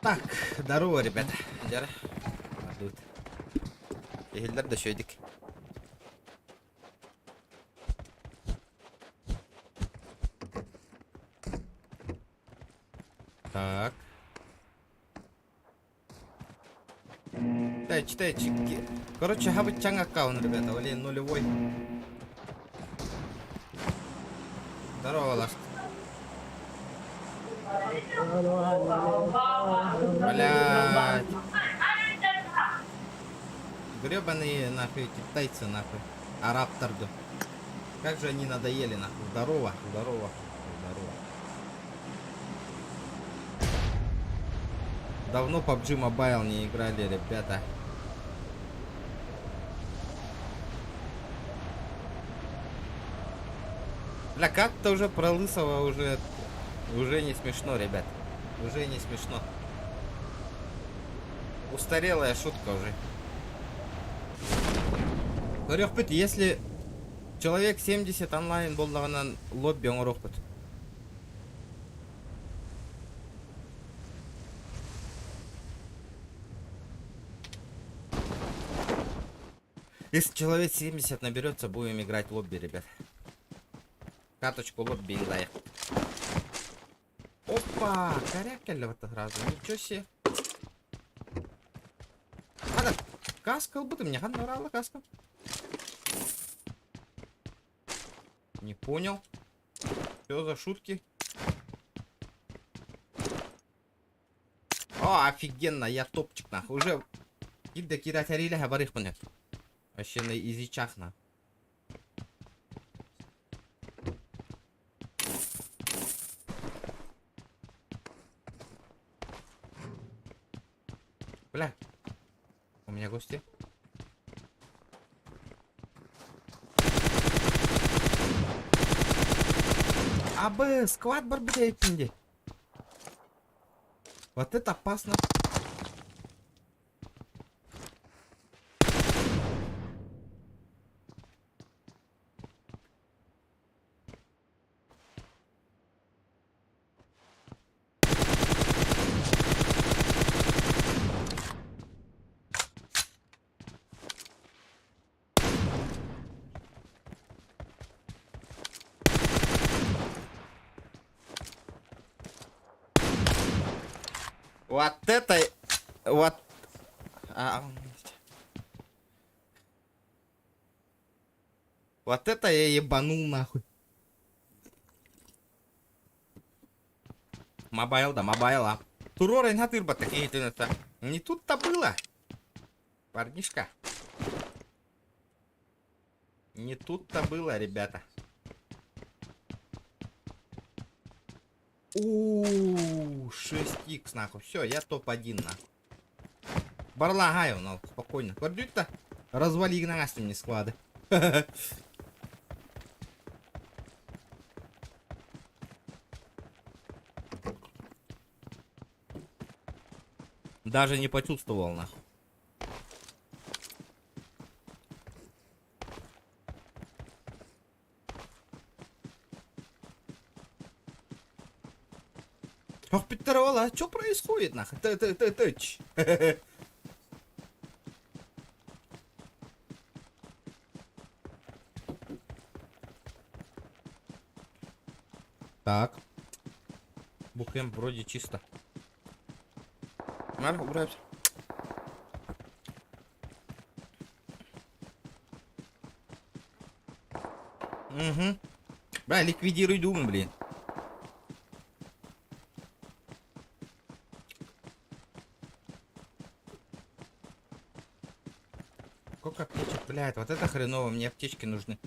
Так, здорово, ребята. Жара. Адут. Егелдер да шөйдік. Так. Читай. Короче, хабыччаң аккаун, ребята. Вали нулевой. Здорово, Лаш. Блядь. Гребаные, нахуй, китайцы, нахуй. Арабтарды. Как же они надоели, нахуй. Здорово. Давно PUBG Mobile не играли, ребята. Бля, как-то уже про Лысого уже не смешно, ребят. Уже не смешно. Устарелая шутка уже. Рөхпіт, если человек 70 онлайн болдағынан лобби оңырықпыт. Если человек 70 наберется, будем играть в лобби, ребят. Каточку лобби играем. Опа! Корякель в эту гразу. Ничего себе. Хада, каскал бы ты мне, хада нравила каска. Не понял. Что за шутки? О, офигенно, я топчик, нахуй. Уже гильда кидать ариля говорих мне. Вообще на изичах, на. Бля, у меня гости. Абы, сквад барбейпинди. Вот это опасно. Вот это... Вот... Вот это я ебанул, нахуй. Мобайл, да, мобайла. Турорен хатырба такие ты. Не тут-то было. Парнишка. Не тут-то было, ребята. Ууу, 6х, нахуй. Все, я топ-1, нахуй. Барлагаю, ну, спокойно. Кладуть-то развали на нас мне склады. Даже не почувствовал, нахуй. Ох, Петерола, что происходит, нахуй? Ты-ты-ты-ты-ч. Так. Бухем вроде чисто. Надо убрать. Угу. Бля, ликвидируй Дум, блин. Сколько аптечек, блядь, вот это хреново, мне аптечки нужны.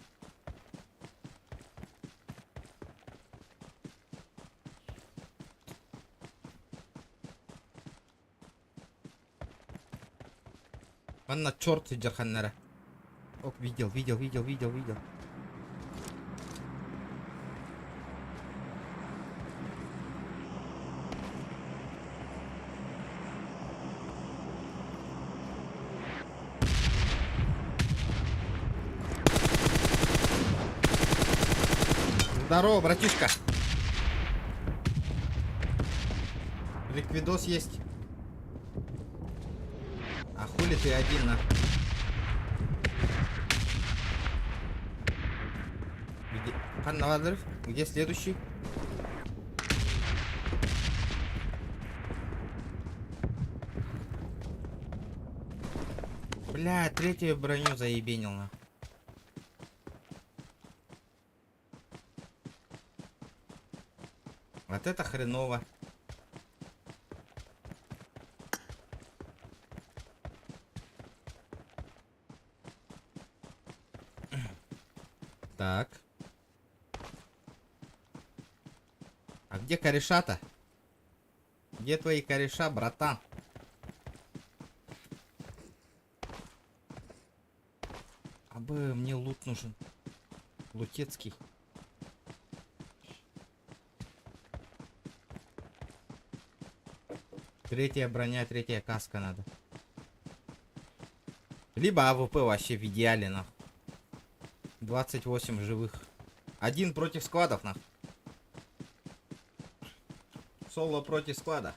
Он на черт Джарханнера. Ок, видел. Здорово, братишка. Ликвидос есть. Или ты один на? Где? Ханнавадров? Где следующий? Бля, третью броню заебенил на. Вот это хреново. Так. А где кореша-то? Где твои кореша, братан? А бы мне лут нужен. Лутецкий. Третья броня, третья каска надо. Либо АВП вообще в идеале, нахуй. 28 живых. Один против складов, нахуй. Соло против склада.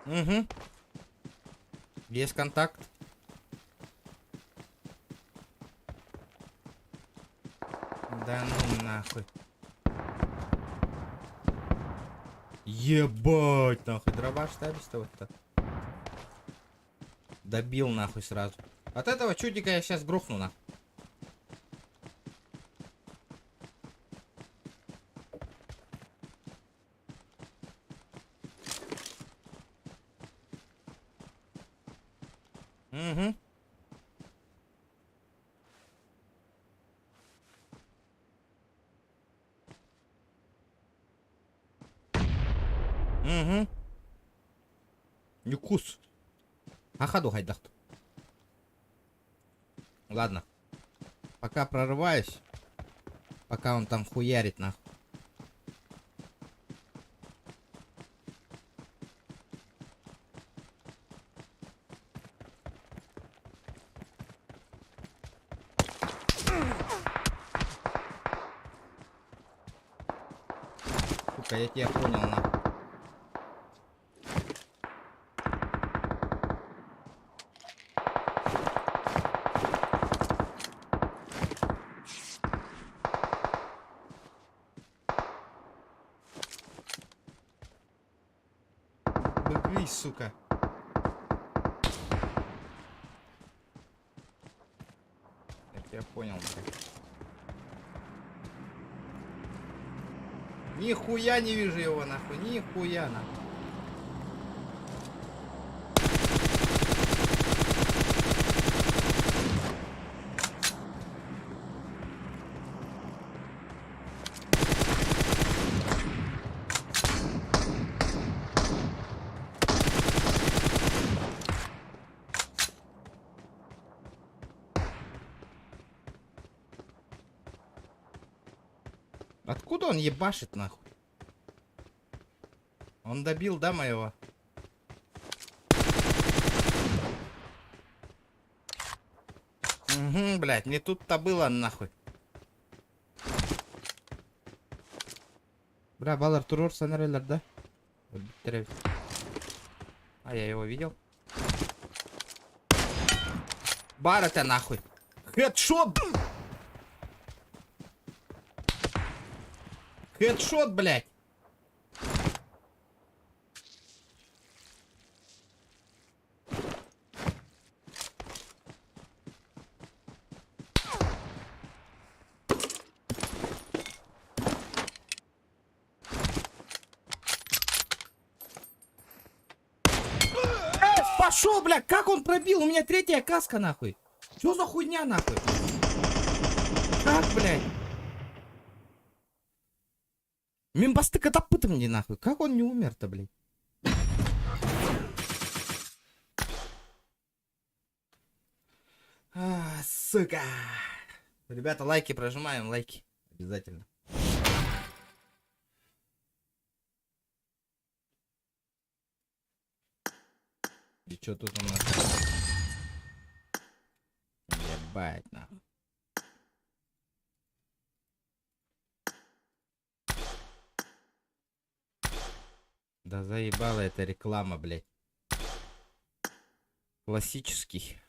Угу. Есть контакт. Да ну нахуй. Ебать, нахуй. Дробаш ставишь-то вот-то. Добил нахуй сразу. От этого чудика я сейчас грохну нахуй. Угу. Угу. Нюкус. А ходу хайдахту. Ладно. Пока прорываюсь. Пока он там хуярит нахуй. Сука, я тебя понял нахуй. Брысь, сука. Я тебя понял, блядь. Нихуя не вижу его, нахуй. Нихуя, нахуй. Откуда он ебашит, нахуй? Он добил, да, моего? Угу, блядь, не тут-то было, нахуй. Бля, Балар Турор Санреллер, да? А, я его видел. Бар это нахуй. Хедшот! Хедшот, блядь! Пошел, блядь, как он пробил? У меня третья каска, нахуй. Что за хуйня, нахуй? Как, блядь? Мимбасты катапыты мне, нахуй. Как он не умер-то, блядь? А, сука. Ребята, лайки прожимаем, лайки. Обязательно. И что тут у нас? Ебать, нахуй. Да заебала эта реклама, блядь. Классический.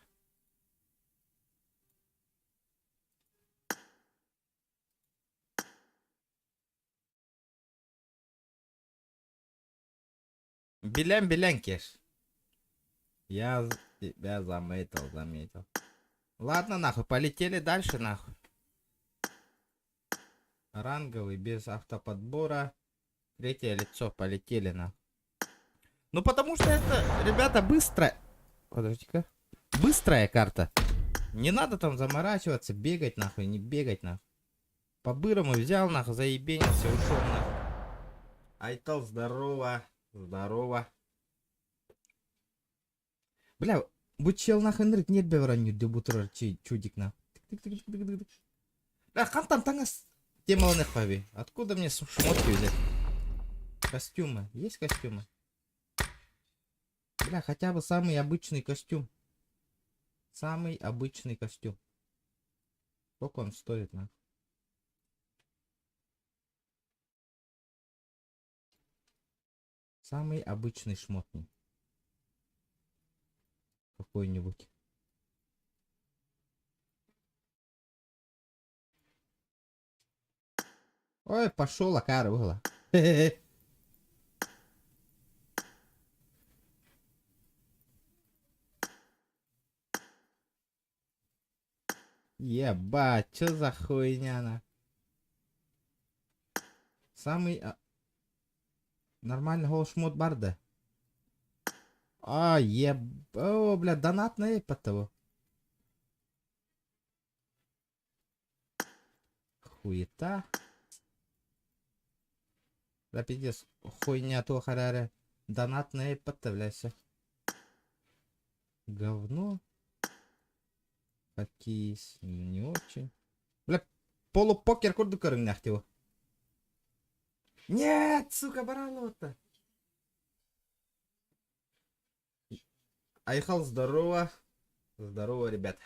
Белям, кеш. Тебя заметил. Ладно, нахуй, полетели дальше, нахуй. Ранговый, без автоподбора. Третье лицо, полетели, нахуй. Ну, потому что это, ребята, быстро. Подожди-ка. Быстрая карта. Не надо там заморачиваться, бегать, нахуй, не бегать, нахуй. По-бырому взял, нахуй, заебенился, ушел, нахуй. Айтал, здорово. Здорово. Бля, bu чел нахуй нырк нет бевранью дебутер чудик на. Да, кантан тангас. Тема нахуй. Откуда мне шмотки взять? Костюмы. Есть костюмы? Бля, хотя бы самый обычный костюм. Самый обычный костюм. Сколько он стоит, на? Самый обычный шмотный. Какой-нибудь. Ой, пошел, акара была. Ебать, чё за хуйня на? Самый нормальный шмот барда. А, О, бля, донатный по того. Хуета. Да пиздец, хуйня то хараре. Донатные подставляйся. Говно. Какие не очень. Бля, полупокер курду корыннах его. Нет, сука, баралота. Айхал, здорово. Здорово, ребята.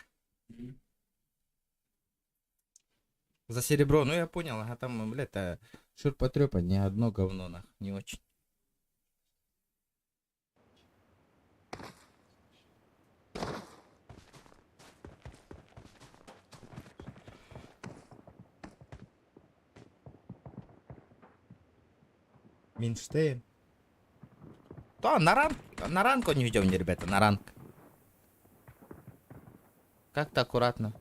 За серебро, ну я понял, а там, блядь, ширпотрепа, ни одно говно, нах, не очень. Минштейн. Да, на ранг не идем, ребята, на ранг. Как-то аккуратно.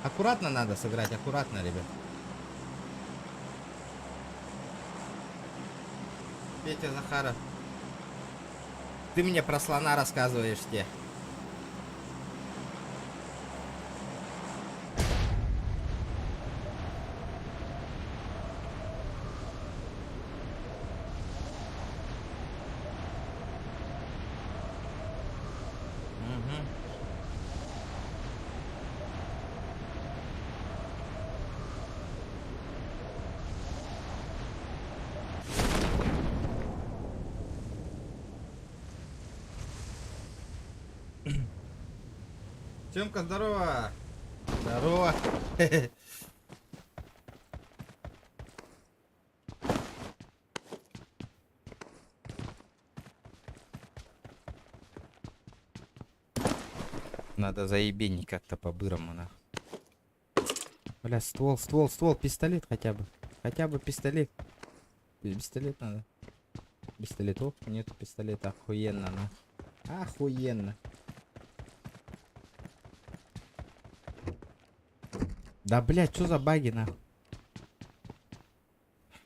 Аккуратно надо сыграть, аккуратно, ребят. Петя Захаров. Ты мне про слона рассказываешь те. Угу. Тёмка, здорово. Здорово. Надо заебенить как-то по-бырому, на. Бля, ствол, пистолет хотя бы. Хотя бы пистолет. Пистолет надо. Пистолетов нету пистолета. Охуенно, на. Охуенно. Да, блядь, что за баги, нахуй?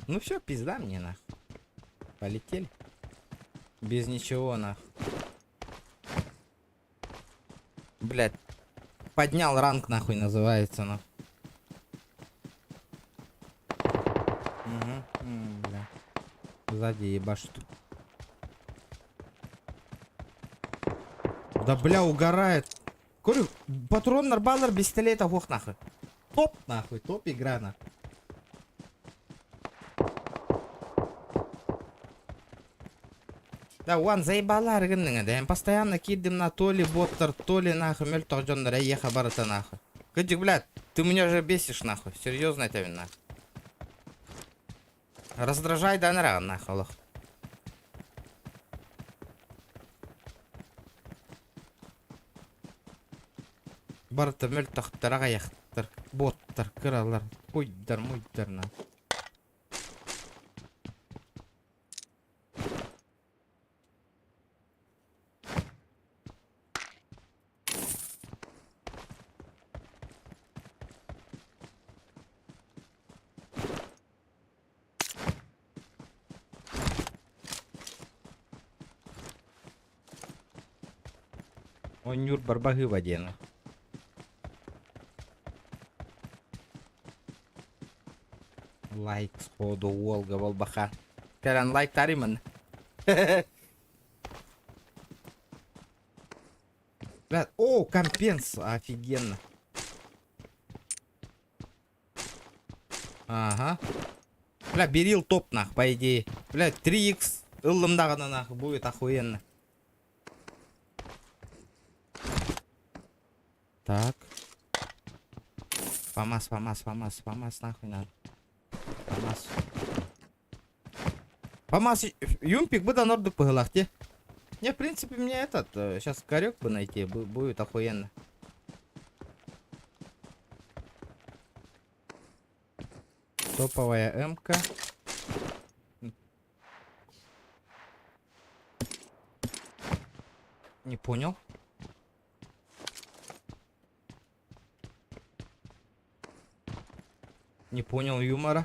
Ну все, пизда мне, нахуй. Полетели. Без ничего, нахуй. Блядь. Поднял ранг, нахуй, называется, нахуй. Угу. Бля. сзади ебашит. Да бля, угорает. Говорю, патрон нарбалар пистолета вох нахуй. Топ нахуй, топ игра нахуй. Да, ван заебалар гынныңа, да, я постоянно кидим на то ли боттер, то ли нахуй, мельток джоннер, еха барата нахуй. Кадик, блядь, ты меня же бесишь нахуй, серьезно это нахуй. Раздражай, да, нахуй, лох. Барата мельток тарага яхтар, боттер, кыралар, муйдар нахуй. Он нюр барбагы в одену. Лайк сходу Волга Волбаха. Каран лайк тариман. Бля, о, компенс, офигенно. Ага. Бля, берил топ нах, по идее. Бля, 3х ылымдагана нах будет охуенно. Так. ФАМАС нахуй надо. ФАМАС юмпик бы до нордык по галахте. Не, в принципе, мне этот, сейчас корек бы найти, будет охуенно. Топовая МК. Не понял. Не понял юмора.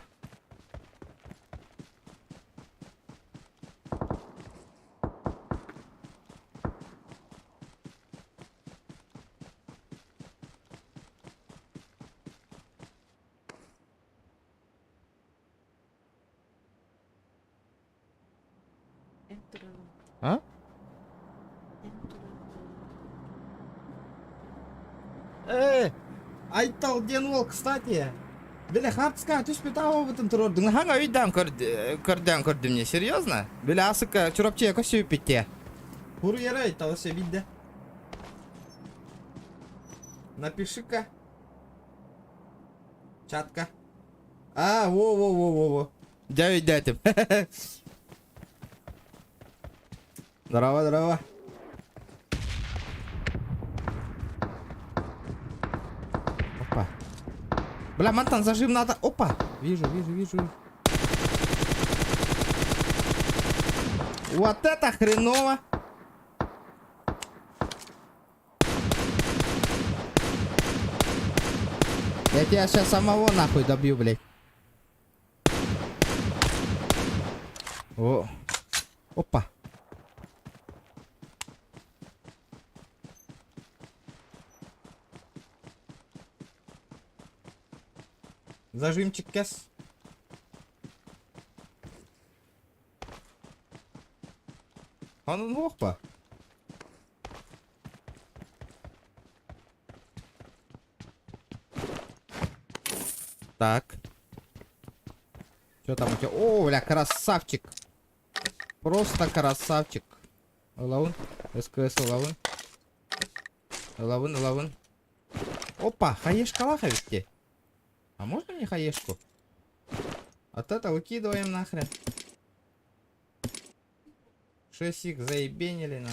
А? Айтал денол, кстати. Бля, хартска, ты спитал об этом трорду. Нахага видам кордем мне, серьезно? Бля, асыка, чурапче, косю питте. Хуру яра айтал, все видда. Напиши-ка. Чатка. А, во. Дяви дятим. Здорово. Опа. Бля, Мантан, зажим надо. Опа. Вижу. Вот это хреново. Я тебя сейчас самого нахуй добью, блядь. О. Опа. Зажимчик кэс. Он опа. Так. Что там у тебя? О, бля, красавчик. Просто красавчик. Лаун. СКС лаун. Опа, хаешка лахавите. А можно мне хаешку? От этого выкидываем нахрен. 6х заебенили на.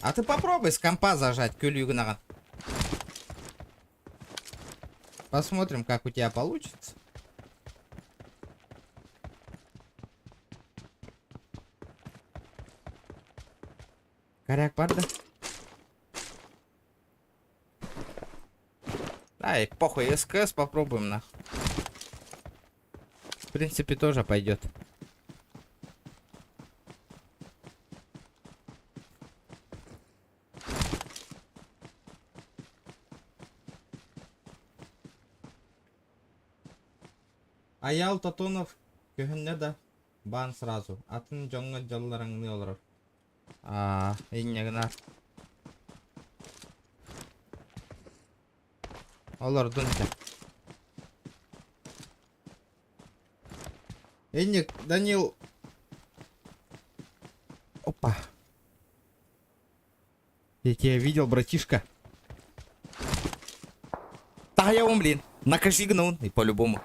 А ты попробуй с компа зажать кюльюгнаган. Посмотрим, как у тебя получится. Коряк, парда. Ай, похуй, СКС попробуем нахуй. В принципе, тоже пойдет. Аял Татонов, көгінне да. Бан сразу. Атын жоңго жолларың не olur? Иннегнар. Олар дунча. Иннек, Данил. Опа. Я тебя видел, братишка. Да, я вам, блин. Накажи гнун. И по-любому.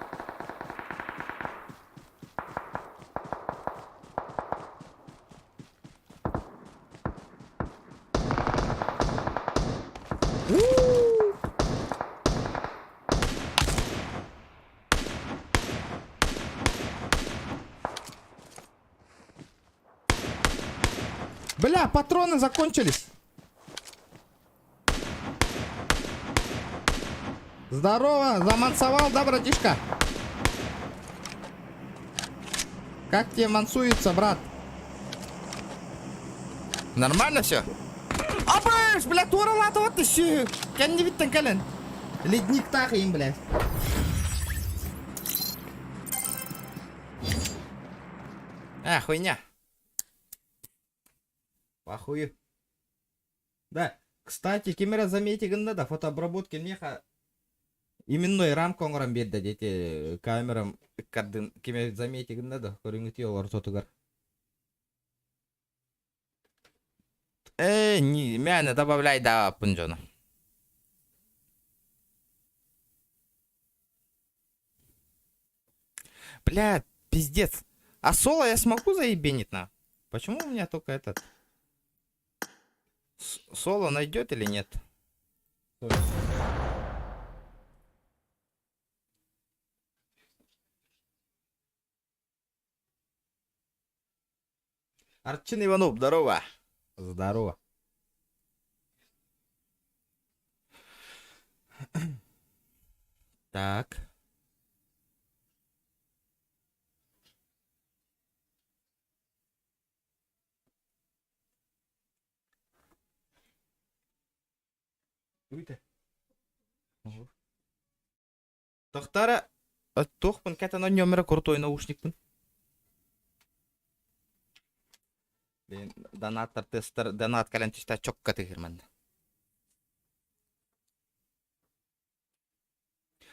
Бля, патроны закончились. Здорово, замансовал, да, братишка? Как тебе мансуется, брат? Нормально все? Абыш, бля, туралат, вот ты щи. Кен не видно, Кален. Ледник так им, бля. Хуйня. Похуй. Да, кстати, кемера заметигында да фотообработки неха именной рамка оңран берді дете камерам кардын кеме заметигында да көрүңүтү олар сотугар. Не, мяне добавляй да пунжону. Бля, пиздец. А соло я смогу заебенить на? Почему у меня только этот? Соло найдет или нет? Арчин Иванов, здорово. Здорово. Так. Тохтара тохпын кәтен нөмірі крутой наушникпін. Донаттар тестер, донат кәлен түшті чокка тегірмәнді.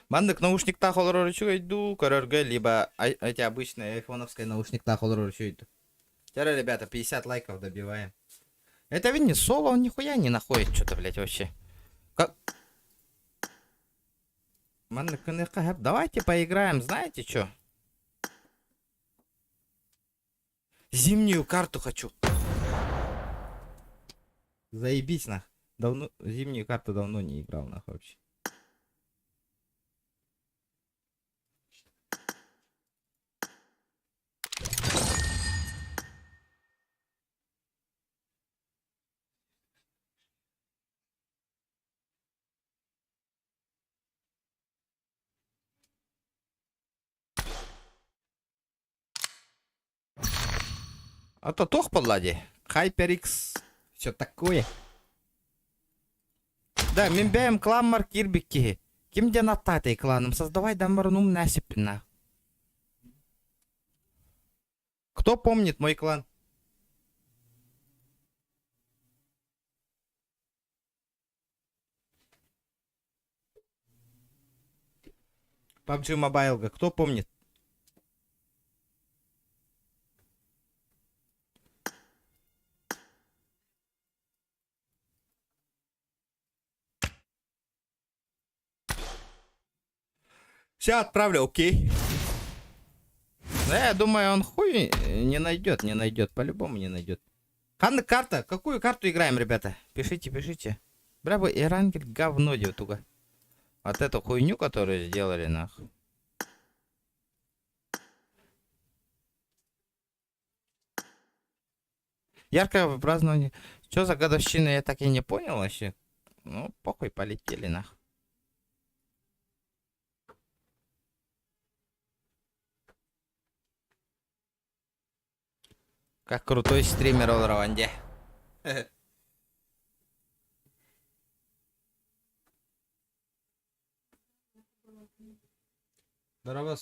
Мандык наушник так олар өйду, көрөргө, либо эти обычные айфоновские наушник так олар өйду. Вчера, ребята, 50 лайков добиваем. Это ведь не соло, он нихуя не находит что-то, блять, вообще. Как? Мандык, давайте поиграем, знаете что? Зимнюю карту хочу. Заебись, нах. Давно, зимнюю карту давно не играл, нах, вообще. А то тох подлади. HyperX. Все такое. Да, мембеем клан Маркирбики. Ким где нататый кланом? Создавай дамарнум насипина. Кто помнит мой клан? PUBG Mobile, кто помнит? Сейчас отправлю, окей. Да, я думаю, он хуй не найдет, по-любому не найдет. Ханна карта, какую карту играем, ребята? Пишите, пишите. Бля, бы Ирангель говно туго. Вот эту хуйню, которую сделали, нахуй. Яркое празднование. Что за годовщина, я так и не понял вообще. Ну, похуй, полетели, нахуй. Как крутой стример в Раванде. Здорово,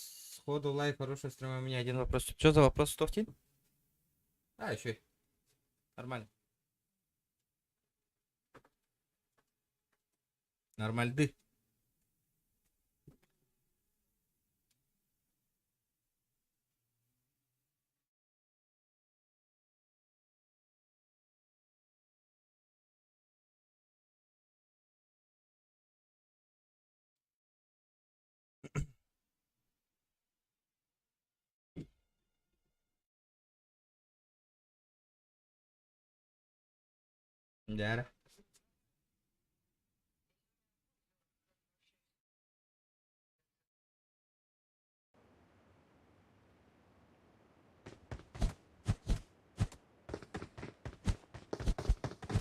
Походу лайк, хороший стрим, у меня один вопрос. Что за вопрос, Стофтин? А, еще. Нормально. Нормальды. Да.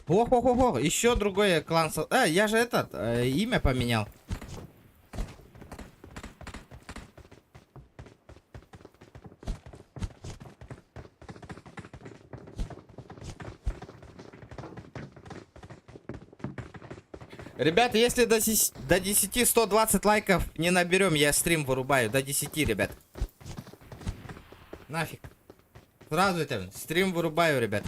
Ох, еще другой клан. Я же имя поменял. Ребята, если до 10 120 лайков не наберем, я стрим вырубаю. До 10, ребят. Нафиг. Сразу это, стрим вырубаю, ребят.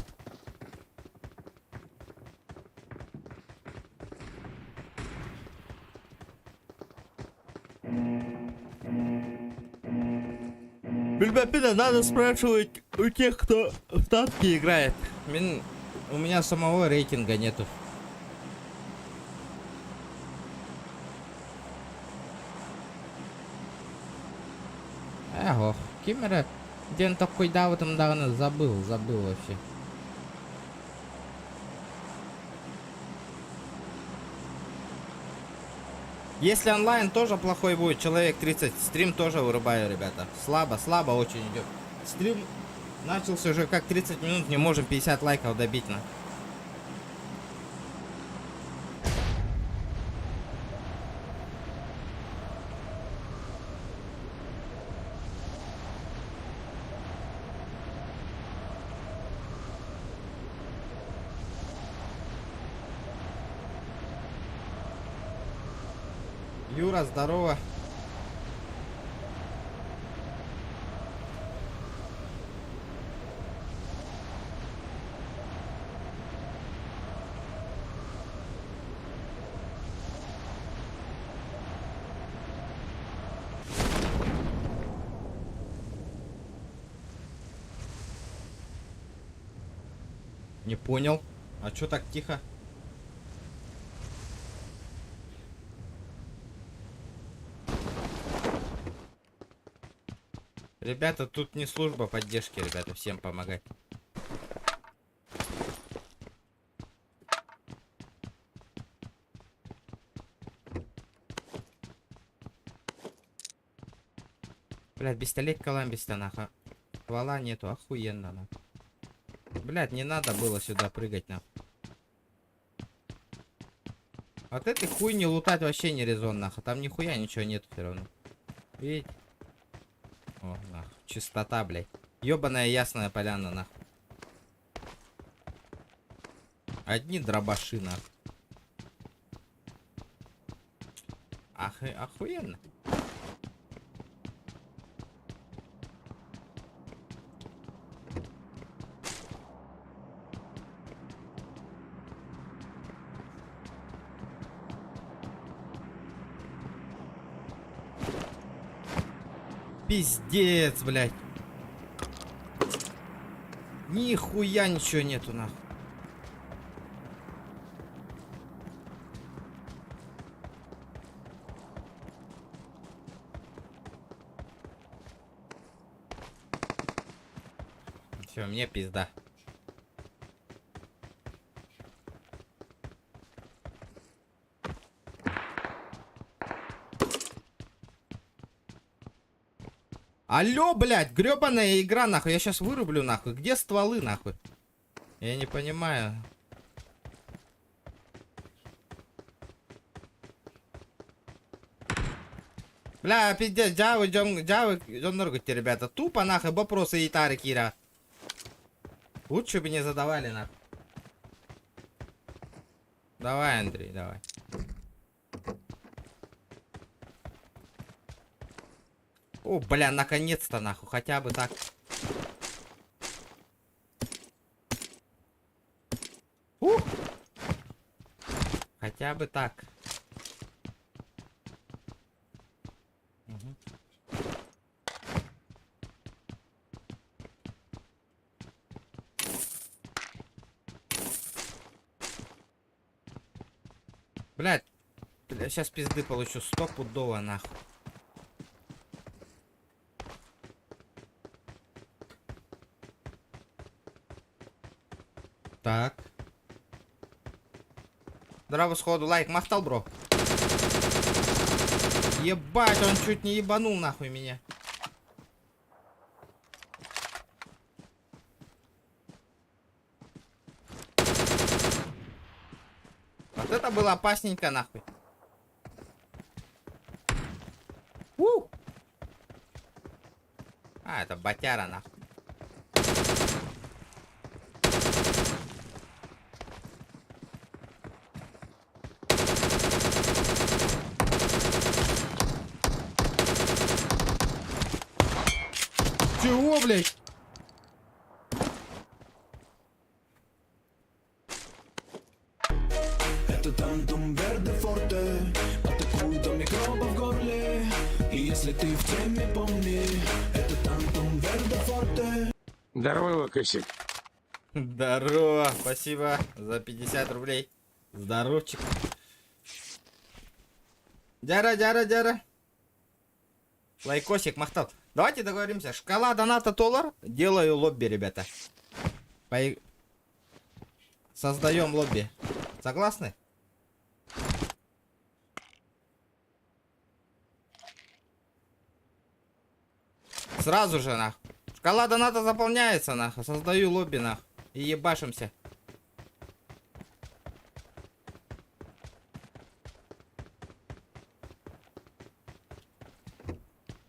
Ребята, надо спрашивать у тех, кто в танки играет. У меня самого рейтинга нету. Ого, Кимера, где он такой, да, в этом давно забыл вообще. Если онлайн тоже плохой будет, человек 30, стрим тоже вырубаю, ребята. Слабо очень идет. Стрим начался уже как 30 минут, не можем 50 лайков добить на. Юра, здорово. Не понял. А чё так тихо? Ребята, тут не служба поддержки, ребята, всем помогать. Блядь, пистолет коламбиста, нахуй. Ствола нету, охуенно, нахуй. Блядь, не надо было сюда прыгать, нахуй. От этой хуйни лутать вообще не резон, нахуй. Там нихуя ничего нету все равно. Видите? О, нахуй. Чистота, блядь. Ёбаная ясная поляна, нахуй. Одни дробаши, нахуй. Охуенно. Пиздец, блядь. Нихуя ничего нету, нахуй. Все, мне пизда. Алло, блядь, гребаная игра, нахуй. Я сейчас вырублю, нахуй. Где стволы, нахуй? Я не понимаю. Бля, пиздец, джавы, дёргайте, ребята. Тупо, нахуй, вопросы и тары, Кира. Лучше бы не задавали, нахуй. Давай, Андрей, давай. О, бля, наконец-то, нахуй, хотя бы так. Ух! Хотя бы так. Угу. Блядь, сейчас пизды получу, стопудово, нахуй. Так. Здорово, сходу, лайк махтал, бро. Ебать, он чуть не ебанул, нахуй, меня. Вот это было опасненько, нахуй. А, это батяра, нахуй. Чего, блядь? Это тантум верде форте, атакует микроба в горле. И если ты в теме, помни, это тантум верде форте. Здорово, Косик. Здорово, спасибо за 50 рублей. Здоровчик. Дяра. Лайкосик, махтал. Давайте договоримся. Шкала доната $. Делаю лобби, ребята. Создаем лобби. Согласны? Сразу же, нахуй. Шкала доната заполняется, нахуй. Создаю лобби, нахуй. И ебашимся.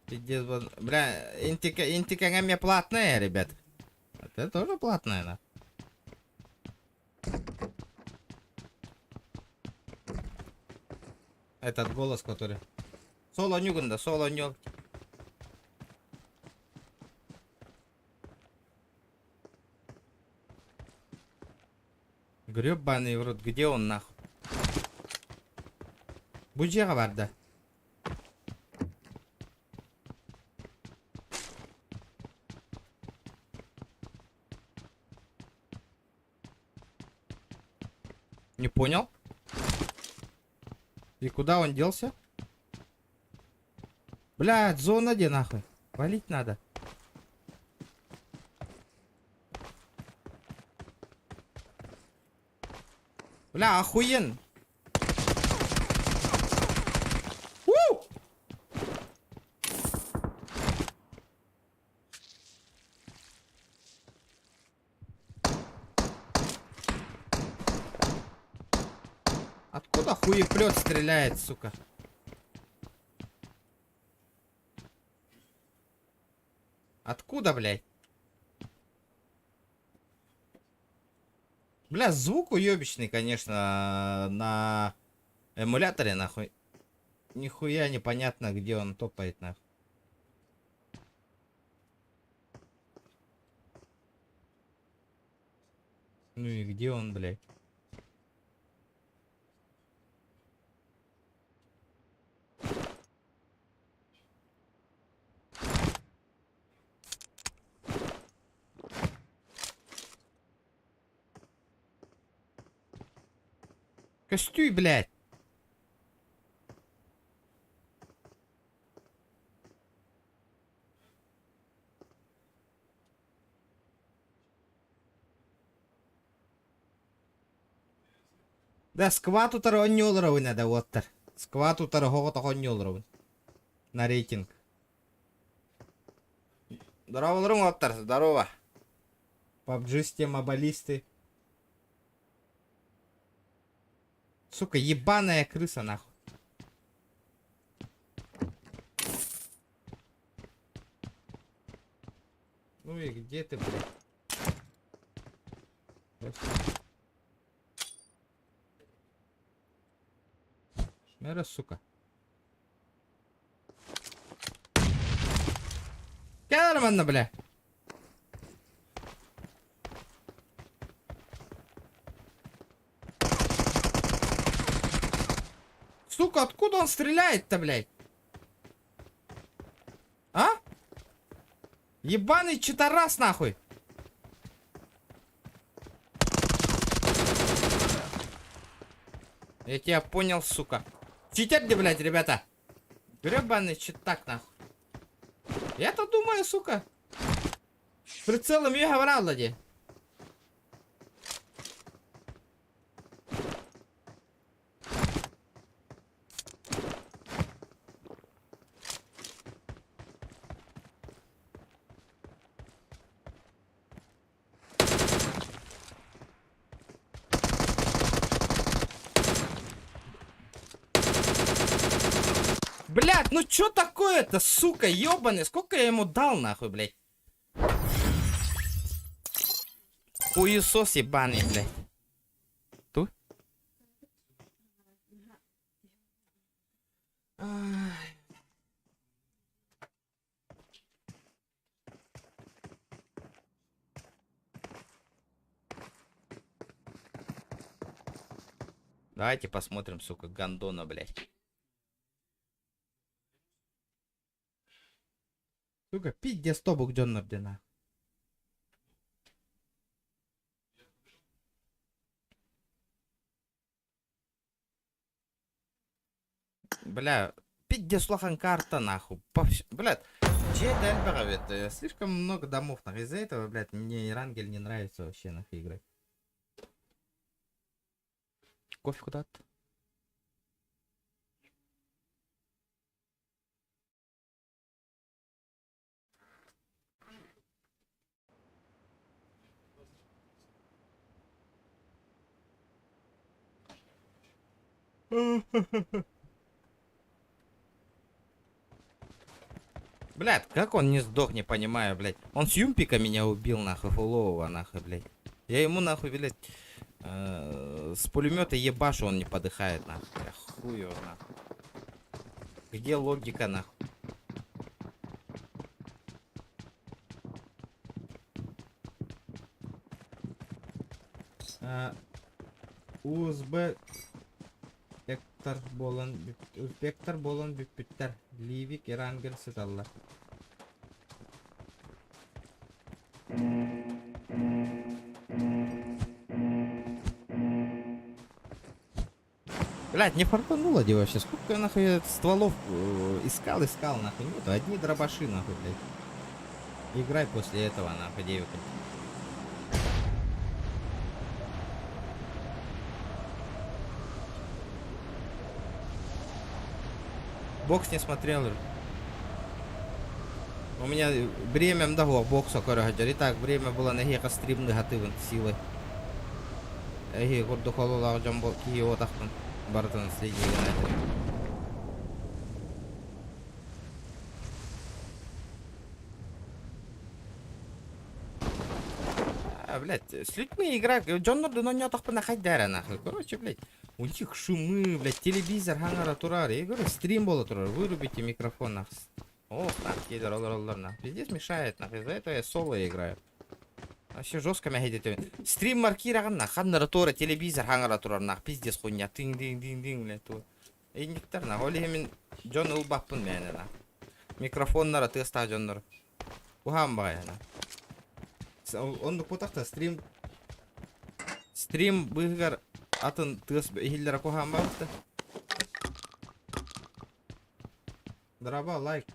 Пиздец, бля, интикагами платная, ребят. Это тоже платная, нахуй. Этот голос, который... Соло Нюганда, соло Нюг. Гребаный в рот, где он, нахуй? Буджера варда. Не понял? И куда он делся? Блядь, зона где, нахуй? Валить надо. Бля, охуен. Откуда хуеплет стреляет, сука? Откуда, блядь? Бля, звук уебищный, конечно, на эмуляторе, нахуй. Нихуя непонятно, где он топает, нахуй. Ну и где он, блядь? Костюй, блядь. Да, сквату $1 надо, вот. Сквату $1 на рейтинг. Здорово, Оттер, здорово. Пабджисты, мобалисты. Сука, ебаная крыса, нахуй. Ну и где ты, блядь? Шмера, сука. тебя нормально, бля? Сука, откуда он стреляет-то, блядь? А? Ебаный читорас, нахуй. Я тебя понял, сука. Читер где, блядь, ребята? Гребаный читак, нахуй. Я-то думаю, сука. Прицелом я говорил, лади. Блядь, ну чё такое-то, сука, ёбаный? Сколько я ему дал, нахуй, блядь? Хуесос ебаный, блядь. Ту? Ай. Давайте посмотрим, сука, гандона, блядь. Сука, пиздец, стобук Джон Ордена. Бля, пиздец, лохан карта, нахуй. Блядь, это слишком много домов, нахуй. Из-за этого, блядь, мне Ирангель не нравится вообще, нахуй, играть. Кофе куда-то. Блядь, как он не сдох, не понимаю, блядь. Он с юмпика меня убил, нахуй, фулового, нахуй, блядь. Я ему, нахуй, блядь, с пулемета ебашу, он не подыхает, нахуй. Бля, хуй его, нахуй. Где логика, нахуй? Узбек Узбектар болон бүкпүттер. Ливик Ирангел сыталла. Блять, не фартануло вообще. Сколько я нахуй стволов искал, нахуй. Нет, одни дробаши, нахуй, блядь. Играй после этого, нахуй, девка. Бокс не смотрел. У меня время мдаго бокса, короче. И так время было на гека стрим негативен силы. Эги гордо холола джамбо кио тахтан. Бартан следи генетик. Блять, с людьми игра. Джоннорду но не тахпа на хайдара, нахуй. Короче, блять. У них шумы, блядь, телевизор, хангара турар. Я говорю, стрим было турар. Вырубите микрофон, нахуй. Ох, нахуй, роллер. Пиздец мешает, нахуй. За это я соло играю. Вообще жестко меня едет. Стрим маркираган, нахуй. Хангара тура, телевизор, хангара турар, нахуй. Пиздец хуйня. Тынг-динг-динг-динг, блядь, тур. И нектар, нахуй. Оли мен Джон улбаппын мене, нахуй. Микрофоннара тыста Джоннор. Ухам бая, нахуй. Он потахта стрим быгар атын тыс хиллера кохам баатта. Драба лайк.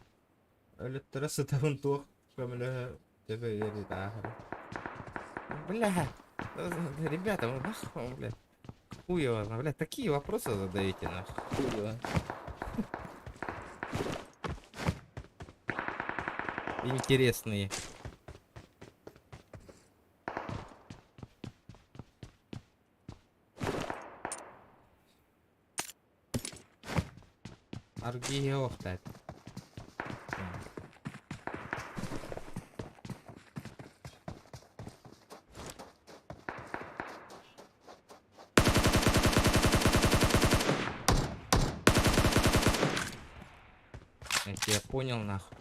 Өлөттөрө сытабын туох көмөлө тебе ери тахыр. Бля. Ребята, вы нахуй, бля. Хуево, бля, такие вопросы задаете, нахуй. Хуево. Интересные. Аргиеов так. Я тебя понял, нахуй.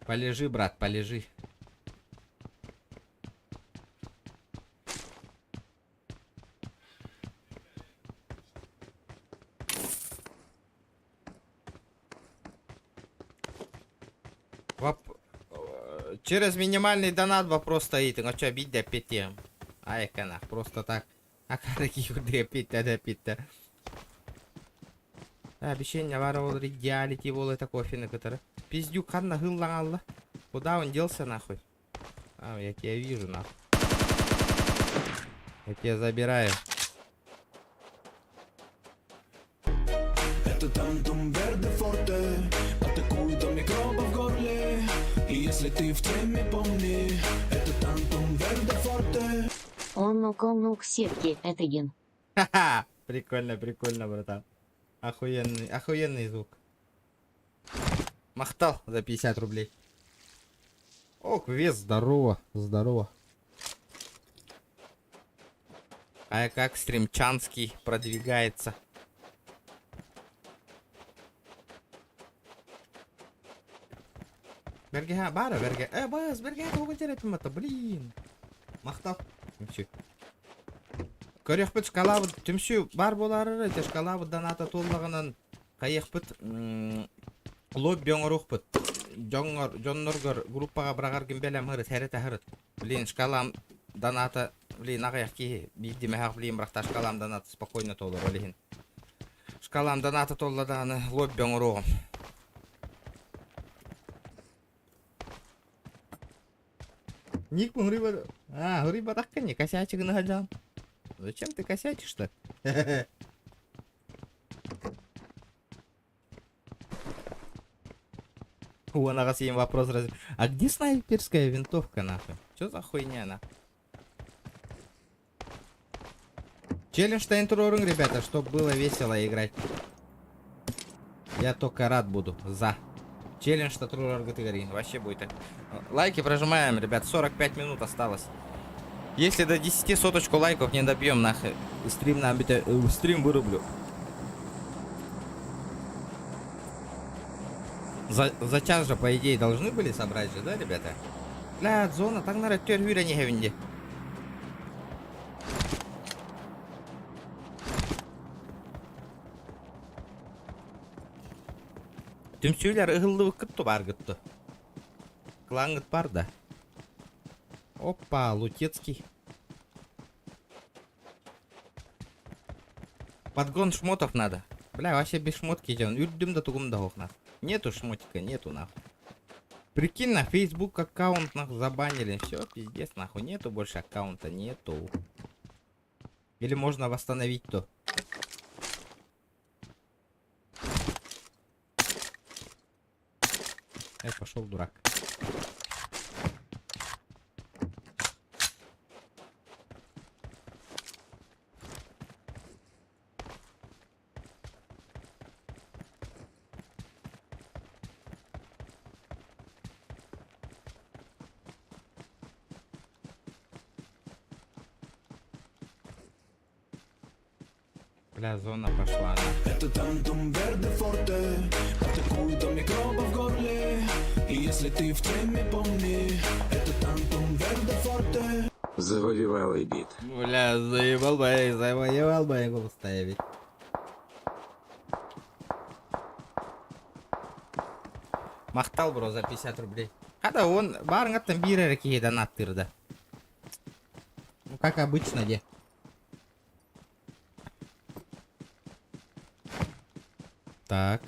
Полежи, брат, полежи. Через минимальный донат вопрос стоит. Ну что, бить да пяти. Ай, канах, просто так. А какие худы пить да пить-то. Обещание ворол, реалити, волы такой финны, который. Пиздюк, ханна, гылла. Куда он делся, нахуй? А, я тебя вижу, нахуй. Я тебя забираю. Это тантум верде форте, атакует микроба в горле. И если ты в теме, помни, это тантум верде форте. Он к сетке, это ген. Ха-ха! Прикольно, прикольно, братан. Охуенный, охуенный звук. Махтал за 50 рублей. Ох, вес, здорово, здорово. А как стримчанский продвигается? Берге, бара, берге. Бас, берге, кого терапимата, блин. Махтал. Тимсю. Көрөкпүт шкалабы, түмсү бар болары, те шкалабы доната толлаганан кайыкпыт лобби оңорукпыт. Жонноргор группага брагар кимбелем хыры, терете хыры. Блин, шкалам доната, блин, агаяки бидиме хак блин, брахта шкалам доната спокойно толор, блин. Шкалам доната толладаны лобби оңорогом. Ник мурибар. А, мурибар таккан не косячек нахаджан. Зачем ты косячишь-то? У Анагаса им вопрос раз. А где снайперская винтовка, нахуй? Что за хуйня, нахуй? Челлендж Тайнтуроринг, ребята, чтобы было весело играть. Я только рад буду. За. Челлендж Тайнтуроринг говори. Вообще будет. Лайки прожимаем, ребят. 45 минут осталось. Если до 10 соточку лайков не добьем, нахуй, стрим стрим вырублю. За час же, по идее, должны были собрать же, да, ребята? Бля, зона, так на раттер вира не гавинде. Түмсүйлер ыгылды выкытты бар гытты. Клангыт бар да. Опа, Лутецкий. Подгон шмотов надо. Бля, вообще без шмотки идем. Юрдим да тугум да охна. Нету шмотика, нету нахуй. Прикинь, на Facebook аккаунт нахуй забанили. Все, пиздец, нахуй. Нету больше аккаунта, нету. Или можно восстановить то. Эй, пошел дурак. Бля, зона пошла, она. Это тантум верде форте, атакует микроба в горле. И если ты в теме, помни, это тантум верде форте. Завоевалый бит. Бля, завоевал бы я его ставить. Махтал, бро, за 50 рублей. Когда он барнга там бирер какие донаты, да. Ну, как обычно, где. Так.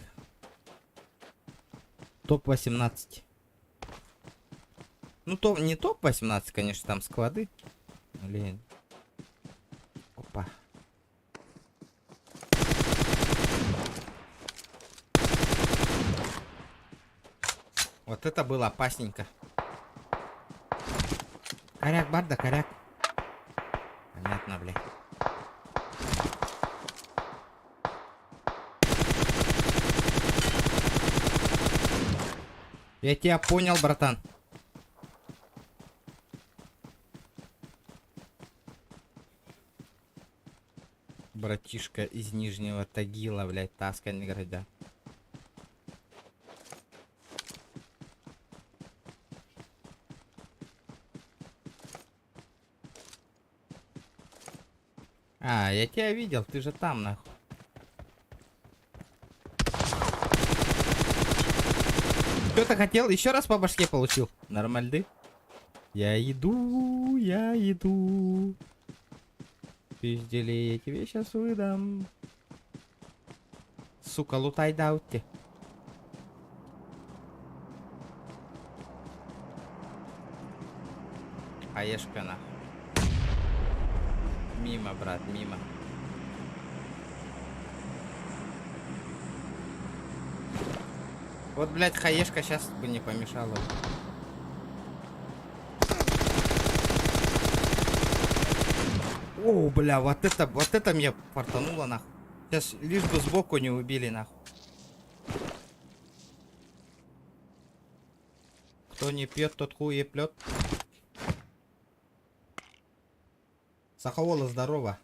Топ-18. Ну, не топ-18, конечно, там склады. Блин. Опа. Вот это было опасненько. Коряк, барда, коряк. Понятно, блядь. Я тебя понял, братан. Братишка из Нижнего Тагила, блядь, Таскань города. А, я тебя видел, ты же там, нахуй. Что ты хотел? Еще раз по башке получил. Нормальды. Я иду, я иду. Пиздели, я тебе сейчас выдам. Сука, лутай даутте. Хаешка нахуй. Мимо, брат, мимо. Вот, блядь, хаешка сейчас бы не помешала. О, бля, вот это мне фартануло, нахуй. Сейчас лишь бы сбоку не убили, нахуй. Кто не пьет, тот хуй плет. Сахаола, здорово.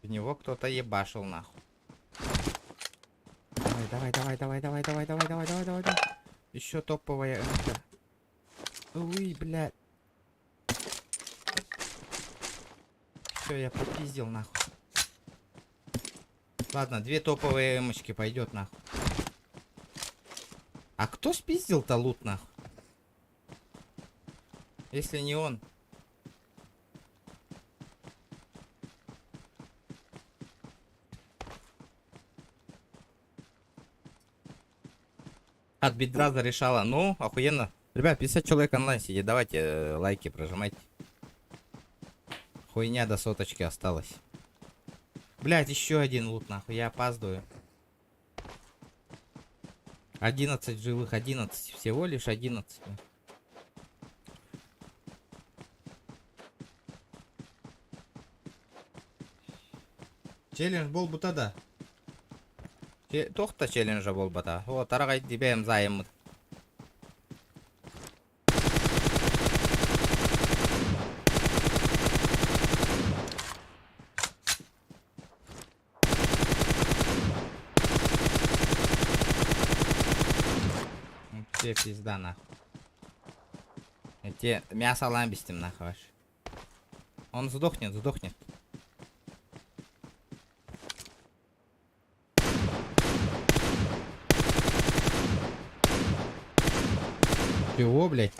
В него кто-то ебашил, нахуй. Давай, давай, давай, давай, давай, давай, давай, давай, давай, давай. Еще топовая. Ой, блядь. Все, я попиздил, нахуй. Ладно, 2 топовые эмочки пойдет, нахуй. А кто спиздил-то лут, нахуй? Если не он. От бедра зарешала. Ну, охуенно. Ребят, 50 человек онлайн сидит. Давайте лайки прожимайте. Хуйня до соточки осталось. Блять, еще один лут, нахуй. Я опаздываю. 11 живых, 11. Всего лишь 11. Челлендж был бы тогда. Тоқта челленджа бол бата. О, тарағай дебем зайым. Те пизда, нахуй. Те мясо ламбистим, нахуй. Ваш. Он сдохнет, сдохнет. Чего, блядь?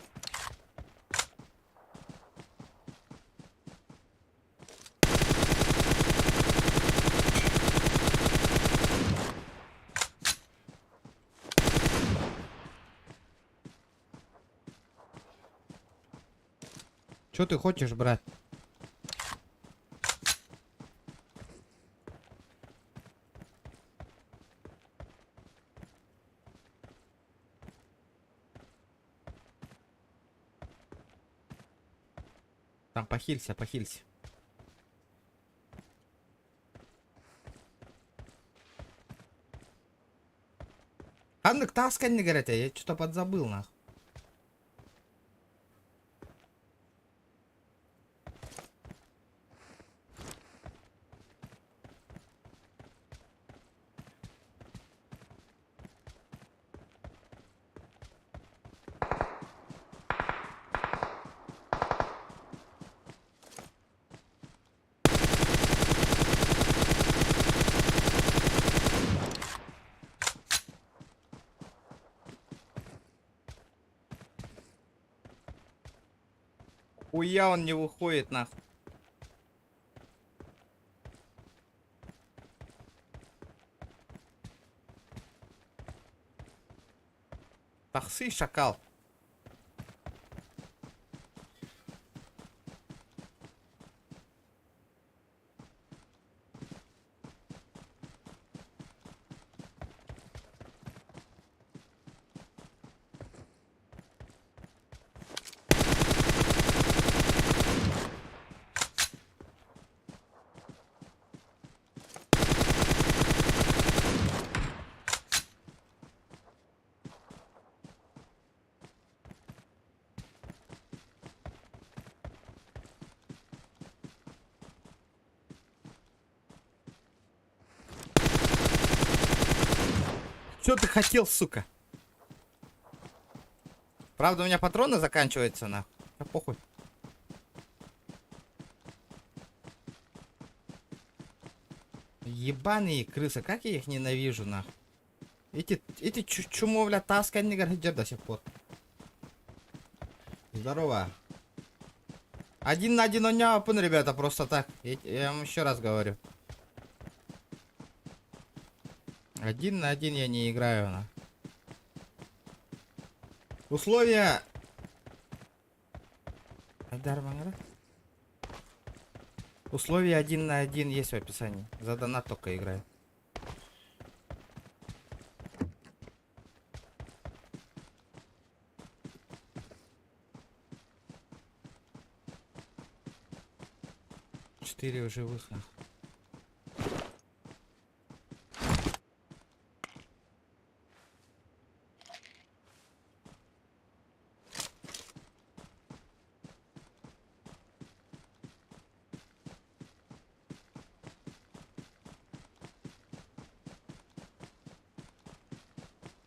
Что ты хочешь, брат? Там похилься, похилься. Аннык таскань не говорят, я что-то подзабыл, нахуй. Хуя он не выходит, нахуй. Тахсы, шакал. Что ты хотел, сука? Правда, у меня патроны заканчиваются, нахуй. Да похуй. Ебаные крысы, как я их ненавижу, нахуй. Эти чумовля таскать не городят до сих пор. Здорово. 1 на 1 он не опен, ребята, просто так. Я вам еще раз говорю. 1 на 1 я не играю, на. Условия. Условия 1 на 1 есть в описании. За донат только играю. Четыре живых, нахуй.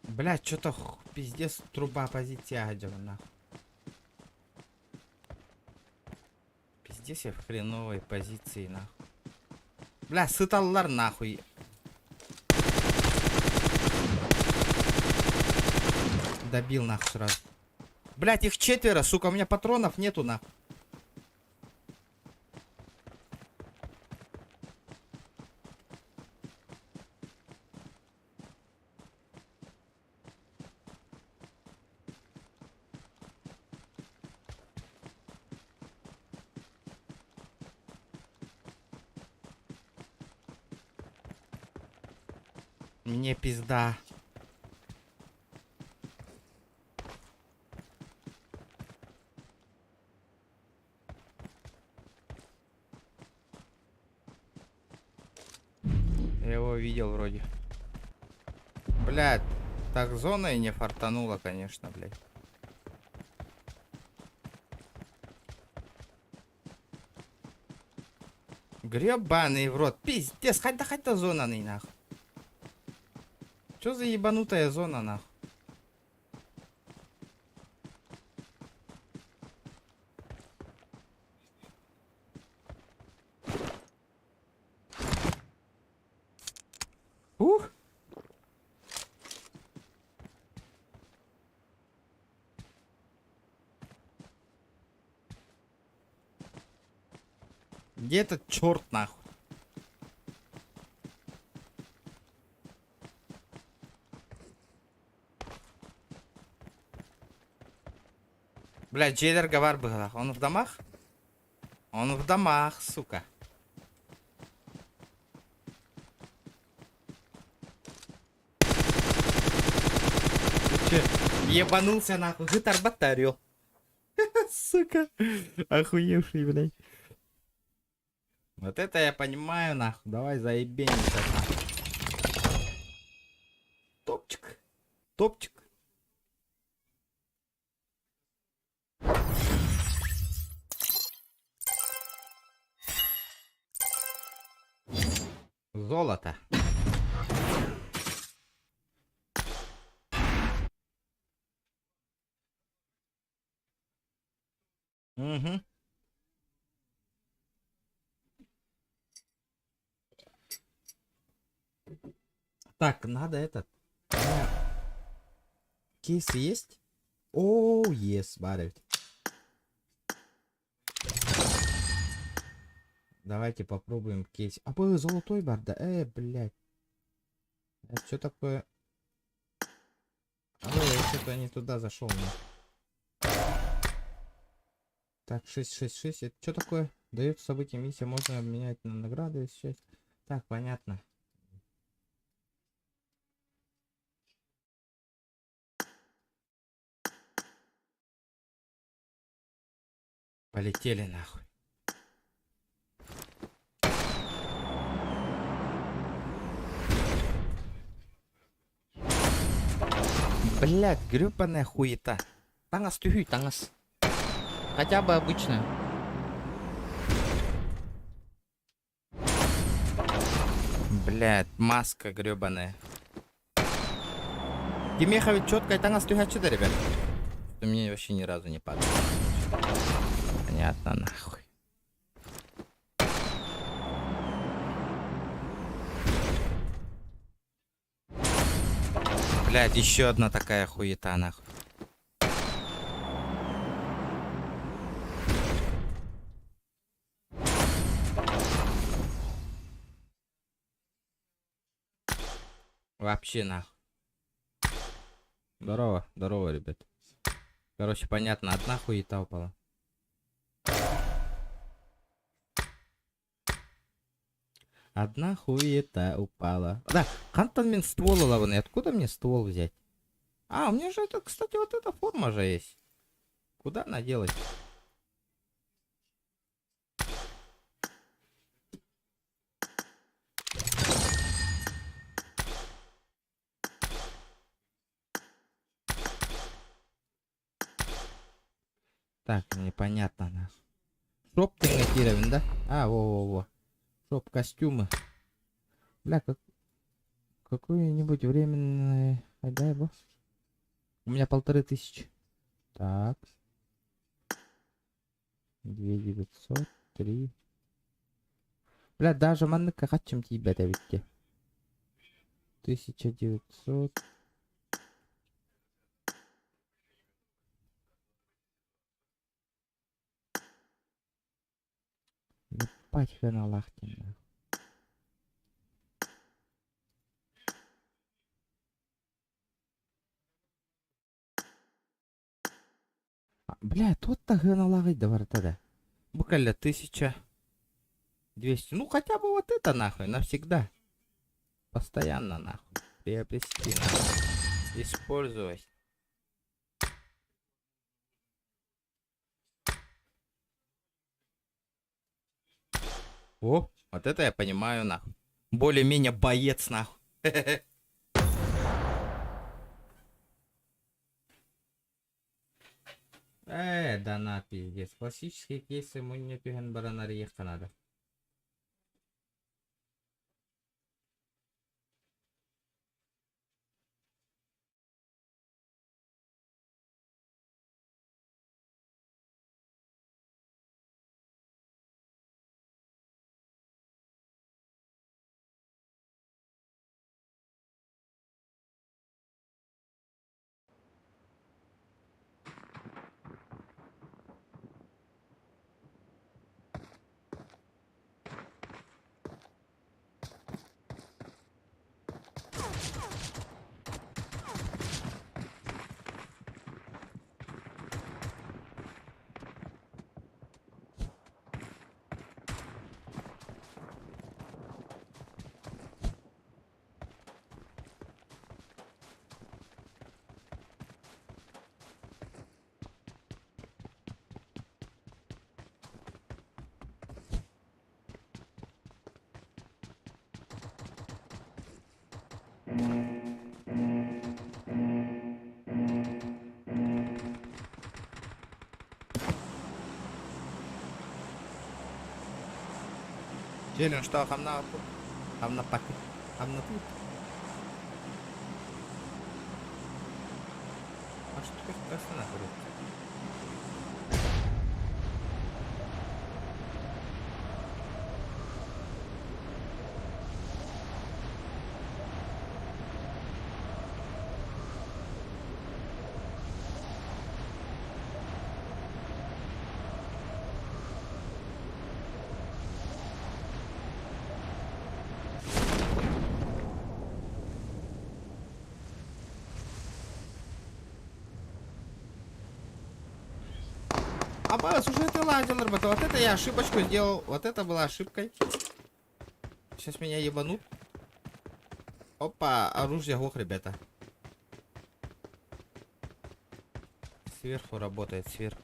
Блять, что-то пиздец труба позиция одела, нахуй. Пиздец я в хреновой позиции, нахуй. Бля, сыталлар нахуй. Добил нахуй сразу. Блять, их 4, сука, у меня патронов нету, нахуй. Мне пизда. Я его видел вроде. Блядь, так зона и не фартанула, конечно, блядь. Гребаный в рот. Пиздец, хоть до зона не нахуй. Чё за ебанутая зона, нахуй? Ух! Где этот черт, нахуй? Блядь, Джейдер Гавар был. Он в домах? Он в домах, сука. Ты че, ебанулся нахуй? Гитар батарю. Сука. Охуевший, блядь. Вот это я понимаю, нахуй. Давай заебенимся, нахуй. Топчик. Топчик. Золото. Угу. Так, надо этот. Кейс есть? О, есть, барит. Давайте попробуем кейс. А, был золотой бар, да? Блядь. Это что такое? Я что-то не туда зашел. Так, 666. Это что такое? Дает событие миссия. Можно обменять на награды. Сейчас. Так, понятно. Полетели нахуй. Блядь, гребаная хуета. Тангас тюхю, тангас. Хотя бы обычную. Блядь, маска гребаная. Тимехович четко, тангас тюхя, ребят. что-то мне вообще ни разу не падает. Понятно, нахуй. Блядь, еще одна такая хуета, нахуй. Вообще нахуй. Здорово, здорово, ребят. Короче, понятно, одна хуета упала. Одна хуета упала. Да, Хантон мен ствол лаваны. Откуда мне ствол взять? А, у меня же это, кстати, вот эта форма же есть. Куда она делать? Так, непонятно, нахуй. Шоп тегатирован, да? А, во-во-во. Шоп костюмы. Бля, какое-нибудь временное... Дай бо. У меня 1500. Так. 2900, 3. Бля, даже манны как чем тебя давите. 1900. Ебать хрена лахтина. Бля, тут-то хрена лагать да вартада. Буквально 1200. Ну хотя бы вот это нахуй, навсегда. Постоянно нахуй. Приобрести нахуй. Использовать. О, вот это я понимаю нахуй. Более-менее боец нахуй. Да на пиздец. Классические кейсы мы не пиген баранари надо. Челлендж, что хамна тут? Хамна пак. Хамна тут. А что такое красная говорит? А, слушай, это ладно, ребята. Вот это я ошибочку сделал. Вот это была ошибкой. Сейчас меня ебанут. Опа, оружие глох, ребята. Сверху работает, сверху.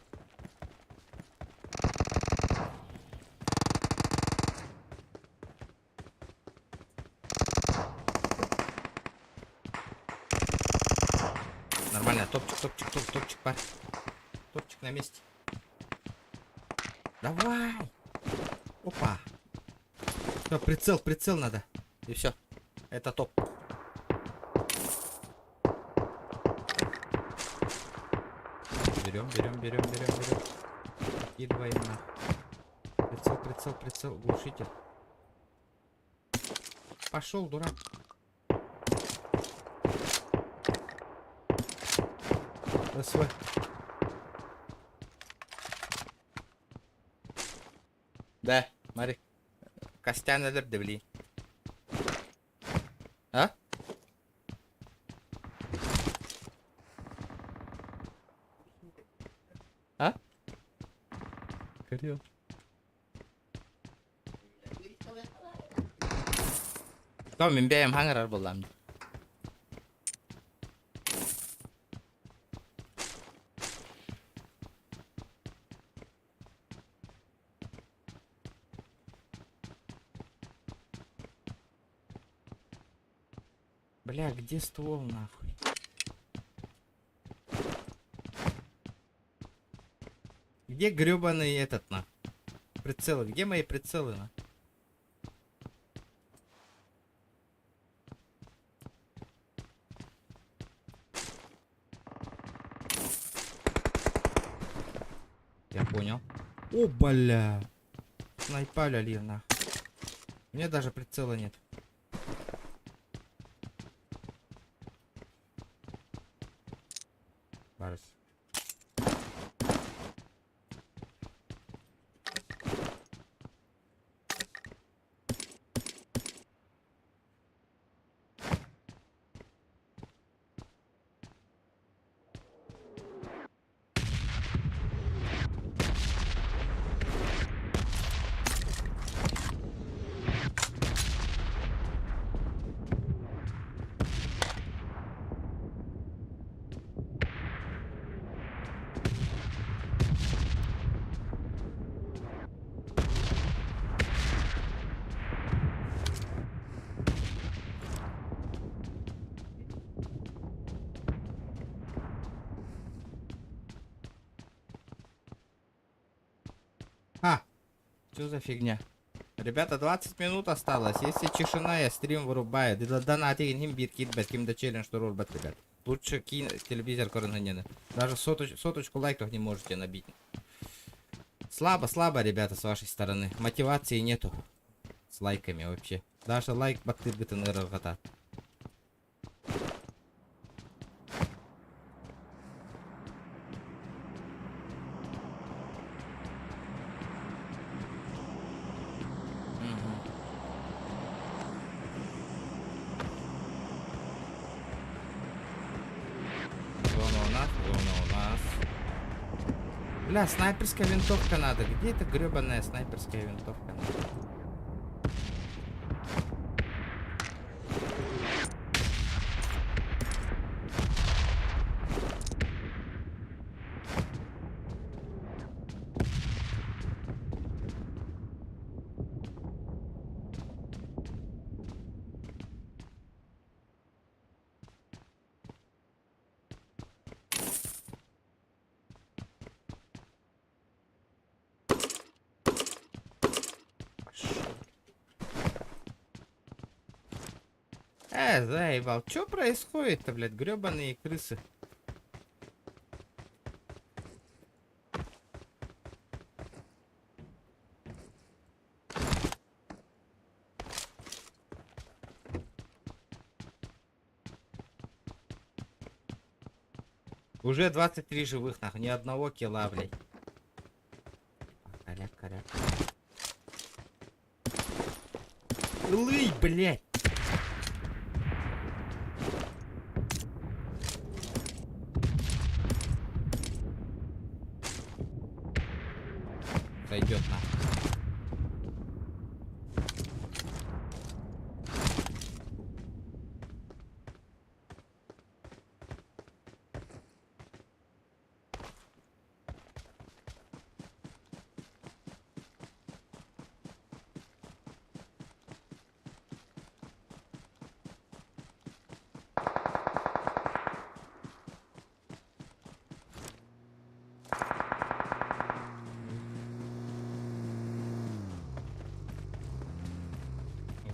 Нормально, топчик, парень. Топчик на месте. Давай! Опа! Всё, прицел надо. И все. Это топ. Берем. Кидываем на. Прицел, глушитель. Пошел, дурак. СВ. Да, смотри. Костян дебли. А? А? Кирилл. Có mình biết em hắn ra bộ làm. Бля, где ствол нахуй? Где гребаный этот на? Прицелы, где мои прицелы на? Я понял. О, бля. Снайпали ли нахуй. У меня даже прицела нет. Барс. А, что за фигня? Ребята, 20 минут осталось. Если тишина, я стрим вырубаю. Донатик, имбир, китбет, ким да челлендж, что рурбат, ребят. Лучше телевизор коронганены. Даже соточку лайков не можете набить. Слабо, ребята, с вашей стороны. Мотивации нету. С лайками вообще. Даже лайк бактыргыты нырыргата. Зона у нас. Бля, снайперская винтовка надо. Где эта гребаная снайперская винтовка надо? Заебал. Чё происходит-то, блядь, гребаные крысы? Уже 23 живых, нахуй, ни одного килла, блядь. Коряк. Лый, блядь. Сойдет на.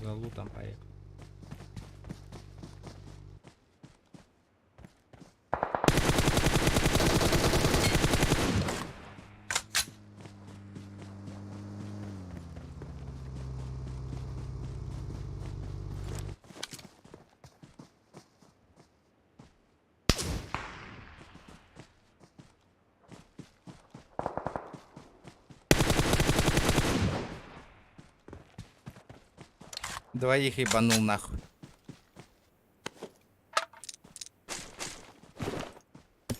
За лутом поехал. Двоих ебанул нахуй.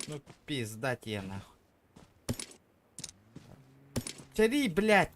Ну пизда тебе нахуй. Тяри, блядь.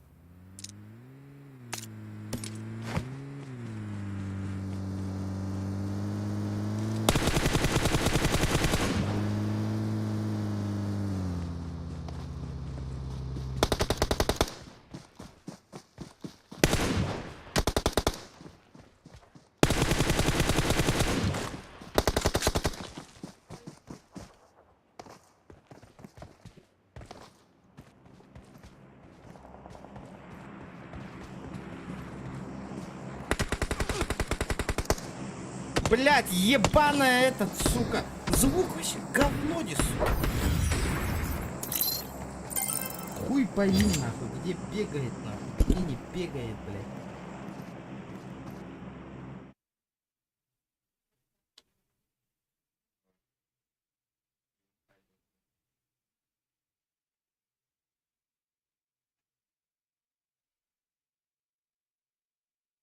Блять, ебаная этот, сука. Звук вообще говно несу. Хуй пойми, нахуй, где бегает, нахуй, где не бегает, блядь.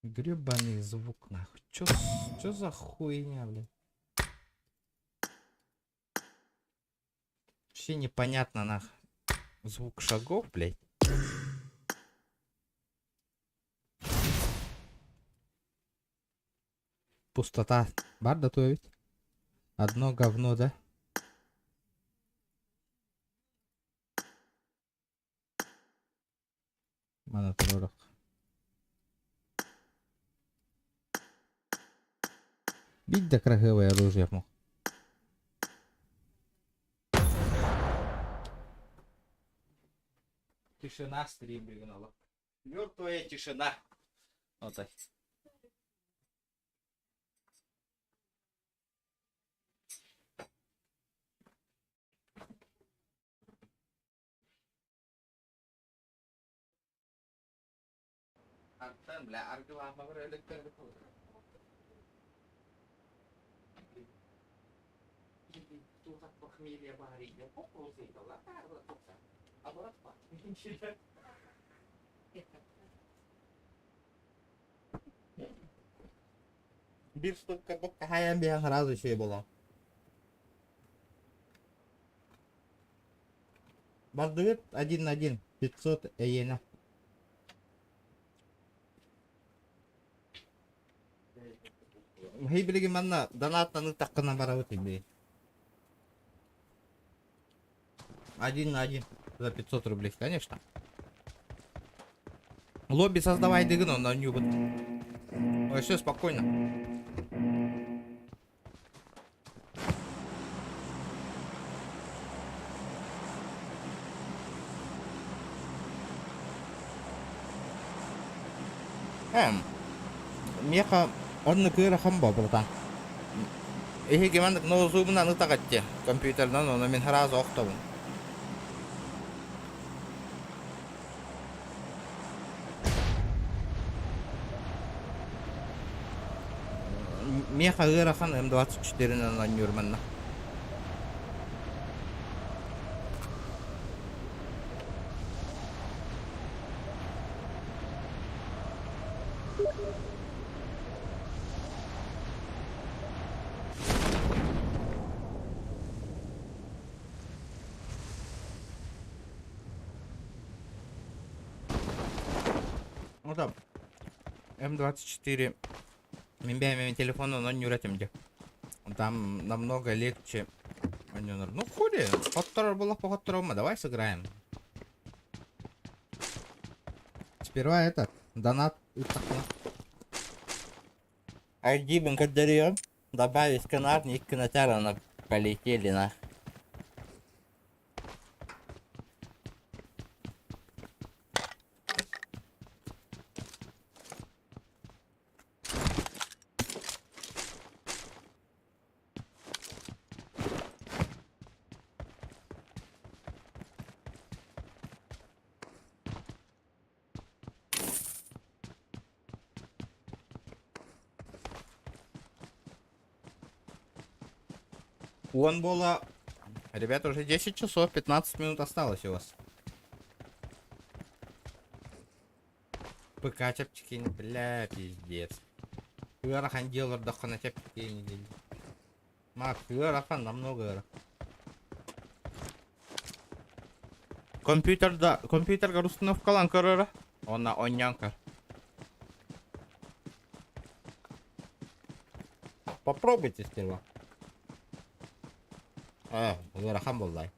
Гребаный звук, нахуй. Чё за хуйня, блядь? Вообще непонятно, нахуй. Звук шагов, блядь. Пустота. Бар готовить? Одно говно, да? Моноторок. Бить до краговое оружие мог. Тишина стрибнула. Мертвая тишина. Вот так. Артем, бля, аргылама бір электрді қылды. Тут так похмелье барит. Я попробую зайдала. А вот так. Bir штука boka hayam bir разу şey bulan. Бардывет 1 на 1. 500 иена. Хейбриги манна донатны таккана барабыт иби. 1 на 1. За 500 рублей, конечно. Лобби создавай дыгну на нюбот. Ой, все спокойно. Меха одны кыра хамба, братан. Эхе гемандык ноузубына нытагатте компьютердан, но мен харазы оқтабын. Меха ырахан М24 на нюрманна. Ну да, М24 мимбями телефона, но не уратим. Там намного легче. Ну хули, по было по второму, давай сыграем. Сперва этот, донат. ID бенкадерион. Добавить канарник кинотеатра на полетели на. Он было... Ребята, уже 10 часов, 15 минут осталось у вас. ПК чапчики, бля, пиздец. Фыарахан делар дахана теп кейни. Ма фыарахан намного. Компьютерга установкалан карара. Она онянка. Попробуйте сперва. Фыарахан болдай.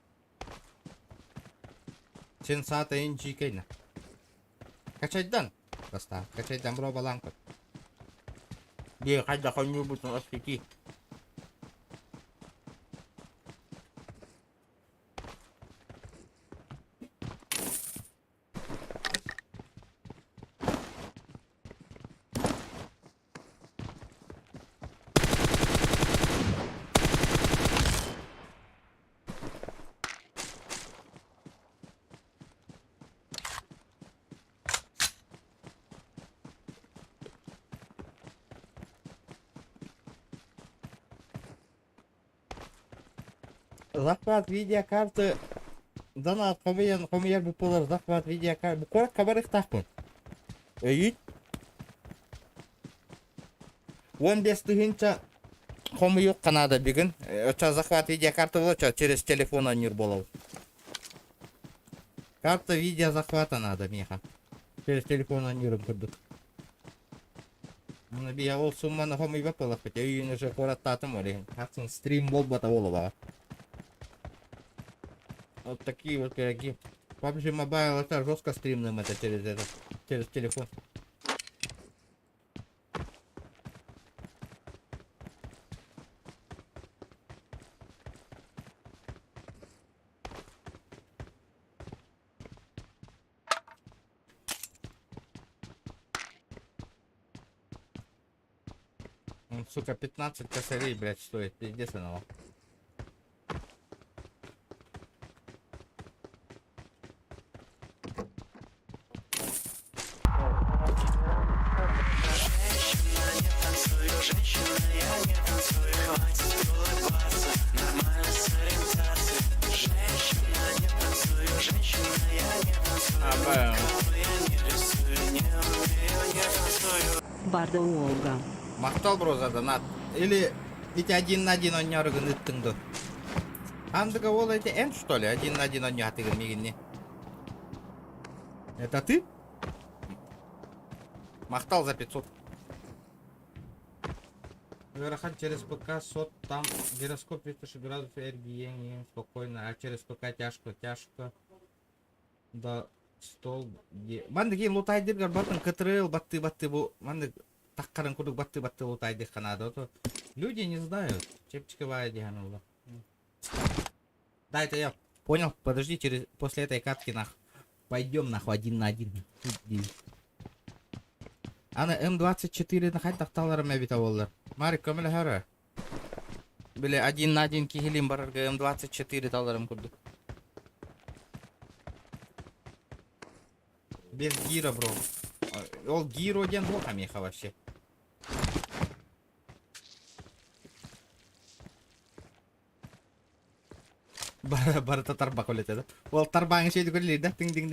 Сен саатайын чийкейна. Качайдан. Просто качайдан пробаланка. Бе кайда коню бутун аспики. Захват видеокарты. Донат комьер бупылар захват видеокарты. Буквально кабарых тахпын. Эй. 15 тыгынча хомы yok канада бигин. Оча захват видеокарты болча через телефон анир болов. Карта видео захвата надо, меха. Через телефон анирым кырдык. Мына бия ол сумманы хомы бапылак бит. Үйүн уже кораттатым олеген. Катсын стрим болбата болова. Вот такие вот пироги. PUBG Mobile это жестко стримным это через телефон. Он, сука, 15 косарей, блядь, стоит. Пиздец оно. Барда Уолга. Мақтал бро за донат. Или эти 1 на 1 он нярыгын ыттыңды. Андыга ол эти Н что ли? 1 на 1 он нятыгын мигинне. Это ты? Мақтал за 500. Верохан через ПК сот, там гироскоп 360 градусов RGB, спокойно, а через ПК тяжко. Да стол. Манды кейін лутайдыргар батын КТРЛ батты бу. Манды таккарын кудук батты лутайды канада. Люди не знают. Чепчиковая дианула. Да, это я. Понял? Подожди, после этой катки пойдем нахуй 1 на 1. Ана М24 нахай такталарым эбита болдыр. Марик көмөлө хара. Биле 1 на 1 кихилим барарга М24 таларым курдук. Без гира, бро. Ол гиро ден бока меха вообще. Бара тарба колет да. Ол тарбаң шейди көрүлөр да. Дing.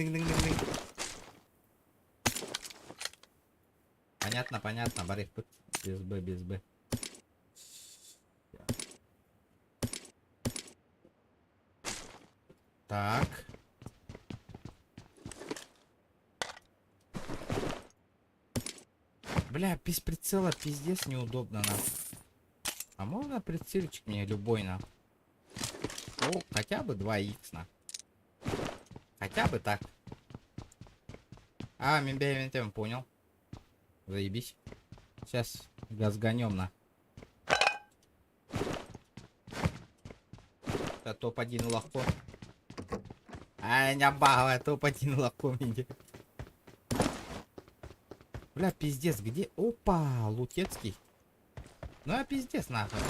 Понятно, барих пut. Без Б. Так. Бля, без прицела пиздец неудобно на. А можно прицельчик мне любой на? О, хотя бы 2х на. Хотя бы так. А, мимбейвентем, понял. Заебись. Сейчас газганем на. Это топ-1 легко. А, не баговая, топ-1 легко мне. Бля, пиздец, где? Опа, Лутецкий. Ну а пиздец нахуй.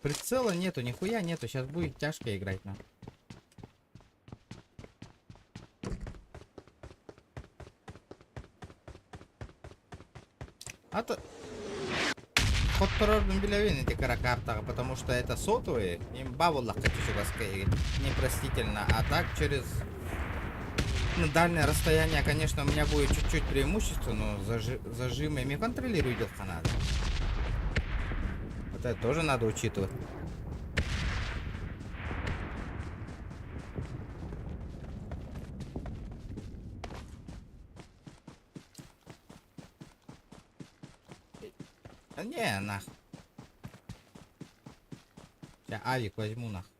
Прицела нету, нихуя нету. Сейчас будет тяжко играть на. А то... Ход порожным белявин эти каракартах, потому что это сотовые. Им бабулах хочу непростительно. А так через... на дальнее расстояние, конечно, у меня будет чуть-чуть преимущество, но зажимами контролировать их надо. Вот это тоже надо учитывать. Да не, нахуй. Я авик возьму, нахуй.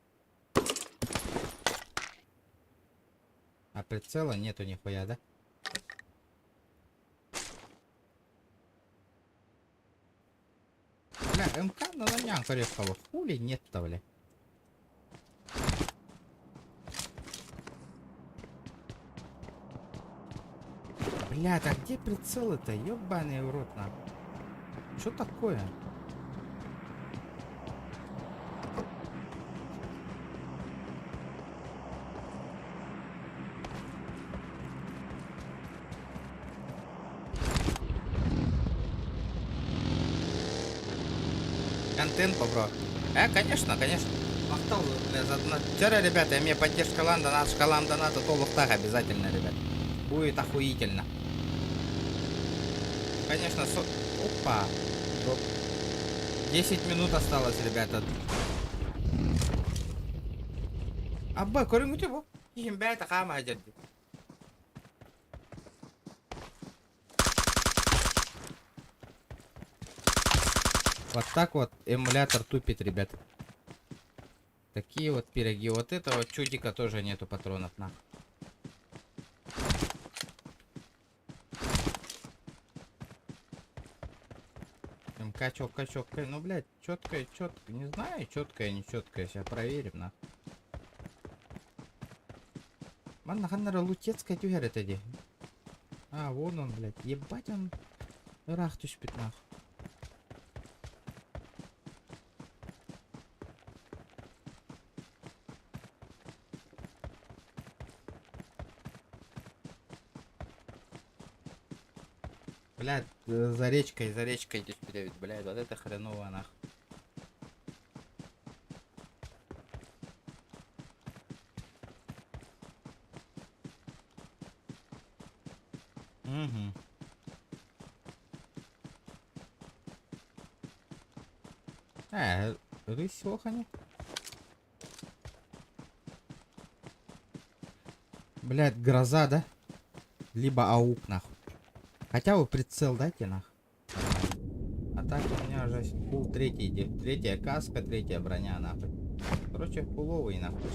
А прицела нету нихуя, да? Бля, МК на нанянку рехало. Хули нет-то, бля. Бля, а где прицелы-то? Ёбаный в рот, нахуй. Что такое? Контент, бро. Конечно, конечно. Махтал, бля, вчера, ребята, мне поддержка ланда, над шкалам доната, то луфтах обязательно, ребят. Будет охуительно. Конечно, Опа. 10 минут осталось, ребята. Абба, корим чего? Имбята хама одерди. Вот так вот эмулятор тупит, ребят. Такие вот пироги. Вот этого чудика тоже нету патронов, на. МК, четко. Ну, блядь, четкая. Не знаю, четкая, не четкая. Сейчас проверим, на. Манна ханнара лутецкая тюгер это где? А, вон он, блядь. Ебать он. Рахту шпит, нахуй. Блядь, за речкой здесь перевит, блядь, вот это хреново, нахуй. Угу. Рысь охани. Блядь, гроза, да? Либо аук, нахуй. Хотя бы прицел дайте, нахуй. А так у меня уже пул третий идет. Третья каска, третья броня, нахуй. Короче, пуловый, нахуй.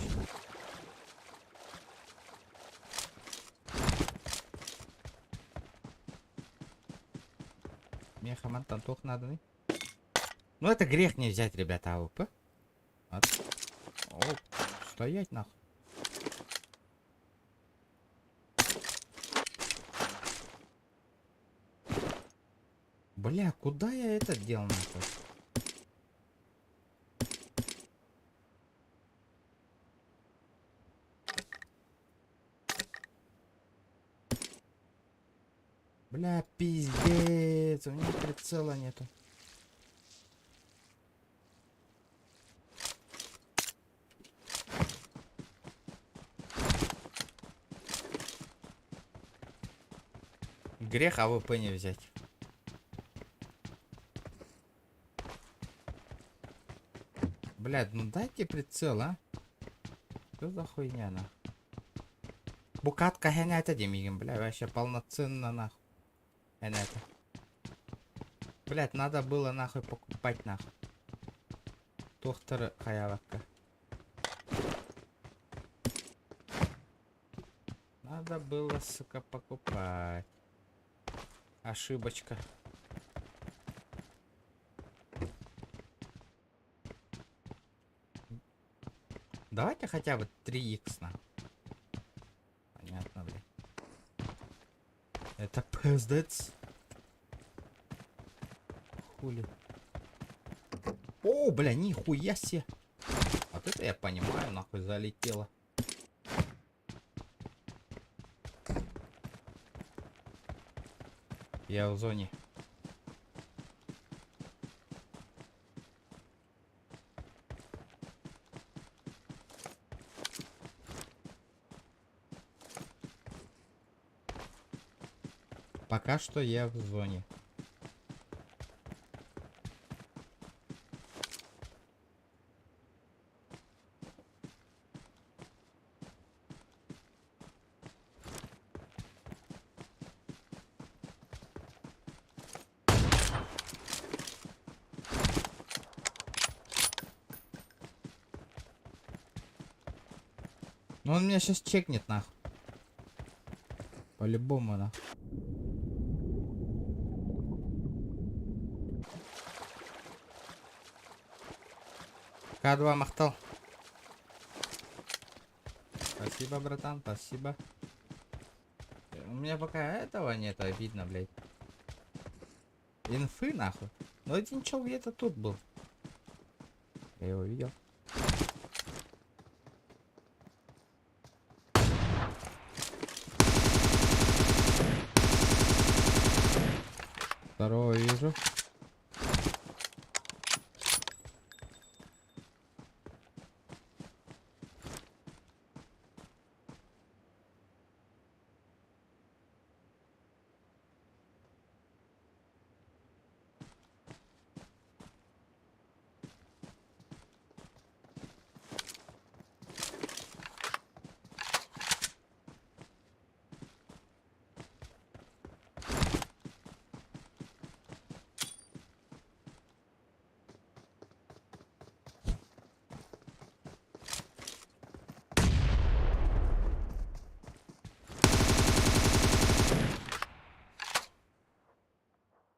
Мне хаман тантох надо, не? Ну это грех не взять, ребята, АВП. Вот. Оп, стоять, нахуй. Бля, куда я это делал, нахуй? Бля, пиздец, у меня прицела нету. Грех АВП не взять. Блядь, ну дайте прицел, а? Что за хуйня, на? Букатка гонять демигем, бля, вообще полноценно, нахуй. Гонять. Блядь, надо было нахуй покупать, нахуй. Тохтер хаявака. Надо было, сука, покупать. Ошибочка. Давайте хотя бы 3х на. Понятно, блин. Это пиздец. Хули. О, бля, нихуя себе. Вот это я понимаю, нахуй залетело. Я в зоне. Пока что я в зоне. Ну он меня сейчас чекнет, нахуй. По-любому, нахуй. К2 махтал. Спасибо, братан, спасибо. У меня пока этого нет, видно, блядь. Инфы, нахуй. Но один чел где-то тут был. Я его видел. Второго вижу.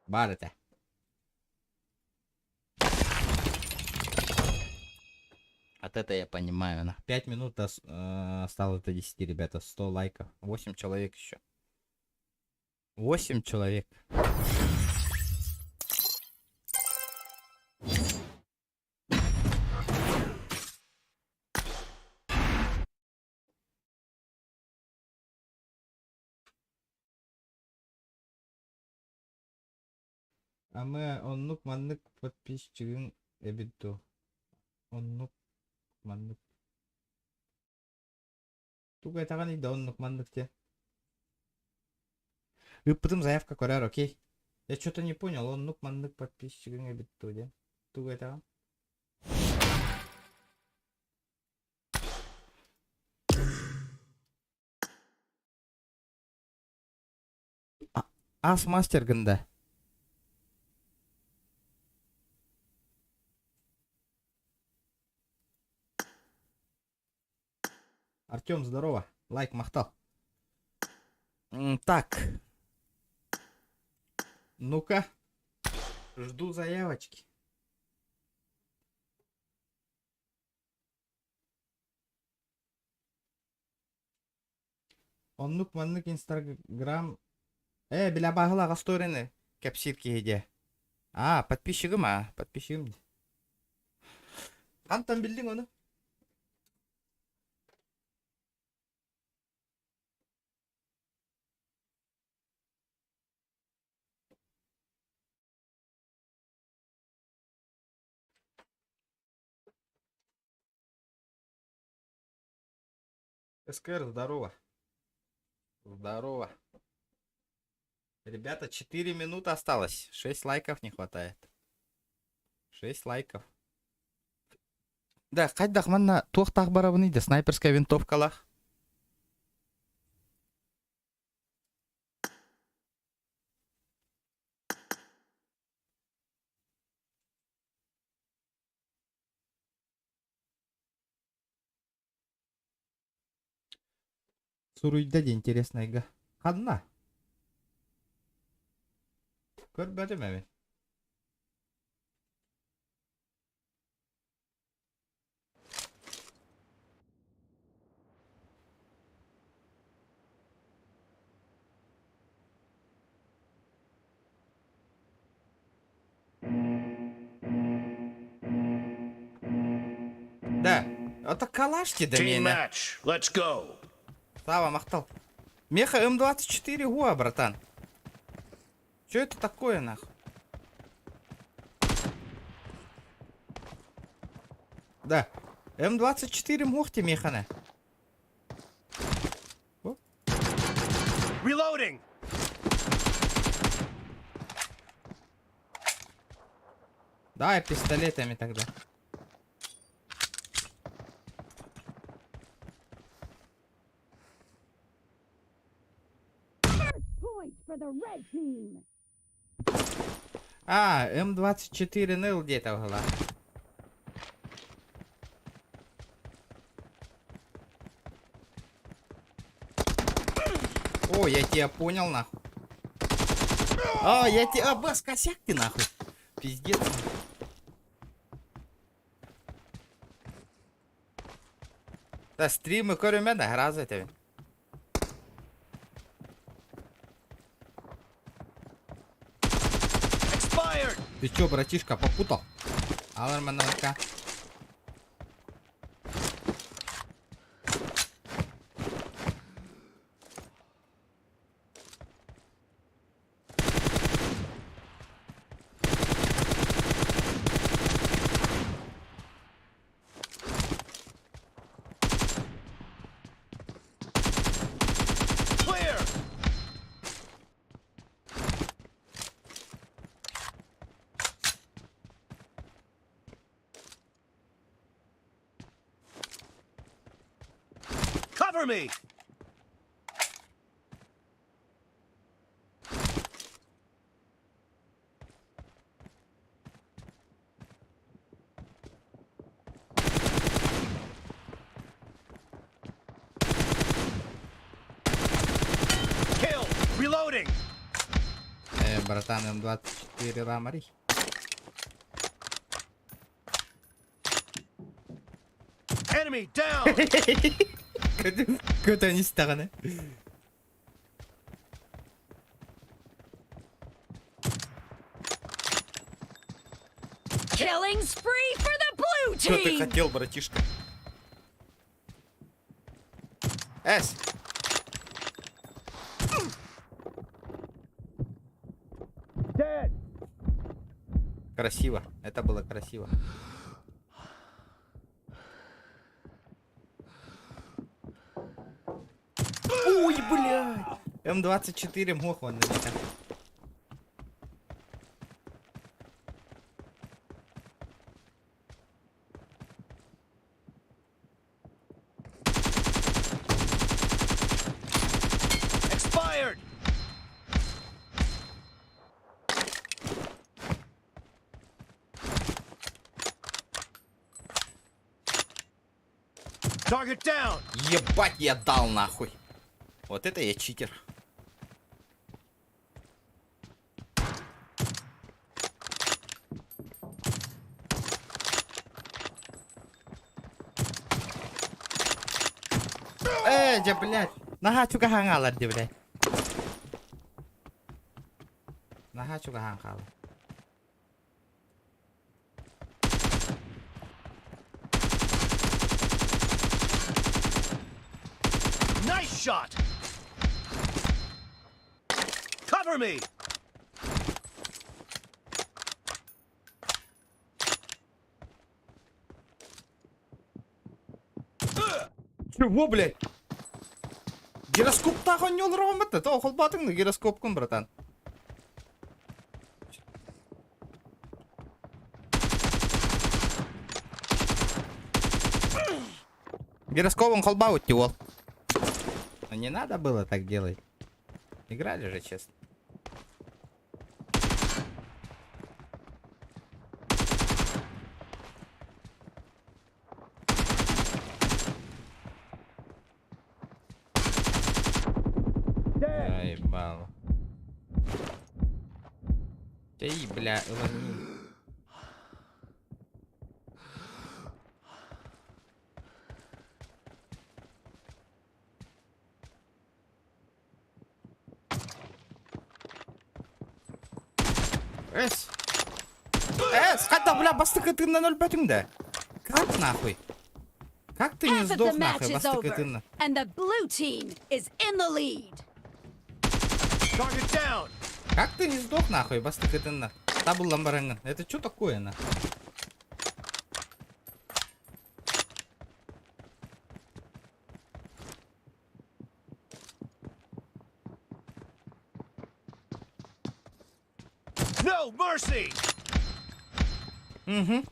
Барыта. От это я понимаю. На 5 минут осталось до 10, ребята. 100 лайков. 8 человек еще. 8 человек. Ама оннук маннык подписчигин эбитту. Оннук маннык. Тугай таган ида оннук маннык те. Ыппытым заявка көрөр, окей? Я что-то не понял, оннук маннык подписчигин эбитту де. Тугай таган. Ас мастер гында. Артем, здорово. Лайк махтал. Так. Ну-ка. Жду заявочки. Оннук маннык инстаграм. Биля багыла сторины. Кепсирки еде. Подписчигим, подписчигим. Антон билдиң оны? СКР, здорово. Здорово. Ребята, 4 минуты осталось. 6 лайков не хватает. 6 лайков. Да, қайдақ манна тоқтақ барабын иді. Снайперская винтовкалах. Суруйда де интересная игра. Қадна. Көрбәдім әмен. Да, это калашки до Team меня. match. Let's go. Слава, махтал. Меха М24 Гуа, братан. Чё это такое, нахуй? Да. М24 мухти механа. Reloading. Давай пистолетами тогда. А, М24 ныл где-то была. О, я тебя понял, нахуй. А, я тебя... Бас, косяк ты, нахуй. Пиздец. Да, стримы корюмена, разве? Ты чё, братишка, попутал? А нормально, ка. Cover me! Kill! Reloading! Братан, М24 рамари. Enemy down! Кто-то не стороны. Killing spree for the blue Что ты team! хотел, братишка? Эс! Dead! Красиво. Это было красиво. Ой, блядь! М24 мог он на меня. Expired! Target down! Ебать, я дал нахуй. Вот это я читер. Да, блядь. Нага чука хангалар, де, блядь. Нага чука хангала. Nice shot! Cover me! Чего, блядь? Гироскоп нахуй не улраматты. То холбатыңды гироскопкун, братан. Гироскопом холба утёл. Но не надо было так делать. Играли же, честно. Ай, бал. Эй, бля, возьми. Когда, бля, бастыка ты на 0,5, да? Как нахуй? Как ты не Half of the сдох match нахуй, is бастыка ты over, на... and the blue team is in the lead. Target down! Как ты не сдох нахуй, бастыка ты на... Табул ламбаранган. Это что такое, на? No mercy! Угу.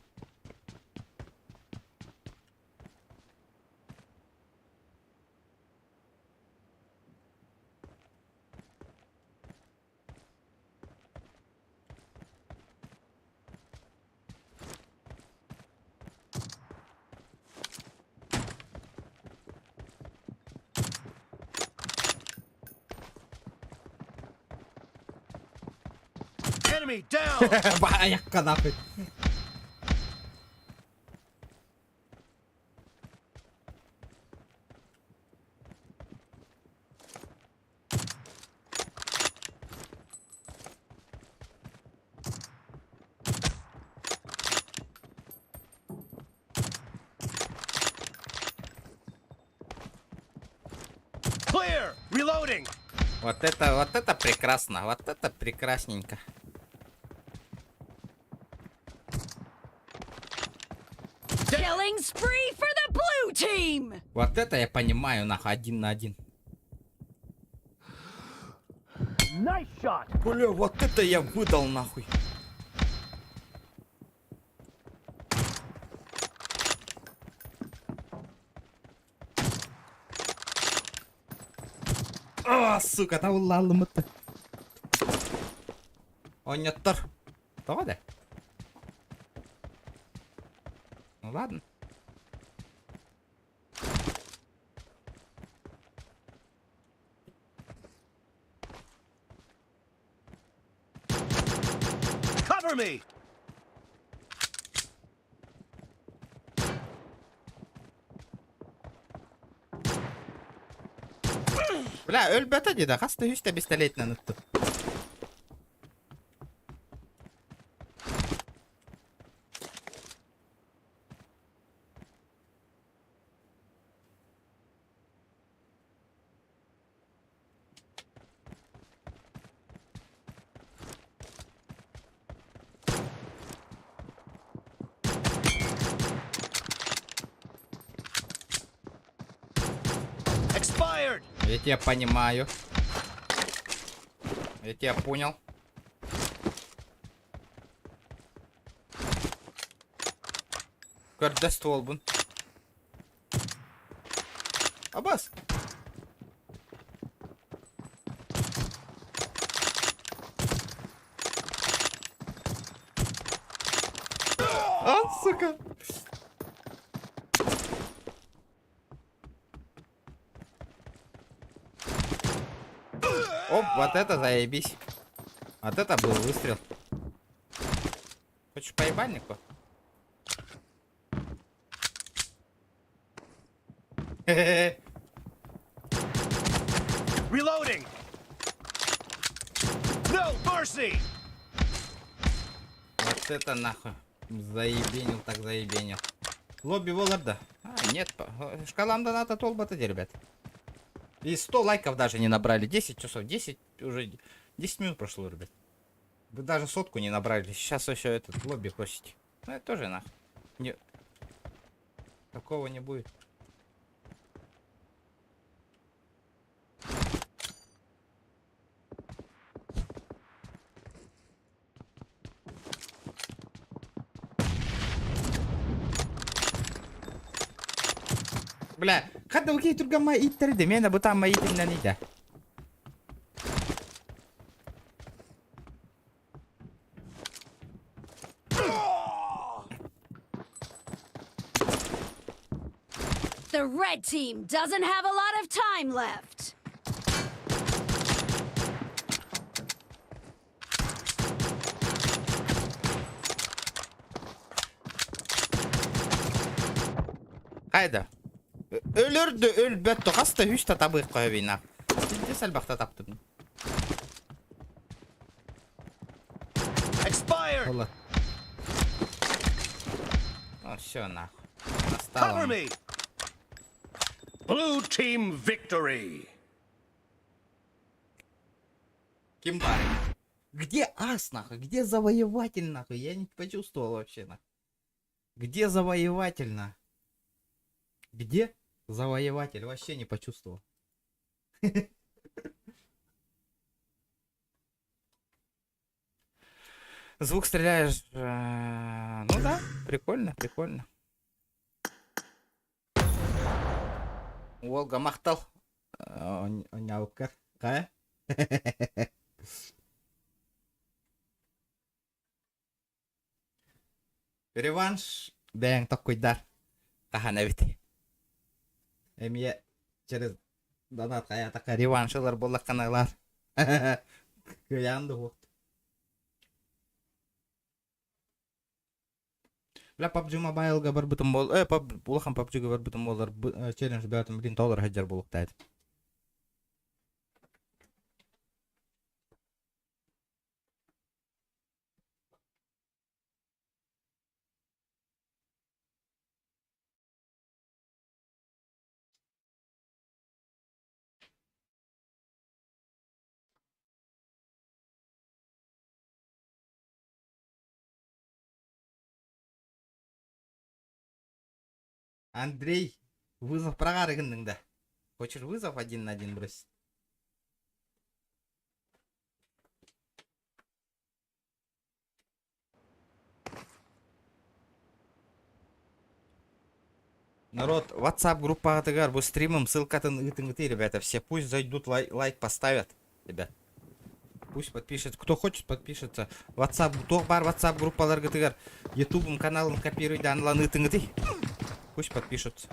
Enemy down! Баякка нахуй. Clear! Reloading! Вот это прекрасно, вот это прекрасненько. Killing spree for the blue team! Вот это я понимаю, нахуй, 1 на 1. Nice shot! Бля, вот это я выдал, нахуй. А, сука, тавлалым-то. Ойнаттар. Давай. Ну ладно. Cover me! Бля, өлбөтө дейді, қасты үште пистолетінен ұтты. Expired! Я тебя понимаю. Я тебя понял. Көрді ствол бұн. Абас. А, сука. Оп, вот это заебись. Вот это был выстрел. Хочешь по ебальнику? Хе-хе-хе. Reloading! No mercy! Вот это нахуй. Заебенил, так заебенил. Лобби Волларда. А, нет, шкалам доната толбата, ребят. И 100 лайков даже не набрали. 10 часов, 10 уже 10 минут прошло, ребят. Вы даже сотку не набрали. Сейчас еще этот лобби просите. Ну это тоже нахуй. Не... Такого не будет. Бля, кадауги тургама иттерди, мені бутама итиннен иде. The red team doesn't have a lot of time left. Қайда? Өлөрді өлбөттү, қаста үшті табық қойбейна. Сенде сәлбақта таптым. Expired! Ола. О, все нахуй. Cover Настало. me! Blue team victory! Кимбарь. Где ас, нахуй? Где завоеватель, нахуй? Я не почувствовал вообще, нахуй. Где завоеватель, нахуй? Где завоеватель? Вообще не почувствовал. Звук стреляешь... Ну, да, прикольно, прикольно. Волга мақтал. Ойнаука. Қа? Реванш. Бәң тоққойдар. Қахана бити. Әмие через донат қаятақа реваншылар болаққаналар. Көянды оқты. Бля, PUBG Mobile-га бар бутын бол... Булахан PUBG-га бар бутын болар. Челлендж бәтім $1 хаджар болуқтайды. Андрей, вызов прогарыгындың да. Хочешь вызов 1 на 1 бросить? Народ, WhatsApp группа Атыгар, bu стримом, ссылка-то ребята, все пусть зайдут, лайк поставят, ребят. Пусть подпишется, кто хочет подпишется. WhatsApp, кто бар WhatsApp группалар Атыгар, YouTube каналын копируйды, анланы тыңгыты. Пусть подпишутся.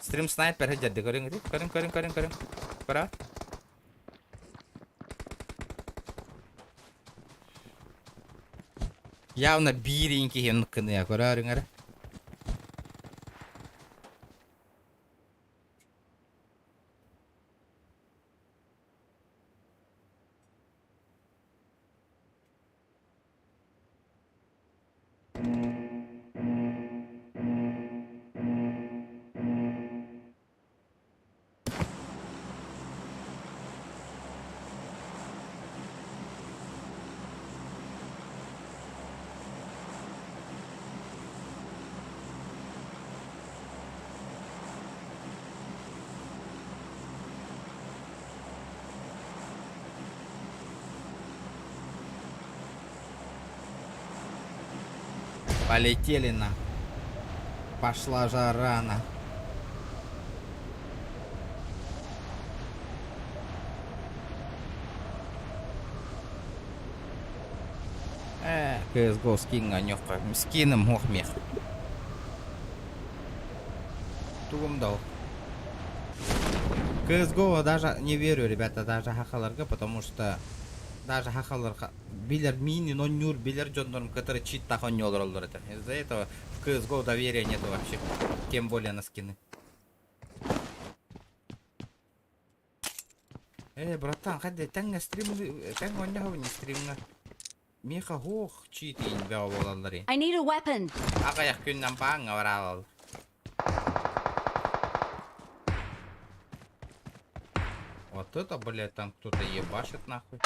Стрим снайпер идет, Карин. Пора. Явно биренький нкны, аккуратно. Полетели на. Пошла жара на. CSGO скин анёха. Скином хохмех. Тугум дал. CSGO даже не верю, ребята, даже хахаларга, потому что даже хахаларга билер мини, но нюр, билер джондорм, который чит тахон не олролдор это. Из-за этого в CSGO доверия нету вообще, тем более на скины. Братан, ходи, тanga стрим, tanga он не стрим на. Миха хох читин бяу болалдари. I need a weapon. Ага я күн нампаң аврал. Вот это, блядь, там кто-то ебашит нахуй.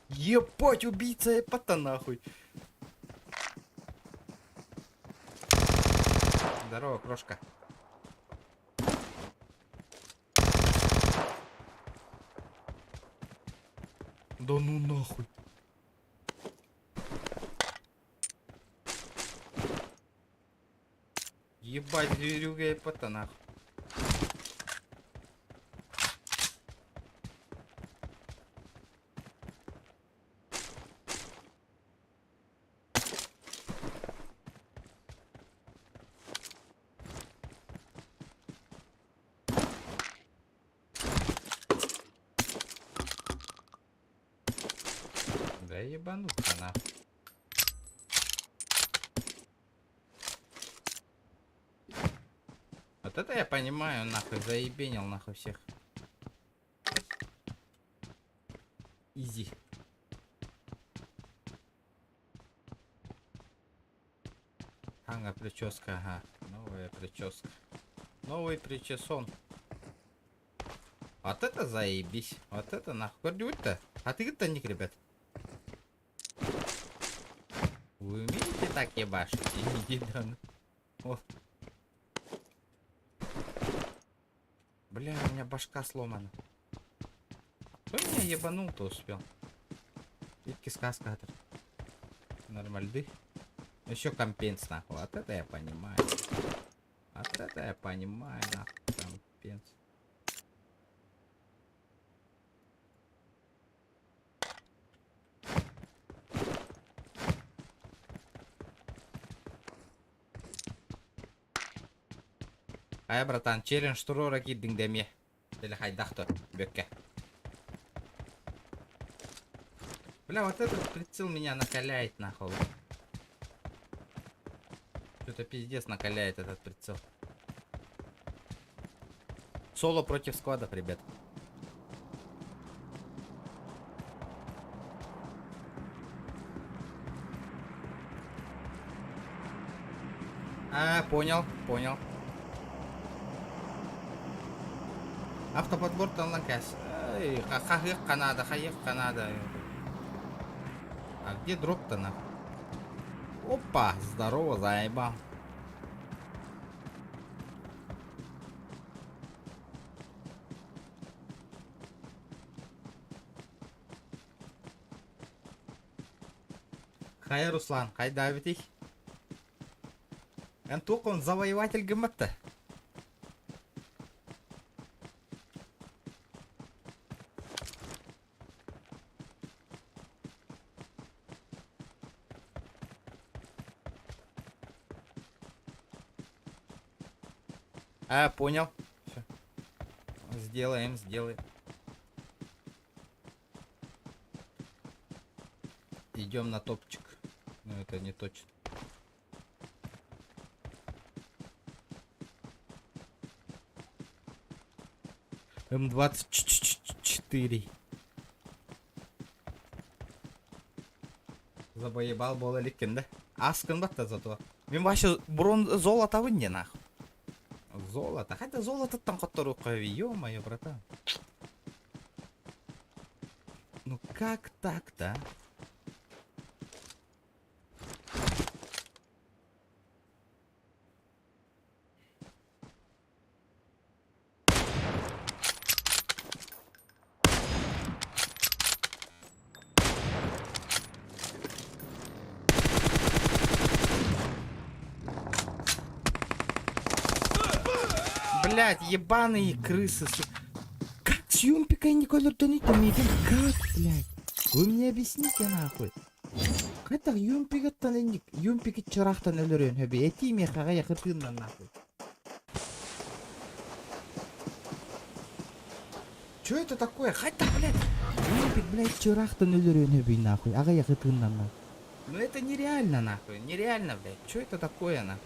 Ебать, убийца эпата нахуй. Здорово, крошка. Да ну нахуй. Ебать, зверюга эпата нахуй. Да ебануться нахуй. Вот это я понимаю, нахуй, заебенил нахуй всех. Изи. Ага, прическа, ага. Новая прическа. Новый причесон. Вот это заебись. Вот это нахуй. Гордюль-то. А ты-то ник, ребят. Вы умеете так ебашить? Иди да. О. Бля, у меня башка сломана. Кто меня ебанул-то успел? Видите, сказка это. Нормальды. Еще компенс нахуй. Вот это я понимаю. Вот это я понимаю нахуй. Компенс. Ай, братан, челлендж турора киддиң деме. Или хайдахто, бөкке. Бля, вот этот прицел меня накаляет, нахуй. Что-то пиздец накаляет этот прицел. Соло против складов, ребят. А, понял, понял. Автоподбор там наказ. Хаех Канада, хаех Канада. А где дроп-то нахуй? Опа, здорово, заебал. Хай, Руслан, хай давитих. Он завоеватель ГМТ. А, понял. Всё. Сделаем, сделаем. Идем на топчик. Ну, это не точно. М24. Забоебал было ликкен, да? Аскын бат зато. Мен вообще золото не нахуй. Золото. Хотя золото там которую крови. Ё-моё, братан. Ну как так-то? Блять, ебаные крысы. Как с юмпикой Николай Тонитами? Как, блять? Вы мне объясните нахуй. Как юмпика тонник? Юмпики чарахтан өлөрөн хөбе. Эти мехага яхыртыннан нахуй. Чё это такое? Хотя, блять. Юмпик, блять, чарахтан өлөрөн хөбе нахуй. Ага яхыртыннан нахуй. Ну это нереально нахуй. Нереально, блять. Чё это такое нахуй?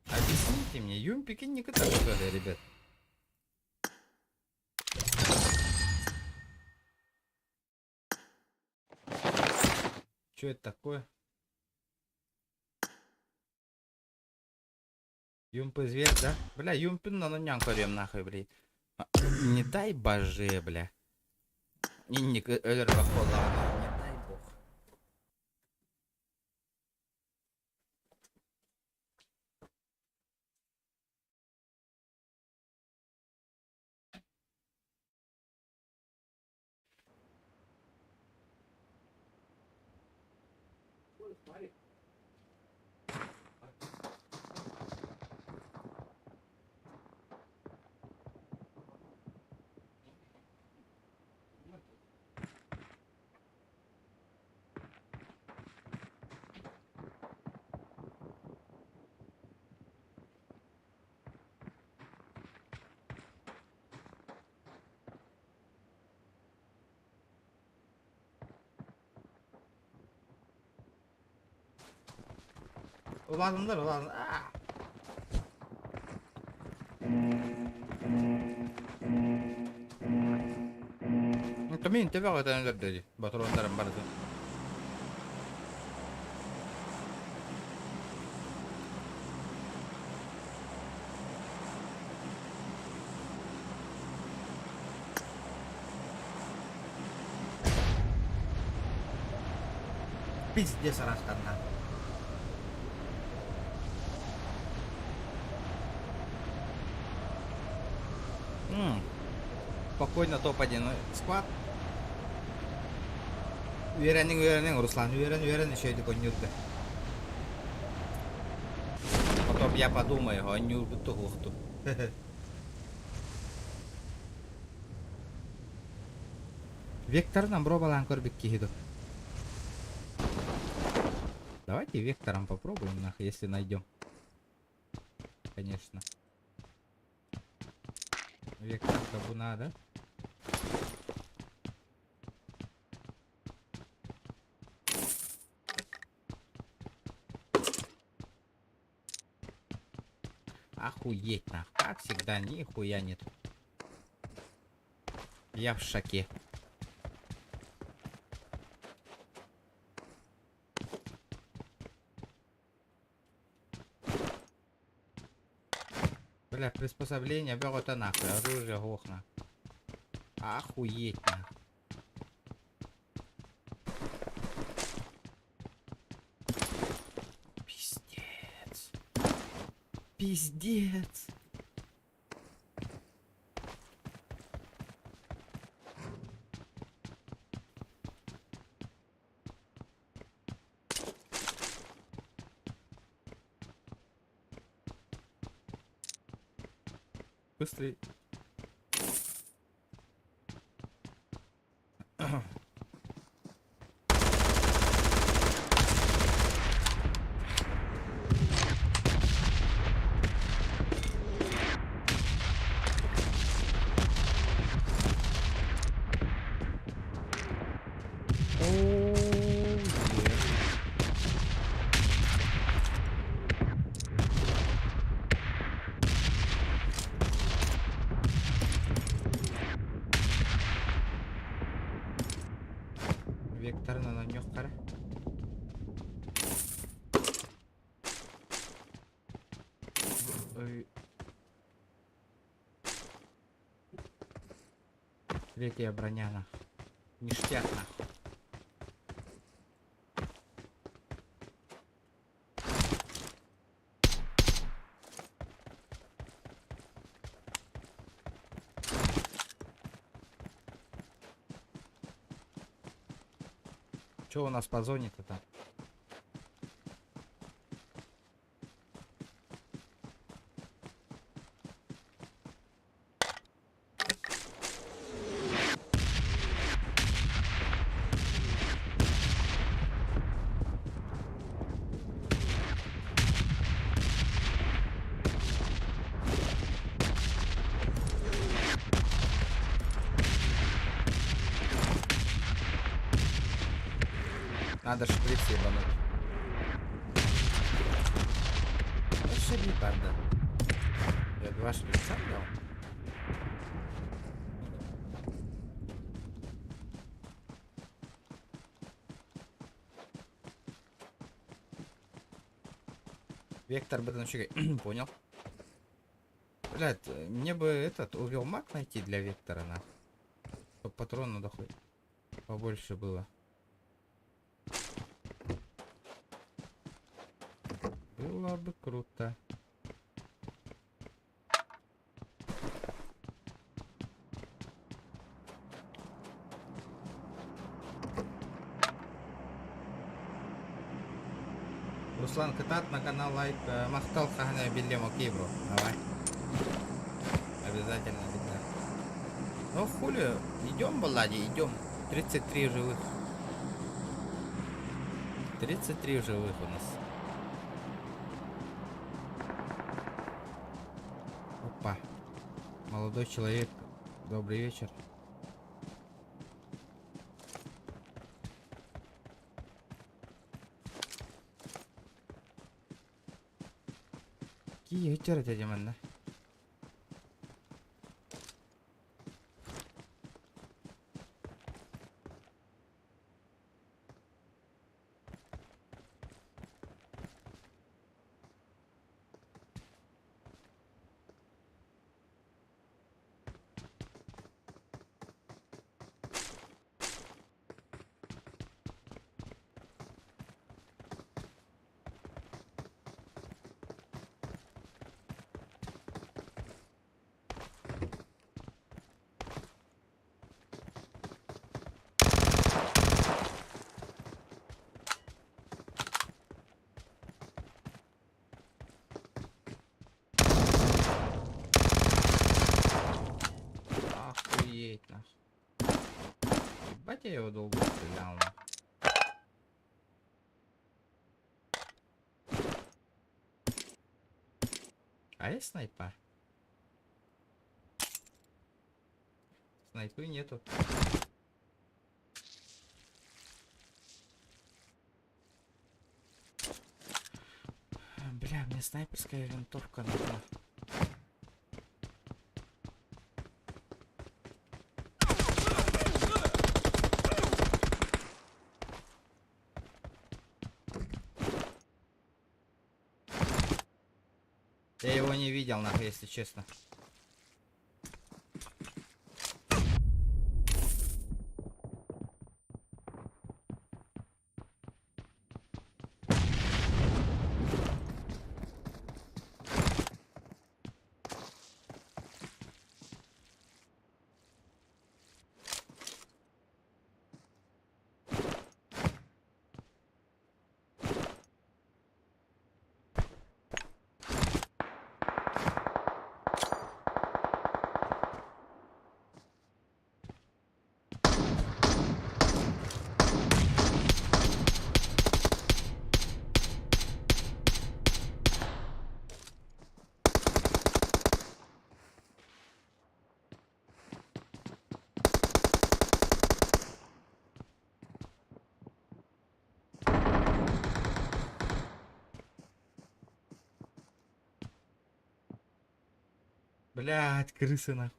Объясните мне, юмпики не кота, что ли, ребят? Что это такое? Юмпы зверь, да? Бля, юмпин на ням корем нахуй, блядь. Не дай боже, бля. Не дай бог. Ulandır ulan. Aa! Mutta mihin te verotaan öldürdü? Patronların barısı. Пиздец расканна. Спокойно топ-1 склад. Уверенный, Руслан, уверен, еще иду конюрка. Потом я подумаю, а нюрку-то гухту. Вектором пробовал корбик кихиду. Давайте вектором попробуем, нах, если найдем. Конечно. Вектор кабуна, да? Охуеть, нах. Как всегда, нихуя нет. Я в шоке. Бля, приспособление берут нахуй, оружие гохна. Охуеть нахуй. Пиздец. Пиздец. Быстрый. Векторно на нёх кара. Третья броня на. Ништяк нахуй. Что у нас по зоне-то там? Надо шприц ебануть. Это шприц, я 2 шприца дал. Вектор бытовщика. Понял. Блядь, мне бы этот увел маг найти для вектора, на. Чтоб патронов дохуй побольше было. Было бы круто. Руслан Катат на канал лайк. Махтал Хахана Биллем, окей, бро. Давай. Обязательно, ребят. Ну, в хули. Идем, Балади, идем. 33 живых. 33 живых у нас. Опа. Молодой человек. Добрый вечер. Ки өтер дедім әнді. Охуеть, нахуй. Ебать я его долго стрелял. А есть снайпа? Снайпы нету. Бля, мне снайперская винтовка нужна. Я его не видел, нахуй, если честно. Блядь, крысы нахуй.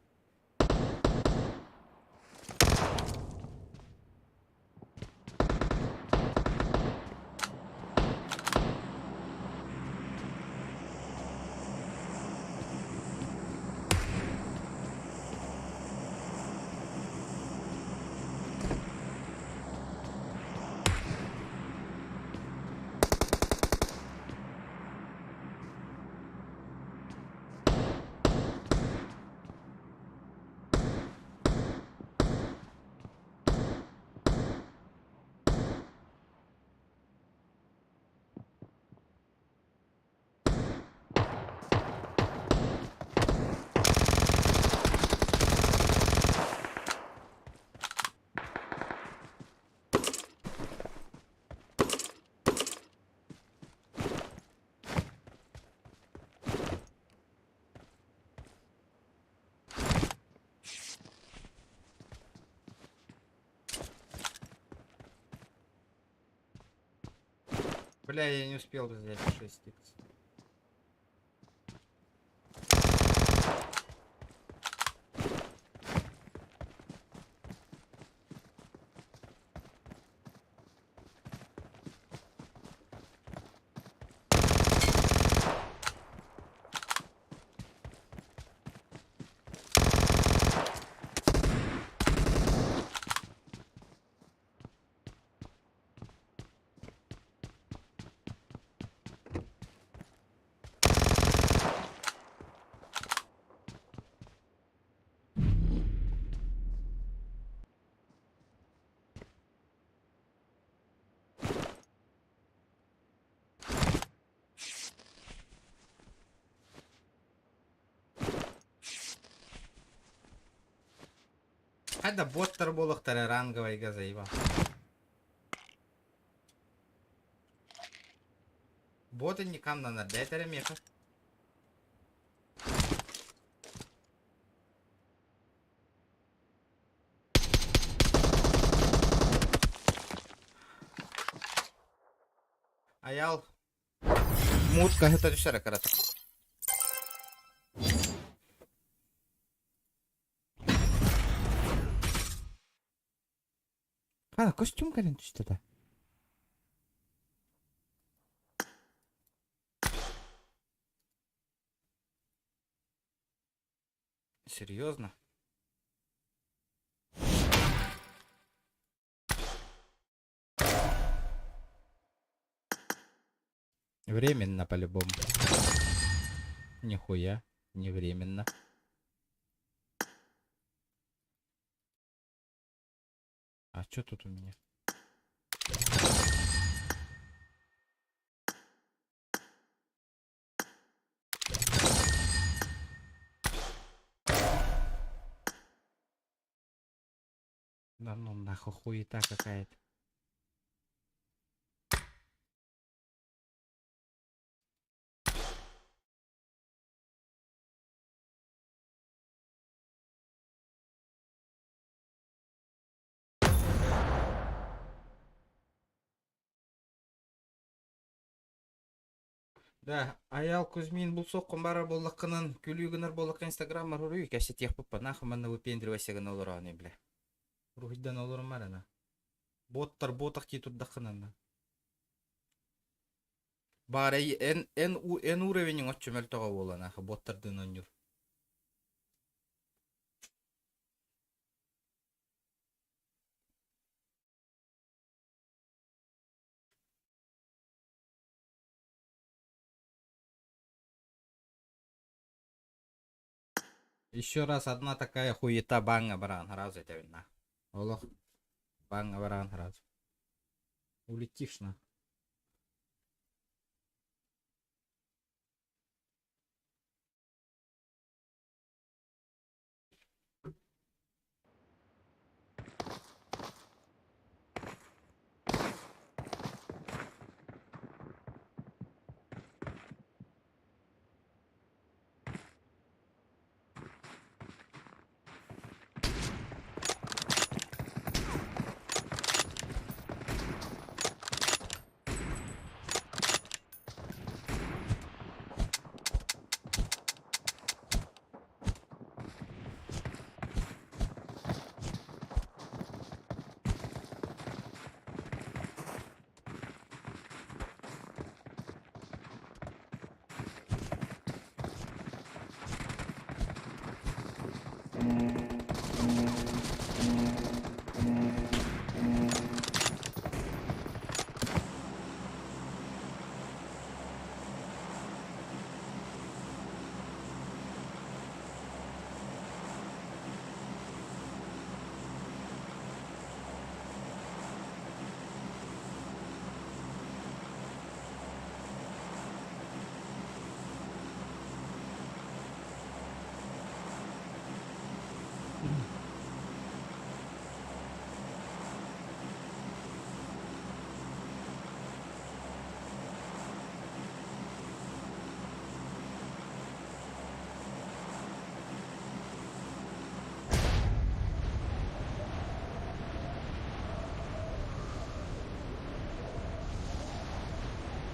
Бля, я не успел взять 6 икс. Hadi bottар болох ранговая заеба. Боты никам на надетере меха. Аял. Мутка это düşerek aratık. костюм кален түсті да. Серьезно? Временно по-любому. Нихуя, не временно. А что тут у меня? Да ну нахуй, хуета какая-то. Да, аял Кузьмин был соққын бара болыққынан, күлігінір болыққа инстаграммар ұрүй, кәсе тех бұппа, нахы манна выпендривайсеген олар аны, бля. Рухидан олар марана. Боттар ботақ ки турдаққынан. Бара эн уровень отчумел тоға бола, нахы боттардың онюр. Еще раз одна такая хуета банга баран, раз это видно. Олох, банга баран, раз. Улетишь на.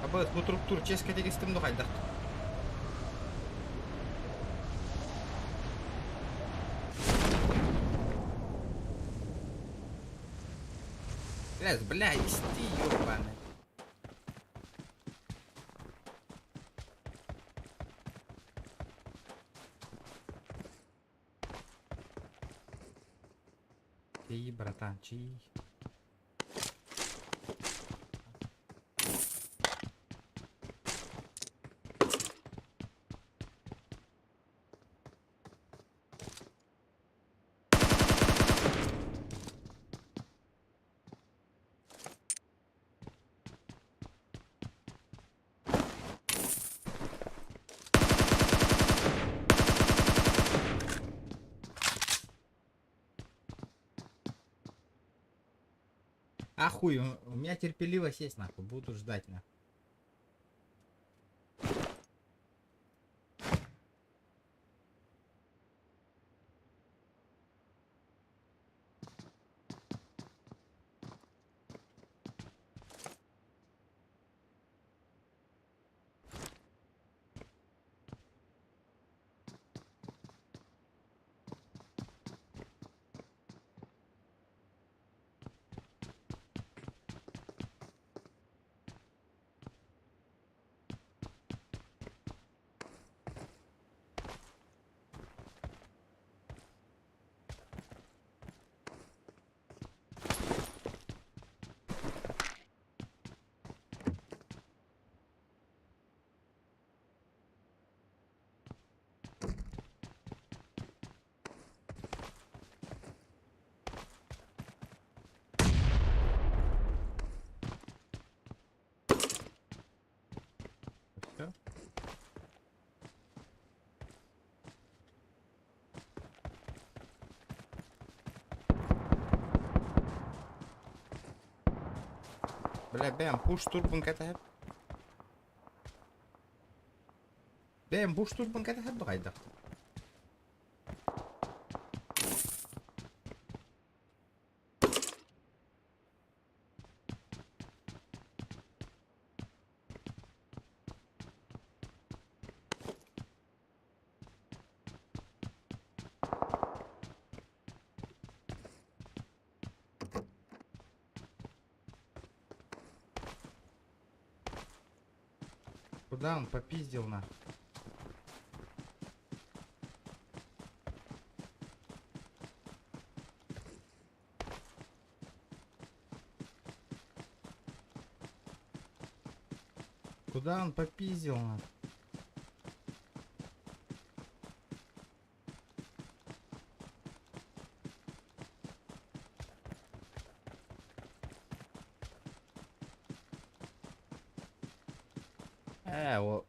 Абы, ну тур ческа дегестім дұғайдақ. Бля, исти, ёбаный. Чи, братан, чи. А хуй, у меня терпеливость есть, нахуй, буду ждать, нахуй. Бля, бэм, пуш турбун ката. Бэм, пуш турбун ката гайда. Куда он попиздил на? Куда он попиздил на? О.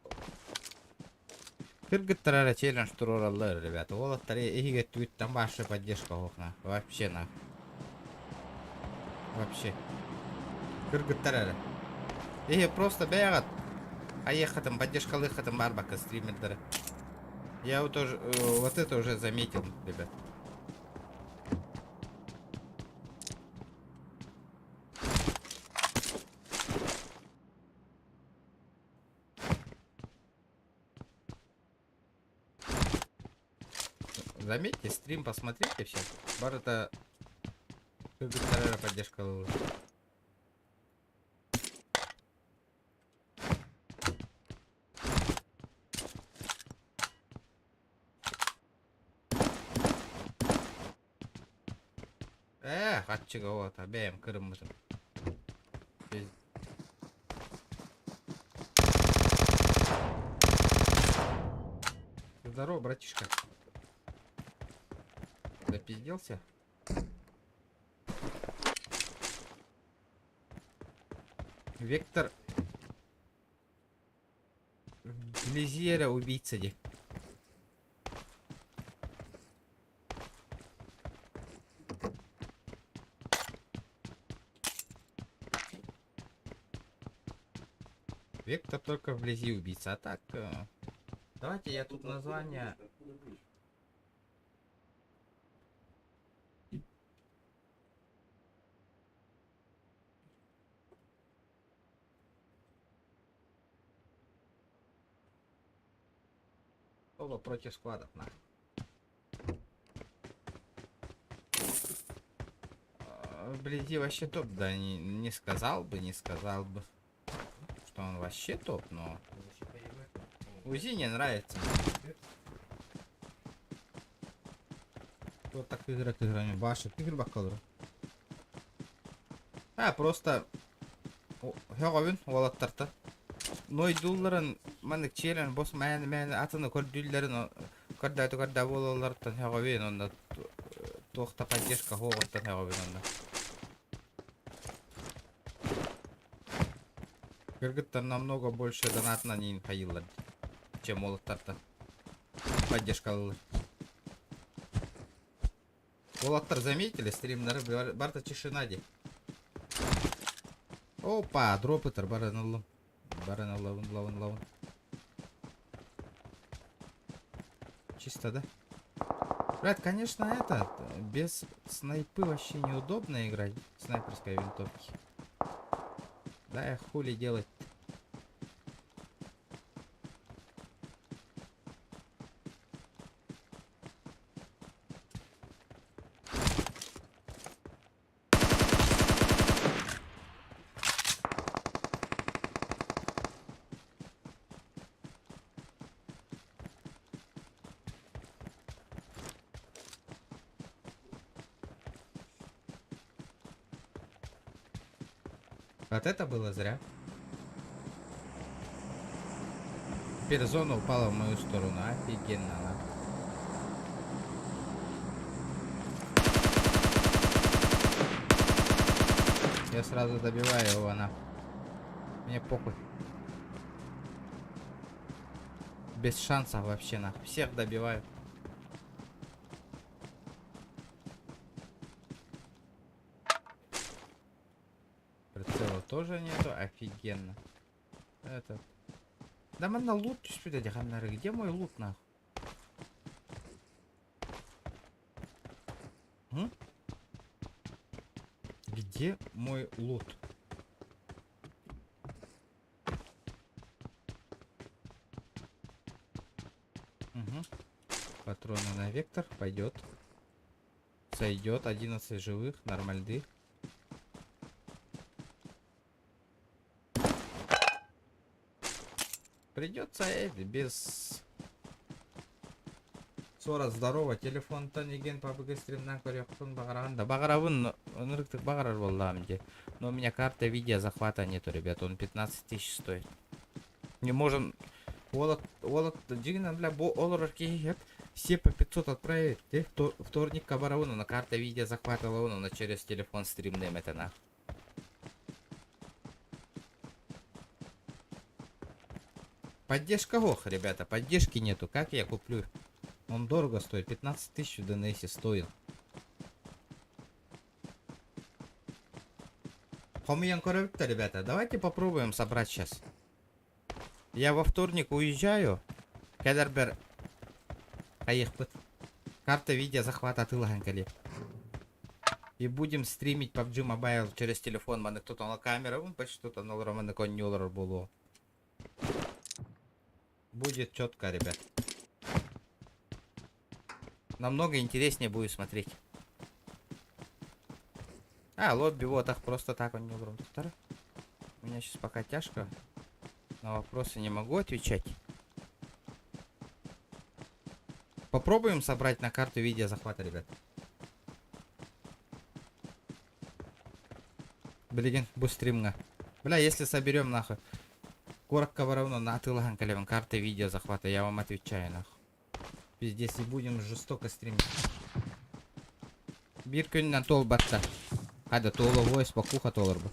Кыргыттар челлендж тураллар, ребята. Вот иге твит там ваша поддержка окна. Вообще на. Вообще. Кыргыттар. Просто бегат. А ехатым поддержка лыхатым барбака стримердары. Я вот тоже вот это уже заметил, ребят. Заметьте, стрим посмотрите все. Бар это вторая поддержка. Хатчига вот, обеим кырмызым. Здорово, братишка. Запизделся? Вектор Глизера убийца де. Вектор только вблизи убийца. А так, давайте я тут название. Соло против складов, на. Вблизи вообще топ, да, не сказал бы, что он вообще топ, но УЗИ не нравится. Вот так игрок играми башит, игры бакалыр. Просто хёговин олаттарта. Нойдулларын манык челен бос мен атыны көрдүллерин көрдө бололордан хёговин онда тохта поддержка хоготтан хёговин онда. Кыргыттар намного больше донат на ним хаилар, чем олаттарта поддержка. Олаттар заметили стримнары барта тишина де. Опа, дропытар бараналлым. Барана лаун. Чисто, да? Брат, конечно, это без снайпы вообще неудобно играть. Снайперской винтовки. Да, я хули делать. Вот это было зря. Теперь зона упала в мою сторону. Офигенно, ладно. Я сразу добиваю его, она. Мне похуй. Без шансов вообще, нахуй. Всех добиваю. Прицела тоже нету. Офигенно. Это... Да мы на лут сюда, где мой лут, нахуй? М? Где мой лут? Угу. Патроны на вектор. Пойдет. Сойдет. 11 живых. Нормальды. Придется без... Сора, здорово. Телефон-то неген пабг стримнан көрөктүн багараган. Да багарабын нырыктык багарар болдам де. Но у меня карта видео захвата нету, ребят. Он 15 тысяч стоит. Не можем... Волод джигнан, бля, олорки все по 500 отправить. Вторник кабаравуну на карта видео захвата лауну на через телефон стримным это нахуй. Поддержка ох, ребята, поддержки нету. Как я куплю? Он дорого стоит. 15 тысяч в ДНС стоил. Хомиян коробка, ребята. Давайте попробуем собрать сейчас. Я во вторник уезжаю. Кедербер. Поехали. Карта видео захвата тылганкали. И будем стримить PUBG Mobile через телефон. Маны кто-то на камеру. Почти кто-то на романе коннюлер было. Будет четко, ребят. Намного интереснее будет смотреть. А, лобби вот так просто так он не угром. У меня сейчас пока тяжко. На вопросы не могу отвечать. Попробуем собрать на карту видео захвата, ребят. Блин, бустримга. Бля, если соберем нахуй. Коротко равно на тылган калеван карты видео захвата, я вам отвечаю нахуй. Пиздец, и будем жестоко стримить. Биркин на тол батта. Хада толо войс покуха толорбу.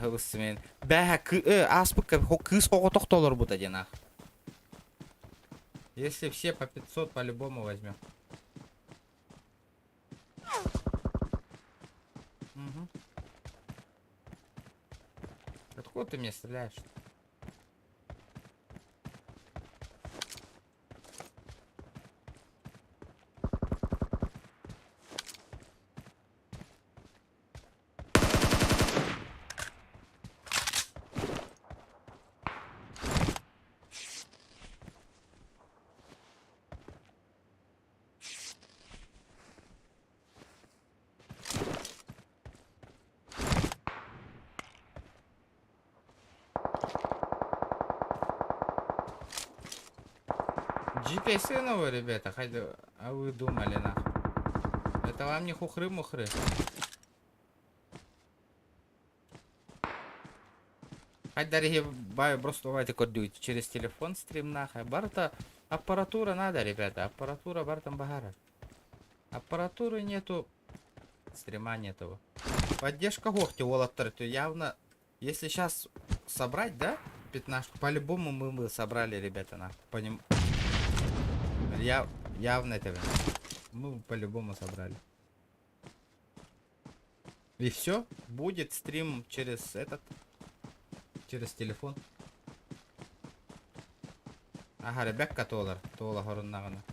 Гылысымен. Бәһә аспыка кыз хоғытоқ толорбу да денах. Если все по 500 по-любому возьмем. Угу. Откуда ты мне стреляешь? GK сыновы, ребята, хотя, а вы думали нахуй. Это вам не хухры-мухры. Хоть дорогие баю просто давайте кодуйте через телефон стрим нахуй. Барта аппаратура надо, ребята. Аппаратура бартам багара. Аппаратуры нету. Стрима нету. Поддержка гохти волоттер, явно. Если сейчас собрать, да? 15, по-любому мы бы собрали, ребята, нахуй. Поним... Явно это мы по-любому собрали. И все, будет стрим через этот, через телефон. Ага, ребятка тола горуннагана.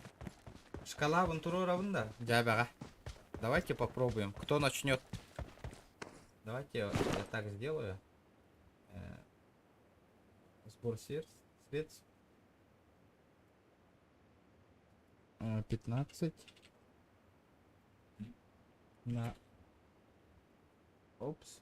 Шкала вон туру равна, дябяга. Давайте попробуем. Кто начнет? Давайте я так сделаю. Сбор средств. 15 на опс.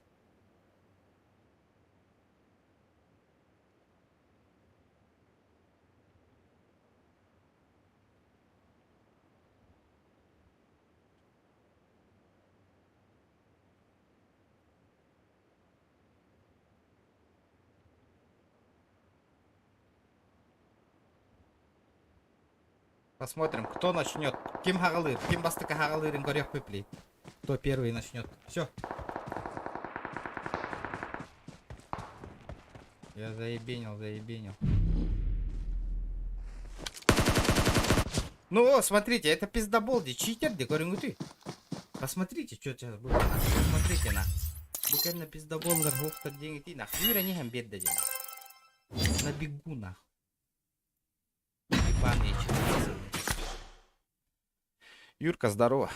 Посмотрим, кто начнет. Ким хагалыр, ким бастыка хагалырын горек пыпли. Кто первый начнет. Все. Я заебенил. Ну, смотрите, это пиздоболди, читер, говорю, ты. Посмотрите, что сейчас будет. Посмотрите на. Буквально пиздобол, горгофта деньги, ты нах. Юра не гамбет дадим. На бегу нах. Ебаные читер. Юрка, здорово.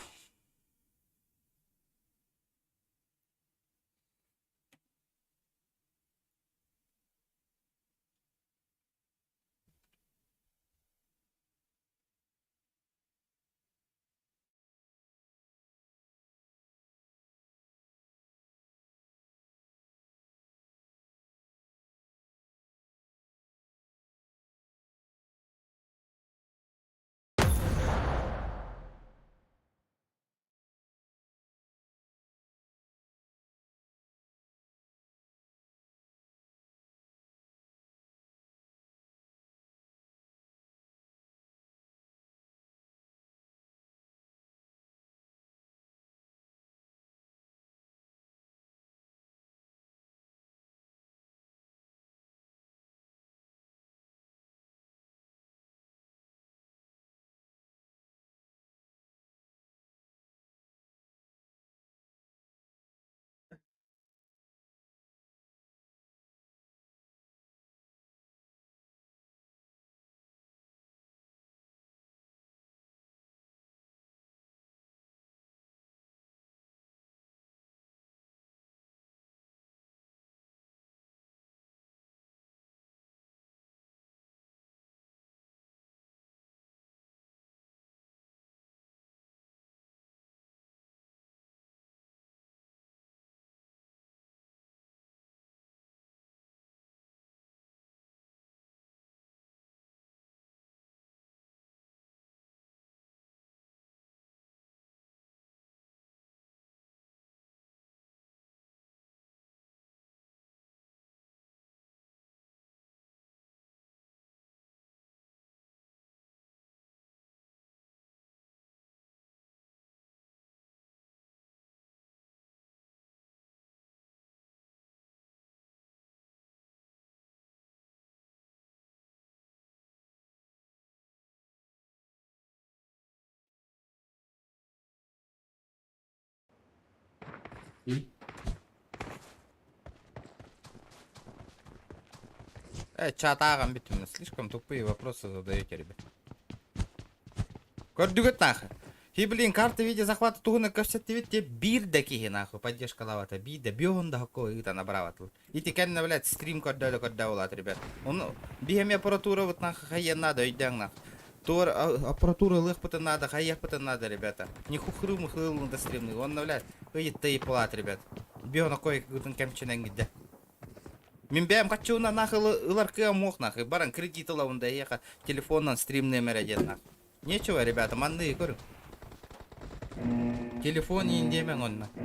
Чатагам битумно. Слишком тупые вопросы задаете, ребят. Кордюгат нахуй. И, блин, карты в виде захвата тугуна кажется, ведь тебе бирдаки нахуй. Поддержка лавата. Бида, бионда хакой, это набрала тут. И ты конечно, блядь, стрим кодда улат, ребят. Он, бигами аппаратура вот нахуй, хая надо, идем нахуй. Тор аппаратура лыхпата надо, хаяхпата надо, ребята. Не хухру мухрыл на стримный. Он, блядь, выйдет ты и плат, ребят. Биона кой гуден кемчинен гидде. Мен бәм качуна нахуй ларкы мох нахуй. Баран кредит лаунда еха телефоннан стрим номер один нахуй. Нечего, ребята, манны говорю. Телефон не индемен он нахуй.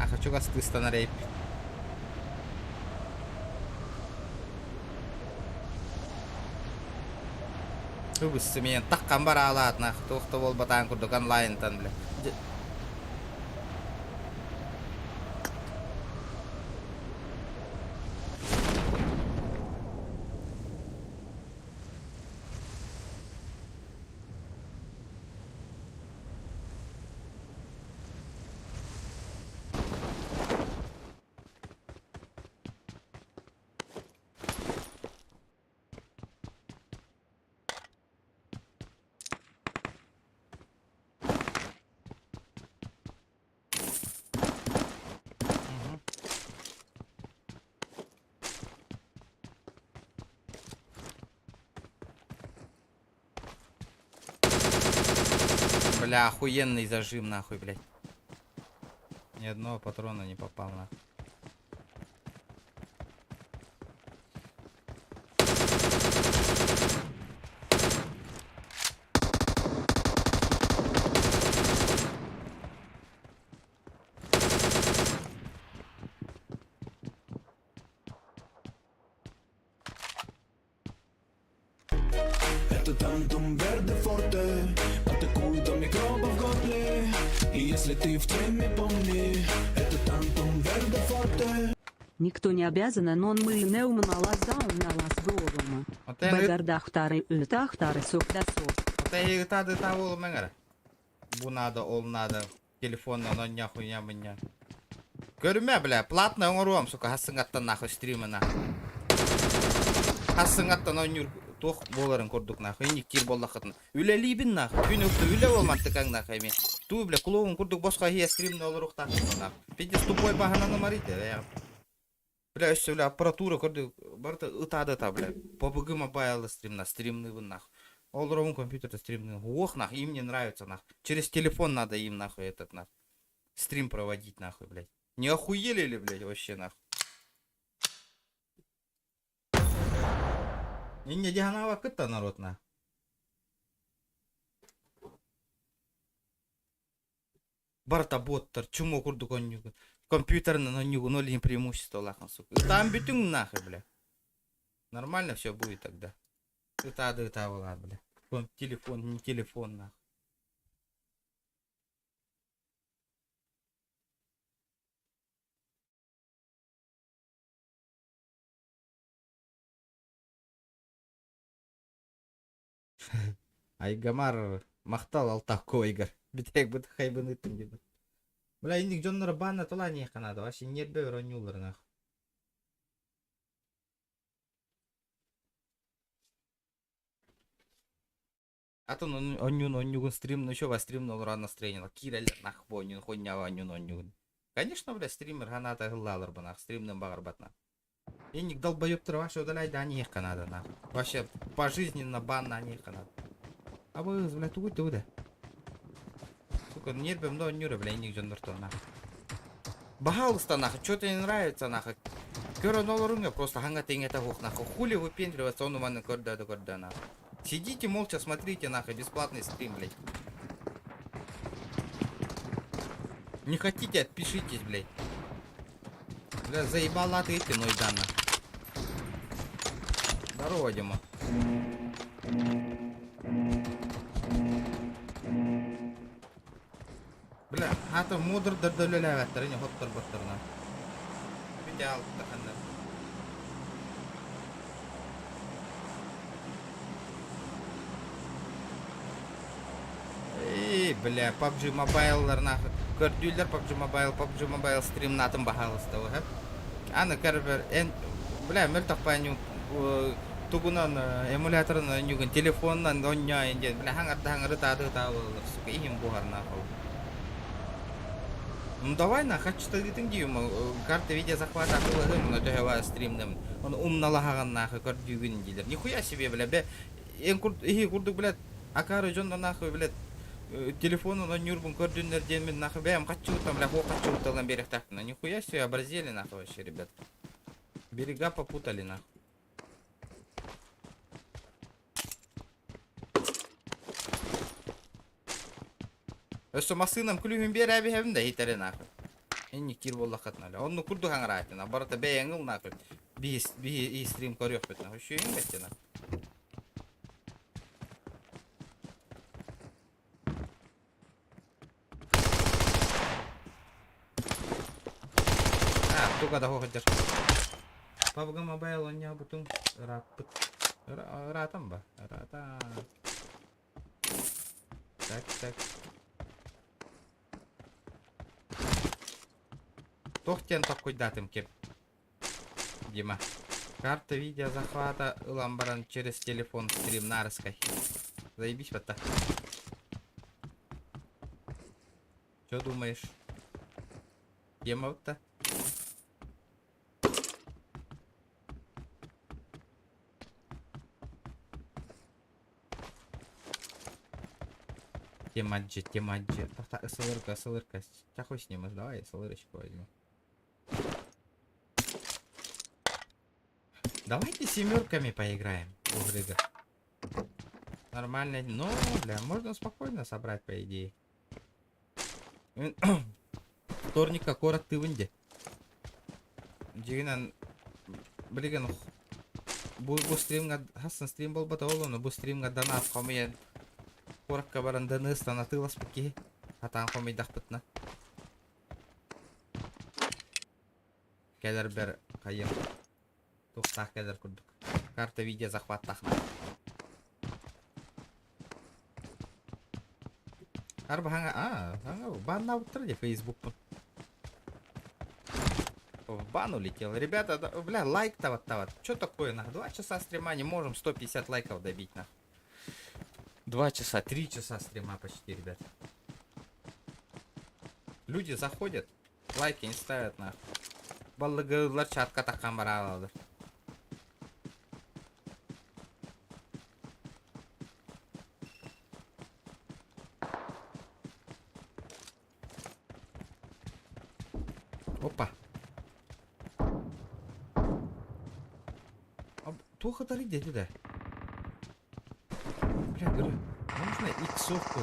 А хочу газ тыста на рейп. Үбісі мен таққан бар алады нақ. Тоқты бол батан күрдік онлайнтан біле. Бля, охуенный зажим нахуй, блядь. Ни одного патрона не попал нахуй. tanto un verde forte атакует микробов в горле. И если ты в теме, помни, это tanto un verde forte. Никто не обязан, но он мы не умналаз да умналаз голову. Багардахтары ытахтары сокдасо. Ты та волу мэнгара. Bu надо, ол надо. Телефонна, но няхуя меня. Көрме, бля, платно оңоруам, сука, хасыңаттан нахуй стримы нахуй. Хасыңаттан ойнюр тох боларын көрдік нахуй. Эник тир боллақытын. Үлелейбін нахуй. Күн өкті үле болматты каң нахуй мен. Ту, бля, кулуғын көрдік босқа хия стримны олыруқ тақын нахуй. Петес тупой бағананы марите, бля, өсі, бля, аппаратура көрдік. Барыта ытады та, бля. PUBG Mobile стримна, стримны бін нахуй. Олровым компьютер стримный. Ох, нахуй, им не нравится, нахуй. Через телефон надо им, нахуй, этот, нахуй. Стрим проводить, нахуй, блядь. Не охуели ли, блядь, вообще, нахуй? И не диганава кыта, народ, нахуй. Барта боттар, чумо курдук оннюгу. Компьютерный оннюгу, ноль преимущества, лахан, сука. Там битюн, нахуй, бля. Нормально все будет тогда. Это ладно, бля. Вон телефон, не телефон, нахуй. Айгамар мақтал алтақ койгар. Битек бұд хайбын үттім деді. Бля, индік жонлары банна тола не қанады. Вообще нербе ронюлар, нахуй. А то онюн стрим, ну еще во стрим на рано настроение. Кирель нахуй, онюн хуйня онюн. Конечно, бля, стример ганата гылалар бы нахуй, стримным багарбатна. Индік долбоёбтыр вообще удаляй, да не қанады, нахуй. Вообще пожизненно бан на них қанады. А вы, бля, тугуй. Сука, нербе много нюры, бля, индік жонлар то, нахуй. Пожалуйста, нахуй, что-то не нравится, нахуй. Кёра ноларунга просто ханга тенге хух, нахуй. Хули выпендриваться, он у меня корда, нахуй. Сидите молча, смотрите, нахуй, бесплатный стрим, блядь. Не хотите, отпишитесь, блядь. Бля, заебала ты эти, ной данно. Здорово, Дима. Бля, а то мудр дардалюля ваттар, не хоттар баттарна. Видял, таханна. Эй, бля, PUBG Mobile нахуй. Көрдүйлер PUBG Mobile стрим натын бахалысты, ха. Аны карбер, бля, мөл тақпайню тугунан эмуляторын нюгін телефоннан оння инде, бля, хаңырды тады болыр, сука, ихим бухар нахуй. Ну давай нахуй, что ты тыңдейм, карта видео захвата ақылығым, но төһева стримным. Он умналағаған нахуй көрдүгін дейлер. Нихуя себе, бля, бе, ихи курдук, бля, акары жонда нахуй, бля, телефонун онюрбун көрдүннер мен нахуй, бәм қатчуытам, бля, хо қатчуыталан берек тақтына. Нихуя себе, образели нахуй вообще, ребят. Берега попутали нахуй. Өсі масынам күлігін бер әбі әбін да хитәрі нахуй. Энни кир болла қатналы. Онны күрді қаңыр айтына. Барыта бәйәңіл нахуй. Би стрим көрек бет нахуй. Шүйен бәтті нахуй. Тука да хоходер. PUBG Mobile оння бұтың ратам ба? Рата. Так. Тохтен такой датым кеп. Дима. Карта видео захвата ламбаран через телефон стрим нарской. Заебись вот так. Что думаешь? Тема вот-то? Темаджи. СЛРка. Тихо снимешь, давай СЛРочку возьму. Давайте семерками поиграем в игры. Нормально. Ну, бля, можно спокойно собрать, по идее. Вторника корот ты в инде. Джигинан. Блиган. bu streamga hasan stream bolbata olunu bu streamga donat komeyen Korkka baran dınıstan atılası peki. Hatan komey daqpıtna. Keler ber kayım. Tuqtaq keler kurduk. Karta video захват тахна. Harbi hanga бан аутыр де Facebook. В бан улетел. Ребята, бля, лайк-то вот. Что такое, на 2 часа стрима не можем 150 лайков добить, на. 2 часа, 3 часа стрима почти, ребят. Люди заходят, лайки не ставят, нахуй. Баллыгылар чатка таккан бара алады. Опа. Плохо дарить дядю, да? Бля, говорю, можно иксовку?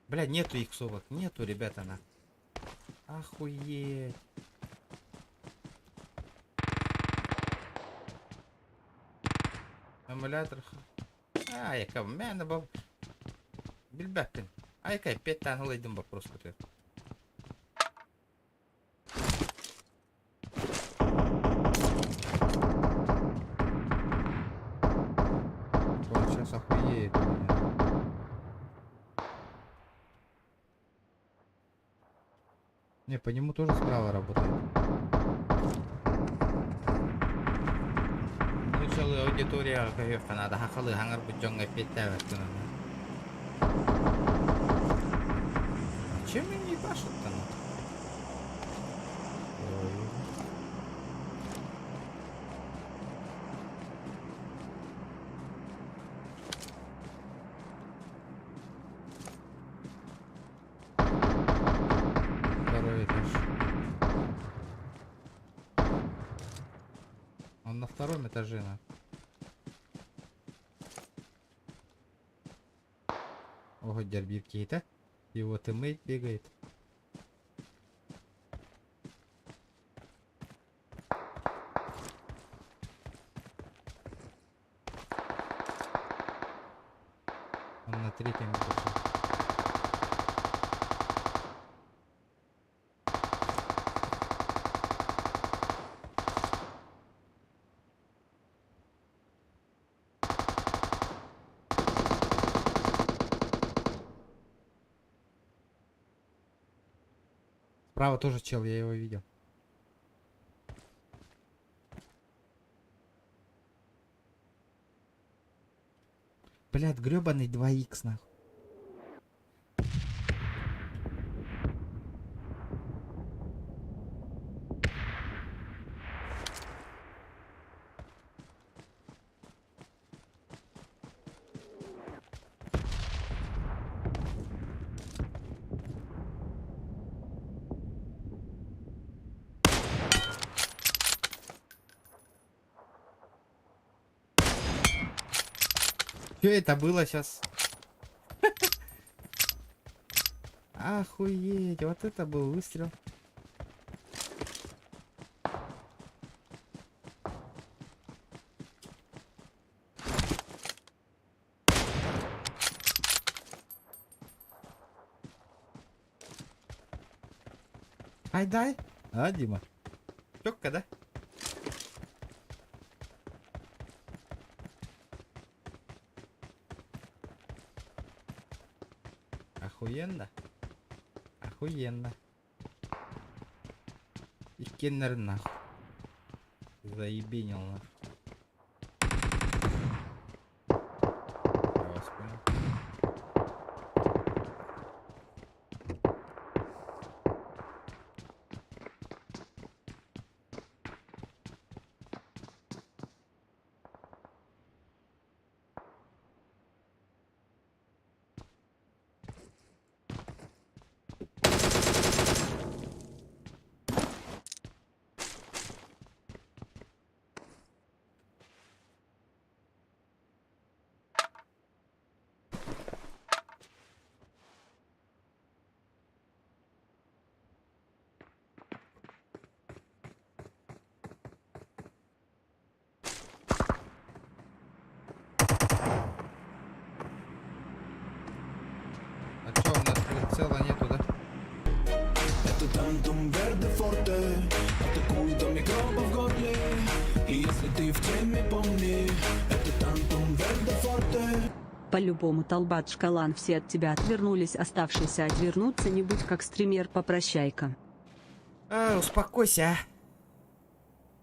Бля, нету иксовок, нету, ребята, на. Охуеть. Аккумулятор. Яка в мене був. Більбекин. А яка 5 тан лейдем був просто тут. Он сейчас охуеет. Не, по нему тоже справа работает. Целая аудитория, конечно, надо хахалы хангар бутёнга петя. Чем им не пашут-то? Второй этаж. Он на втором этаже, на. Ого, дербивки-то. Его тиммейт бегает. Он на третьем этаже. Справа тоже чел, я его видел. Блядь, гребаный 2х нахуй. Что это было сейчас? Охуеть, вот это был выстрел. Ай, дай. А, Дима. Чётко, да? Охуенно. Охуенно. И кеннер нахуй. Заебенил нахуй. Я вас понял. tanto un verde forte, атакует микробов в горле. И если ты в теме, помни, это tanto un verde forte. По-любому Талбат Шкалан все от тебя отвернулись, оставшиеся отвернуться не будь как стример, попрощайка. Успокойся.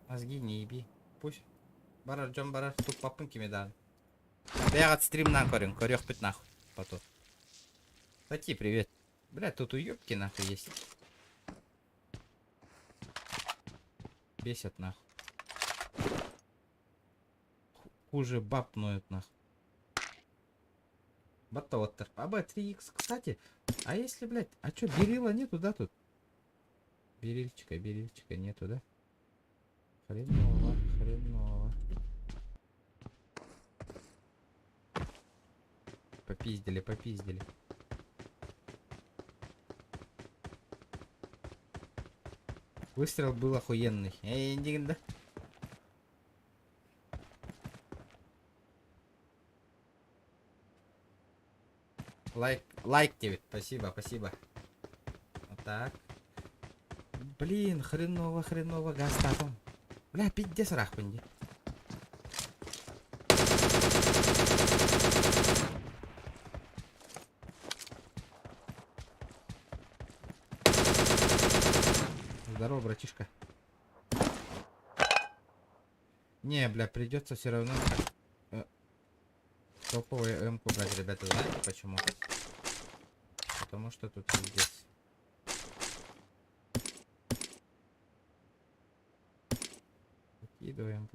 Мозги не еби. Пусть. Барар, Джон Барар, тут попынки медали. Я от стримнан корен, корёх пить нахуй. Потом. Тати, привет. Блядь, тут уёбки нахуй есть. Бесят нахуй. Хуже баб ноют нахуй. Батоттер. АБ 3х, кстати. А если, блядь, а чё, берила нету, да, тут? Берильчика нету, да? Хреново, хреново. Попиздили. Выстрел был охуенный. Да. Лайк тебе. Спасибо. Вот так. Блин, хреново гастатом. Бля, пиздец рахпанди. Здорово, братишка. Не, бля, придется все равно топовую М-ку брать, ребята. Знаете почему? Потому что тут пиздец. Выкидываем.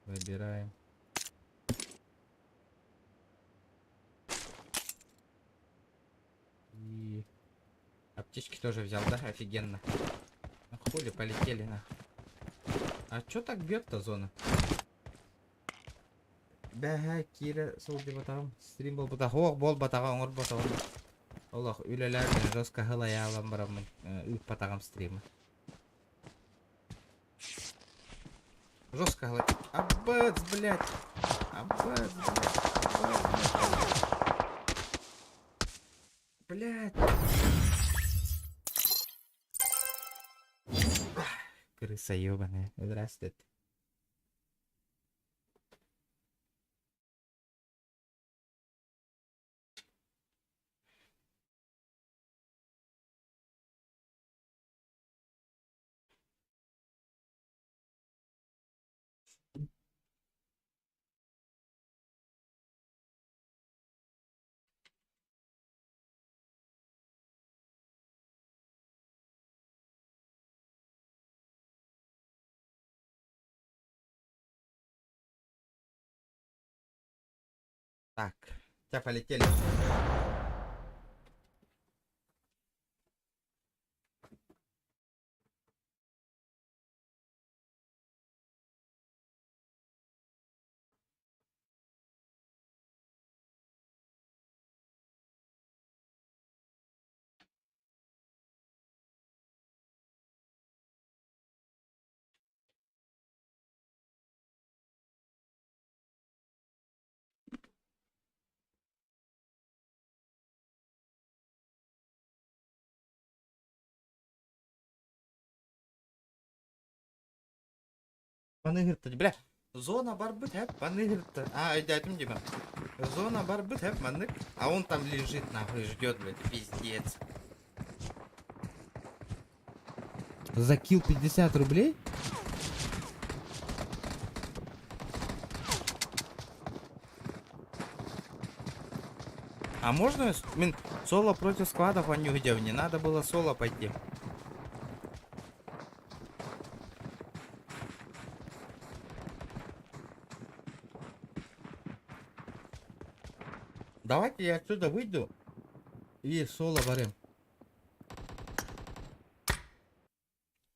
Забираем. И аптечки тоже взял, да? Офигенно. Ну, хули, полетели на. А чё так бьет-то зона? Бәһә, кире сол деп атагам. Стрим бол бата. Хок бол батага, оңор батага. Аллах, үлеләр мен жестко хылая алам барамын. Үп батагам стримы. Жестко хылай. Аббац, блядь. Блядь. Крыса ёбаная. Здравствуйте. Так, тебя полетели. Манығыртты, бля. Зона бар быт, хэп, манығыртты. Айтым деймін. Зона бар быт, хэп, маныг. А он там лежит, нахуй, ждет, блядь, пиздец. За килл 50 рублей? А можно соло против складов, а не надо было соло пойти. Давайте я отсюда выйду и соло барем.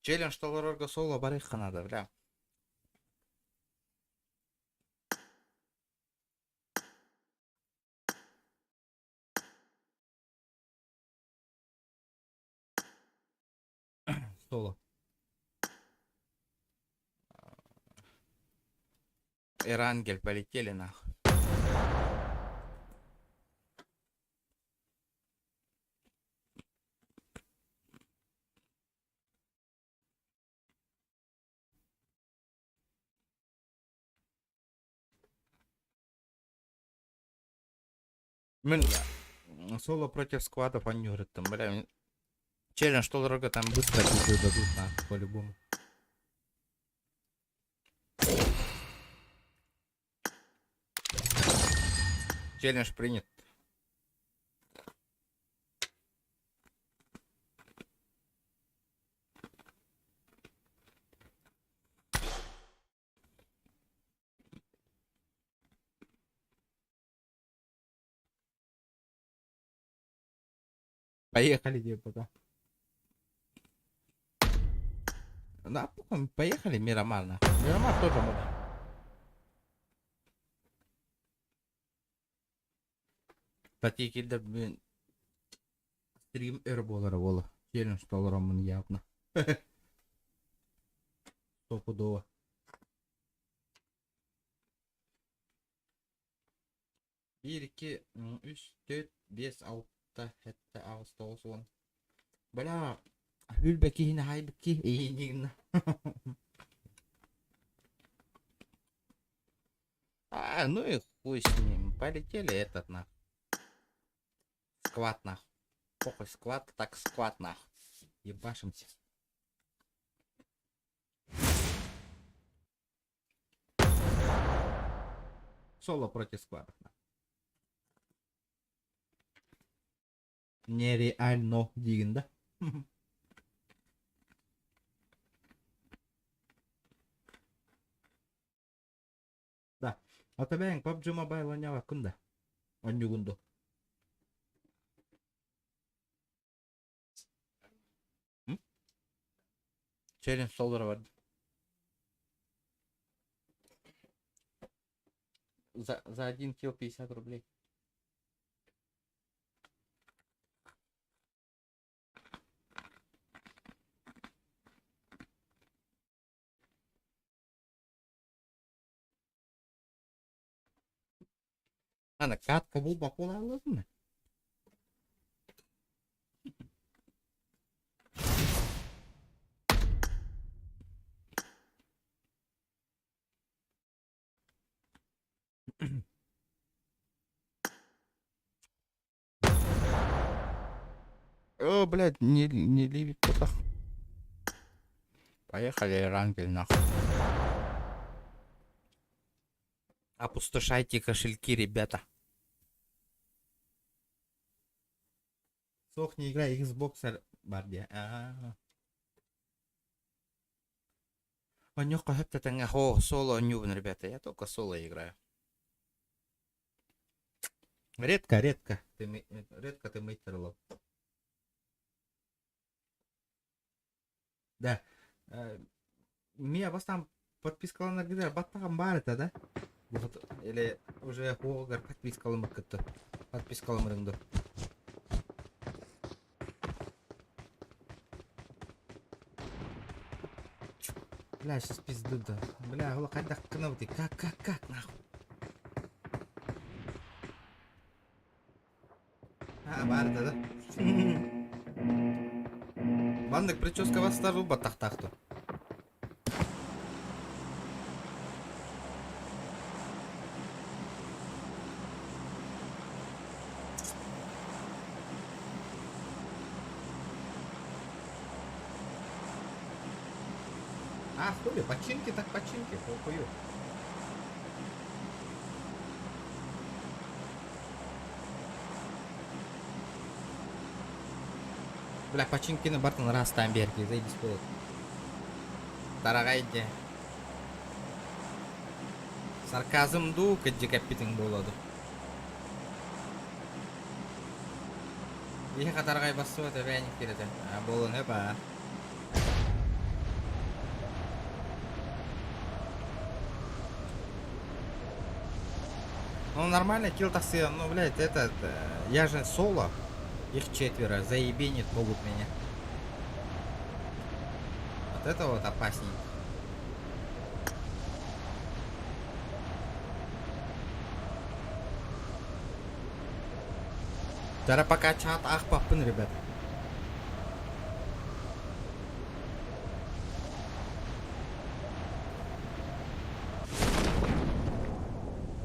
Челлендж толорорга соло барыха надо, бля. Соло. Эрангель, полетели нахуй. Мен соло против сквадов они говорят там, бля, челлендж толрога там быстро пизду дадут на по-любому. Челлендж принят. Поехали, пока. Да, поехали, Мирамар, нахуй. Мирамар тоже можно. Кстати, келді мен стрим эрболары болы. Челлендж толырамын явно. Стопудово. Bir, iki, üç, dört, beş, altı, hatta altı, dokuz, on. Бля, Hülbeki yine haybeki iyi. А, ну и хуй с ним. Полетели этот нахуй. Скват нахуй. Похуй скват, так скват нахуй. Ебашимся. Соло против скватов. Нереально деген да. Да. Атабаң PUBG Mobile ойнауға күнді. Ойны күнді. Челлендж $100 var. За 1 килл 50 рублей. Ана катка бұл бақол аласың мı? О, блядь, не ливит потах. Поехали, рангель нахуй. Опустошайте кошельки, ребята. Сох не играй, Xbox барде. Онёк хэпта танга хо соло нюбн, ребята. Я только соло играю. Редко ты мейтерлов. Да. Меня вас там подпискала на где баттаган бар это, да? Или уже хуогар подпискалым бакытты. Подпискалым рынды. Бля, сейчас пизду да. Бля, ула кайдак кынабыты. Как, нахуй. Бар это, да? Бандык прическа вас стару баттахтахту. А, хули, починки так починки, похую. Бля, починкini бартын растан берки, заебись болады. Тарағайды. Сарказмду кәдже кәппетің болады. Ехе қатарғай басып өті бәйнік кереді. Болын өпа. Ну нормально, килл тахсы, ну блядь, этот, я же соло. Их 4, заебенит могут меня. Вот это вот опасней. Дара пока чат ах папын, ребят.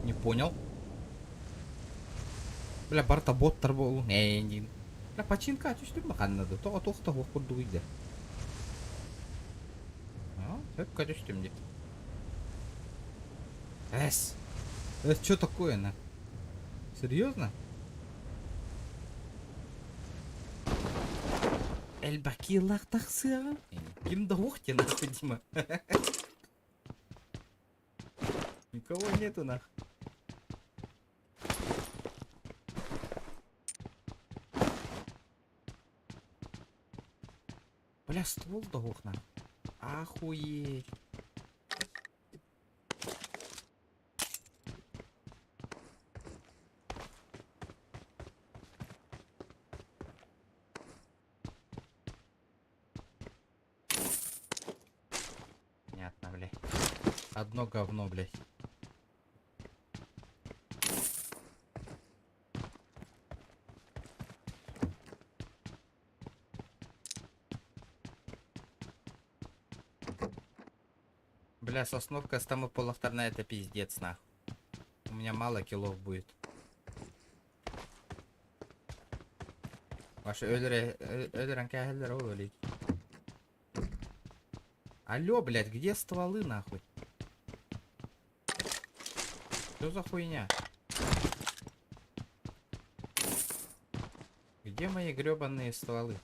Не понял. Бля, барта боттар болу. Нейнин. Бля, починка түстүм мы каннады? Тога тохта окурду үйдө. Только түстүм деп. Это что такое, на? Серьезно? Эльбакилах тахсыга? Кимда ухте нахуй, Дима. Никого нету нахуй. Бля, ствол дох нахуй. Охуеть. Понятно, блядь. Одно говно, блядь. Бля, сосновка с там и половторная, это пиздец, нахуй. У меня мало киллов будет. Ваши Эльран Кахеллер уволить. Алло, блядь, где стволы, нахуй? Что за хуйня? Где мои гребаные стволы?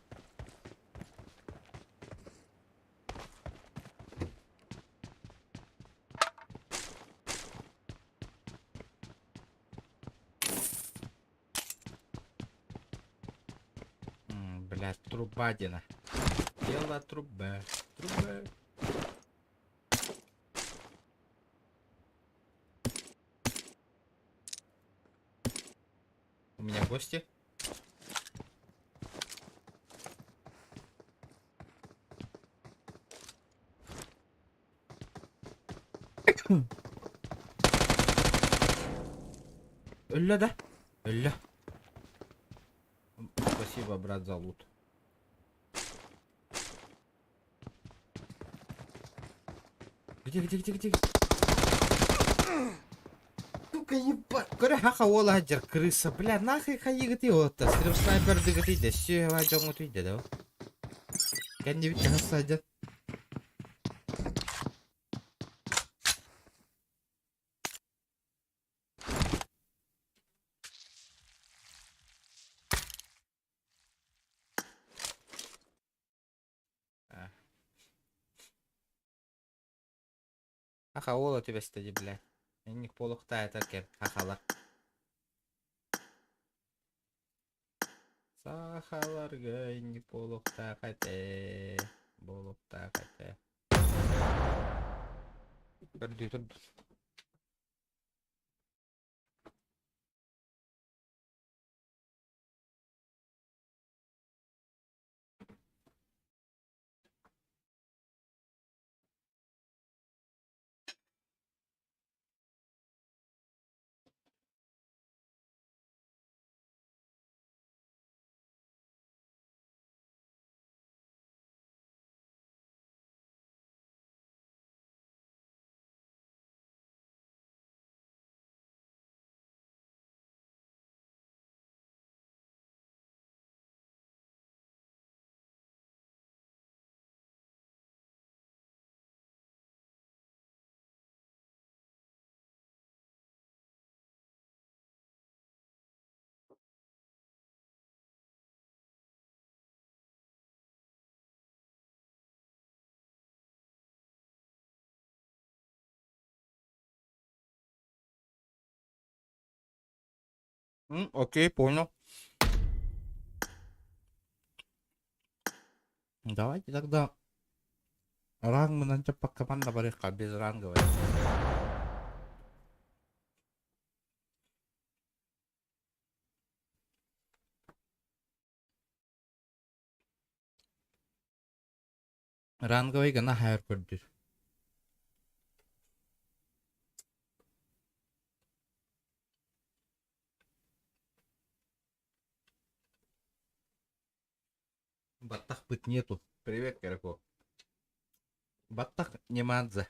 Блядь, трубадина. Дело труба. Труба. У меня гости. Ля, да? Ля. Спасибо, брат, за лут. Где? Сука, ебать. Коря хаха оладжер, крыса. Бля, нахуй хаи гати отта. Стрим снайпер дыгати да. Все, вайдем от видео, да? Кенди витя хасадят. Хаха ола тебя стади, блядь. Энник полухтает аркен. Хахалар. Сахаларга энник полухта кате. Болухта кате. Турду. Окей, понял. Давайте тогда ранг мы на по команда барыха без ранговой. Ранговый гана хайр көрдүр. Баттах быть нету. Привет, Карако. Баттах не мадзе.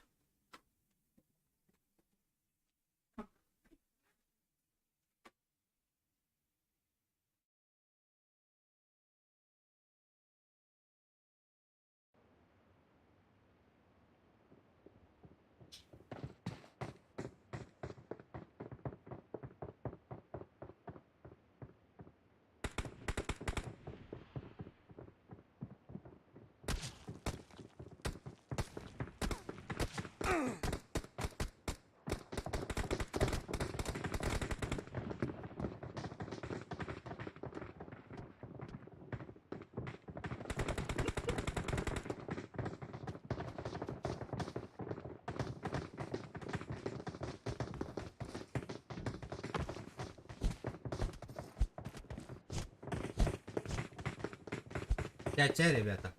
Ча-ча, ребята.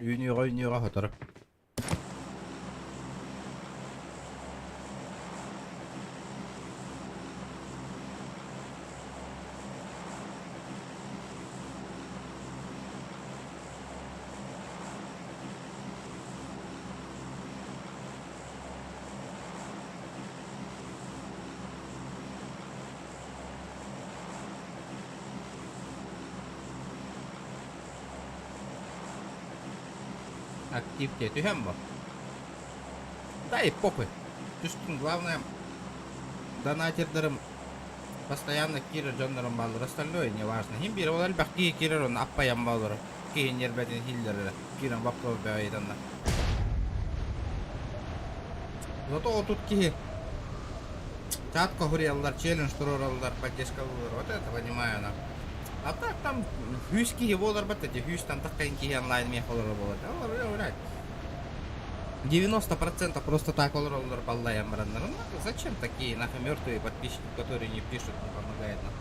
Юниора готовы. Активки тюхем ба. Да и похуй. Түстің главное донатердерім постоянно кирер жондарым балыр. Остальное не важно. Хим бир ол әлбәк ки кирер он аппаян балыр. Кейін ербәтін хиллері. Кирен бапков бәйданна. Зато вот тут ки чатка гуреллар, челлендж турораллар, поддержка булыр. Вот это понимаю на. А так там хүс кие болар бат эти хүс там таккан кие онлайн мех болар болар. Олар 90% просто так олар баллаям барандар. Ну, зачем такие нахуй мертвые подписчики, которые не пишут, не помогают нам?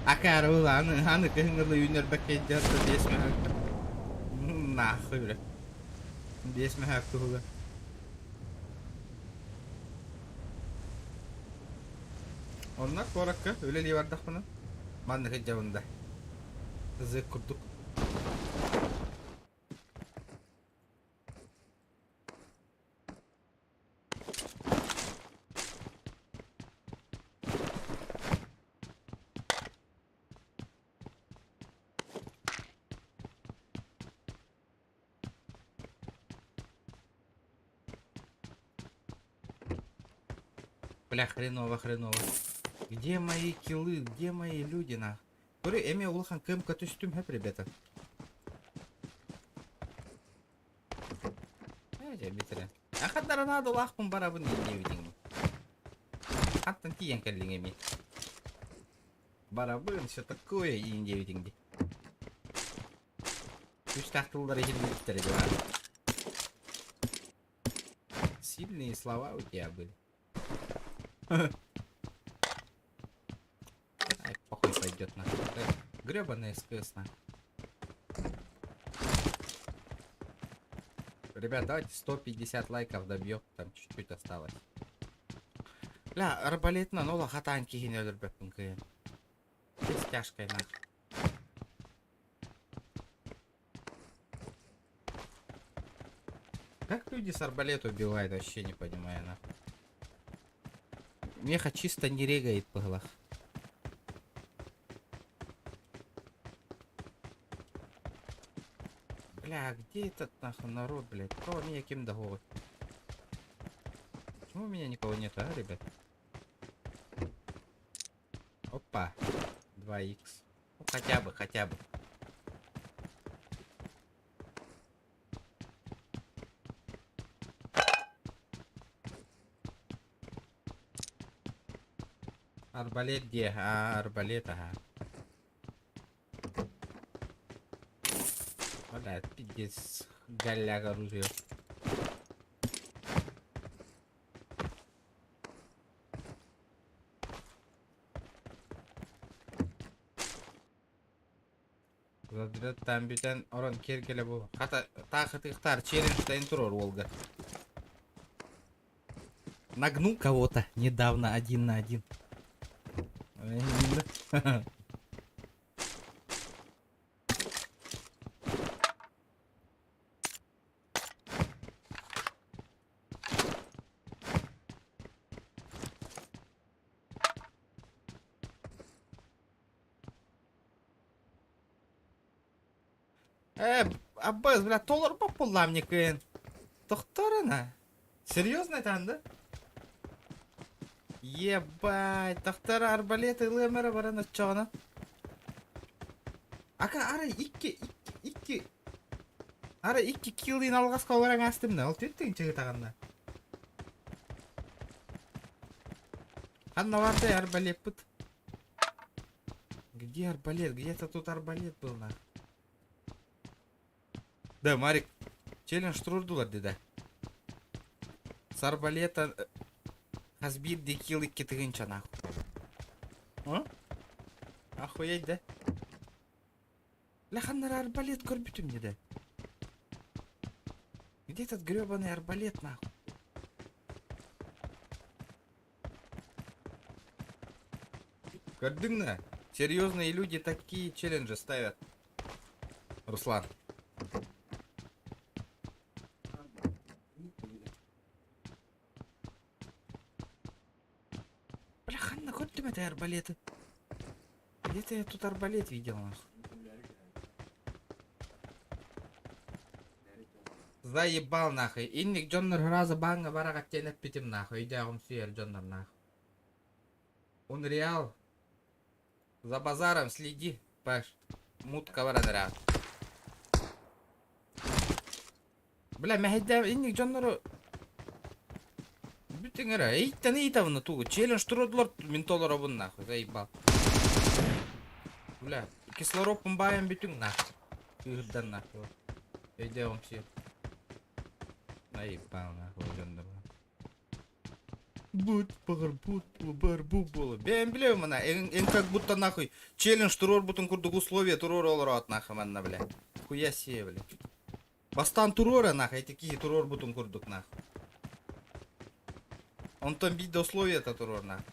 Акару аны кынгырлы юнер бакет жарты десме. Нахуй бля. Десме хактуга. Onlar korakka öyle livardak bana. Mandık cevabında. Zık kurduk. Бля, хреново. Где мои киллы? Где мои люди, на? Говорю, эми улхан кемка түстүм хеп, ребята. Битре. Ахаддара надо лахпун барабын не видим. Аттан тиен келлиң эми. Барабын, все такое, и не видим. Түстахтылдар ехидмиттер, ребята. Сильные слова у тебя были. Ай, похуй пойдет на. Гребаный СКС на. Ребят, давайте 150 лайков добьем. Там чуть-чуть осталось. Бля, арбалет на нола хатанки генерал бэпнг. С тяжкой на. Как люди с арбалета убивают, вообще не понимаю, на. Меха чисто не регает по глах. Бля, где этот нахуй народ, блядь? Кого меня кем договор? Почему у меня никого нет, а, ребят? Опа. 2х. Ну, хотя бы. Арбалет где? А, арбалет, ага. Бля, пиздец. Голяга оружие. Задрет там битен оран кергеле бу. Хата тахтыктар челлендж турор Волга. Нагнул кого-то недавно 1 на 1. Аббас, бля, толар по полам не кын. Тохторына. Серьезно это, да? Ебать, тахтар арбалет ылымыры баран отчағына. Ака, ара икки килдин алғасқа оларан астымда. Ол төттің чығы тағанда. Ханна варда арбалет пыт. Где арбалет? Где-то тут арбалет был, на. Да, Марик, челлендж турдулар деди. С арбалета хазбир де килл икки тыгынча нахуй. А? Охуеть, да? Ля ханнар арбалет көрбүтүм деди. Где этот гребаный арбалет, нахуй? Көрдүң на? Серьезные люди такие челленджи ставят. Руслан. Бля, ханна, хоть ты арбалеты. Где-то я тут арбалет видел, нахуй. Заебал, нахуй. Инник Джоннер раза банга барага тенеп питим, нахуй. Идеагум сүйер Джоннер, нахуй. Он реал. За базаром следи, паш. Мутка вараныраа. Бля, мәхеддәм инник Джоннеру. Бүтін ара. Эйттен эйтавыны туғы. Челлендж турдылар ментолар обын, нахуй. Заебал. Бля, кислород баем бүтін, нахуй. Үйірден, нахуй. Идеагум сүйер. Заебал, нахуй, Джоннер. Будь барбу было. Бем бля мана, эн как будто нахуй челлендж турор бутун курдук условия турор олорот нахуй манна бля. Хуя себе бля. Бастан турора нахуй, эти кии турор бутун курдук нахуй. Он там бить до условия-то турор нахуй.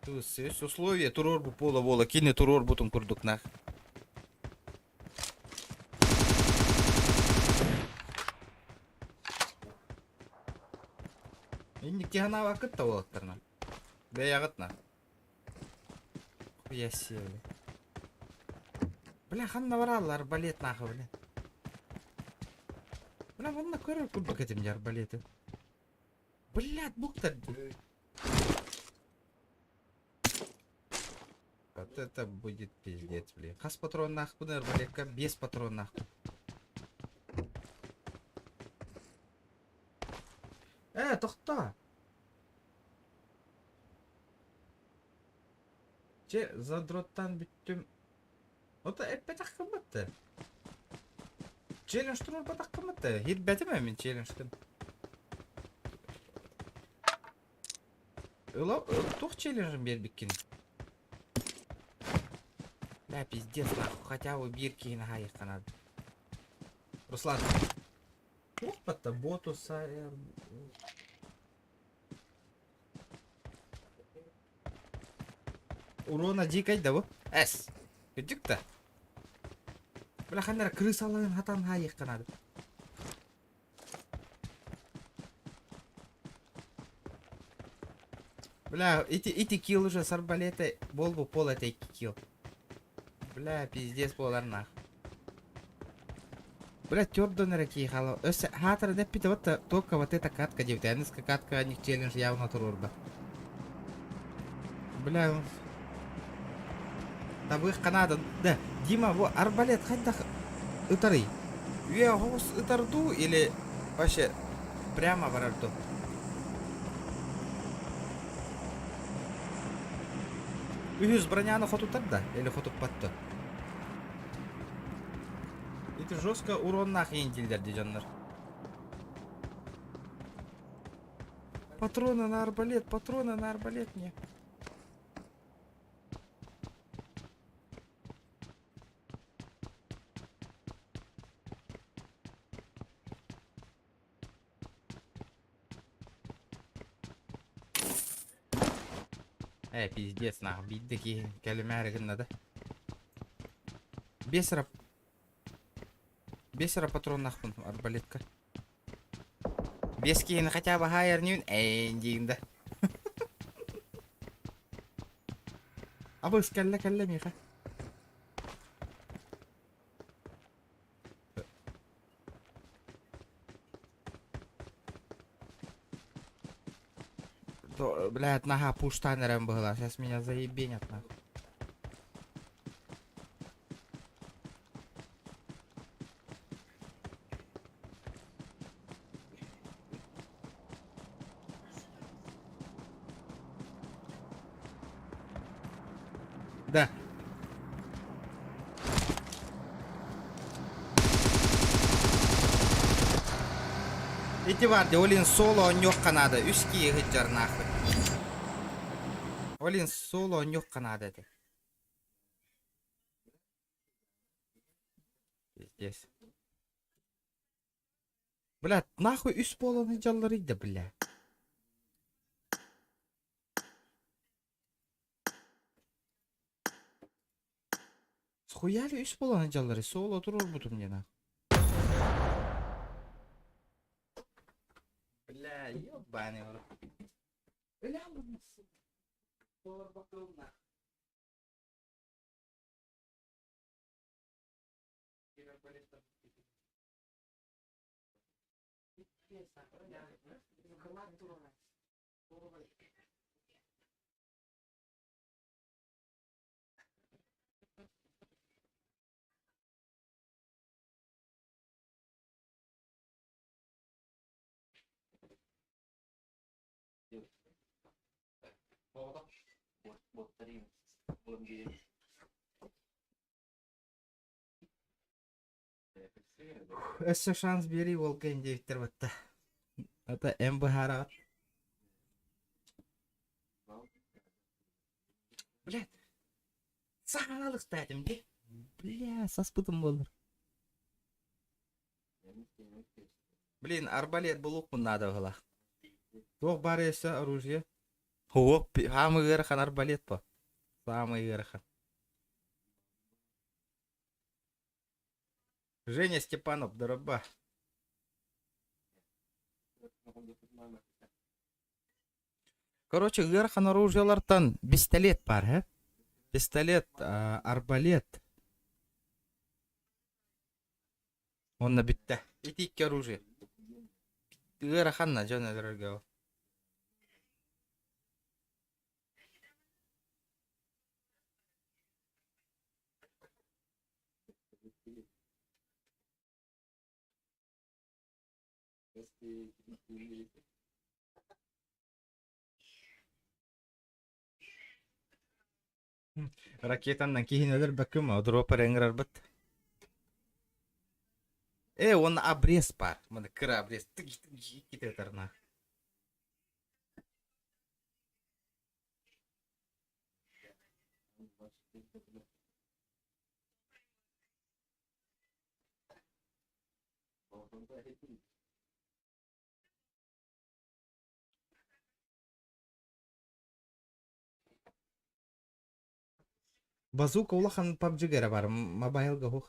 Тут есть условия турор бу пола вола, кине турор бутун курдук нахуй. Инник тихана вакыт та болаттарна. Беягытна. Хуя себе, бля. Бля, ханна баралар арбалет нахуй, бля. Бля, вон на көрі курдук этим арбалеты. Блядь, буктар. Вот это будет пиздец, бля. Хас патрон нахуй, да, арбалетка без патрон нахуй. Тоқта. Че, задроттан бүттім. Ота әппе таққымытты. Челлендж тұрыр ба таққымытты. Хир бәтіме мен челленджкін. Тух челленджін бербіккен. Бля, пиздец, нахуй. Хотя бы бирки на хайық қанады. Руслан. Тух бәтті ботуса. Урона дикай да bu. Эс. Күдік-та. Бля, ханнара крысаларын хатан хайық қанады. Бля, эти килл уже с арбалета бол бы пол это килл. Бля, пиздец болар нах. Бля, тёрдо на раки хало. Хатара деп пита вот только вот эта катка девта. Я несколько катка у них челлендж явно турурба. Бля, табых Канада. Да, Дима, во арбалет хайдах ытары. Я гос ытарду или вообще прямо варарду? Үйіз броняны хоту тогда или хоту патты? Это жестко урон нахрен дилдер дежаннар. Патроны на арбалет мне. Пиздец, нахуй, биддеки кәлемәрігін да. Бесера патрон нахуй арбалетка. Без кейін хотя бы хайыр неуін дейін да. Абыз кәлі меха. То, блядь, нога пуштайнером была. Сейчас меня заебенят, нахуй. Да. Эти варды, олин соло он yok kanadı. Üski hıcar nahı. Олин соло он yok kanadı. Здесь. Блядь, нахуй üst полон hıcarlarıydı бля. Схуяли üst полон hıcarları? Соло durur budum yine. Бля, ёбаный в рот. Бля, Өссө шанс бери ол кендеевтер бітті. Это МБХ. Блядь. Сағалық стадим, де? Бля, саспытым болыр. Блин, арбалет был надо было. Тох бар есе оружие. О, самый верхан арбалет по. Самый верхан. Женя Степанов, дороба. Короче, верхан оружиялардан пистолет бар, he? Пистолет, арбалет. Он на битте. Итикке оружие. Верханна, Джона дорогого. Ракетандан кейін өлер бәкім, дропы реңгірар бұт. Он обрез бар. Мына кір обрез. Кетеді тарына. Базука улахан PUBG-гері бар, мобайлға хух.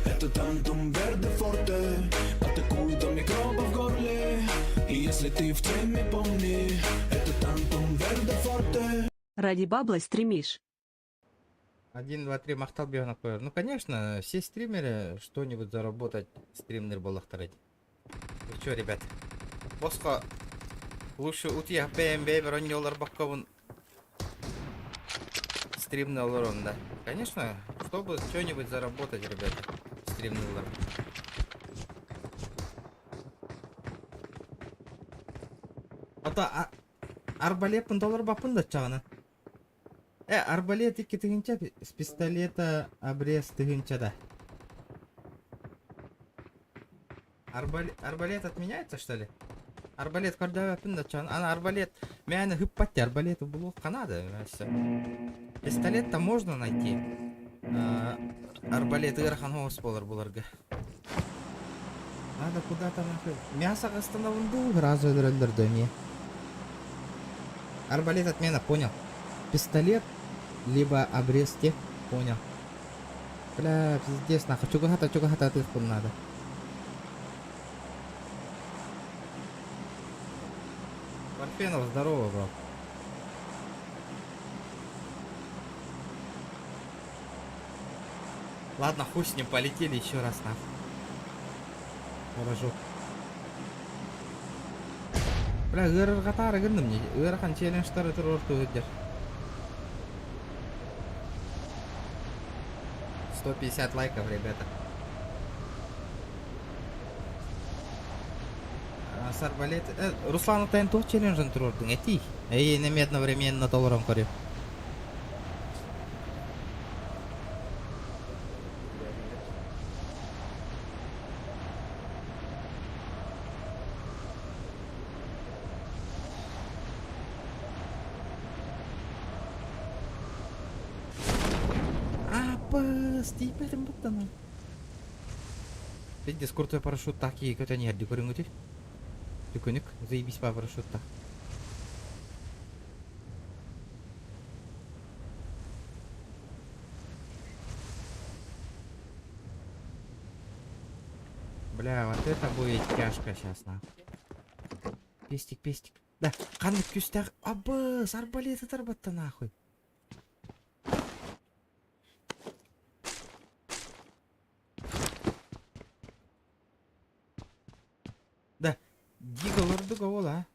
Это тантум верде форте, атакует он микроба в горле. И если ты в теме, помни, это тантум верде форте. Ради бабла стримишь. 1, 2, 3 мақтал бегана қойыр. Ну, конечно, все стримеры что-нибудь заработать стримнер болақтарады. Ну чё, ребят? Босқа лучше утия БМБ бронёлар баққабын стримный олорон, да. Конечно, чтобы что-нибудь заработать, ребята, стримный олорон. Ата арбалет $10 бапын да чағына. Арбалет 2 тыгынча, с пистолета обрез тыгынча да. Арбалет отменяется, что ли? Арбалет когда пында чан. Ана арбалет. Мяне хыппатти арбалет был Канада. Пистолет-то можно найти. Арбалет ирхан хос болар буларга. Надо куда-то нахуй. Мясо остановлен сразу дрендерды не. Арбалет отмена, понял. Пистолет либо обрез тех, понял. Бля, пиздец нахуй. Чугахата от их надо. Парфенов, здорово, бро. Ладно, хуй с ним, полетели еще раз нахуй. Хорошо. Бля, ырыр катары кындым не. Ырхан челленджтары турурту өдер. 150 лайков, ребята. С арбалет... Руслан, атайын тоқ челленджін турурдың, әти. Неме одновременно толырын көрем. Стипетім бұттаны. Видите, крутой парашют такие, көтен ерді көрің өте. Дүкөнік, заебись па парашютта. Бля, вот это будет тяжко сейчас, нахуй. Пестик, пестик. Да, қанып күстәқ. Абыз, арбалеты тарбатты, нахуй. Да, гигаларды говол, а?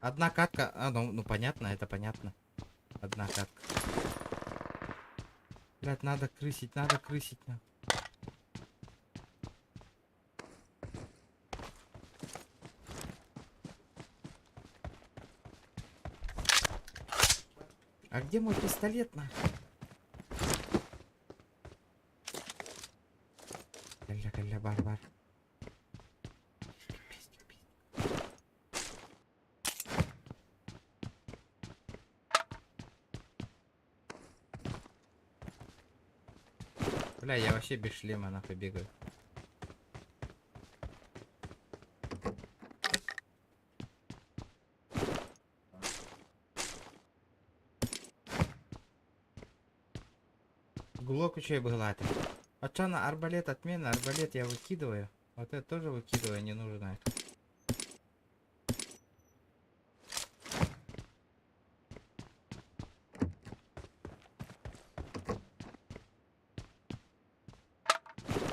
Одна катка, ну понятно, это понятно. Одна катка. Блядь, надо крысить, надо. А где мой пистолет, на? Калля, бар. Бля, я вообще без шлема нахуй бегаю. Глок еще был это. Пацана, арбалет отмена, арбалет я выкидываю. Вот это тоже выкидываю, не нужно.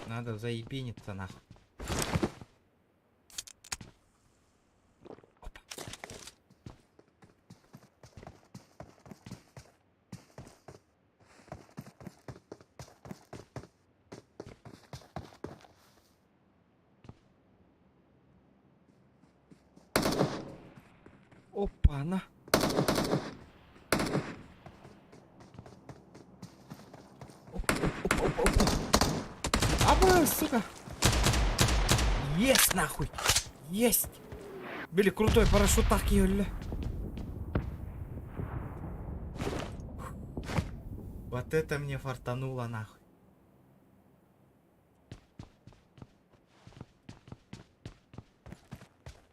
Надо заебениться нахуй. Опа. Опа-на. Аба, сука. Есть нахуй. Есть. Били крутой парашют так ёлля. Вот это мне фартануло нахуй.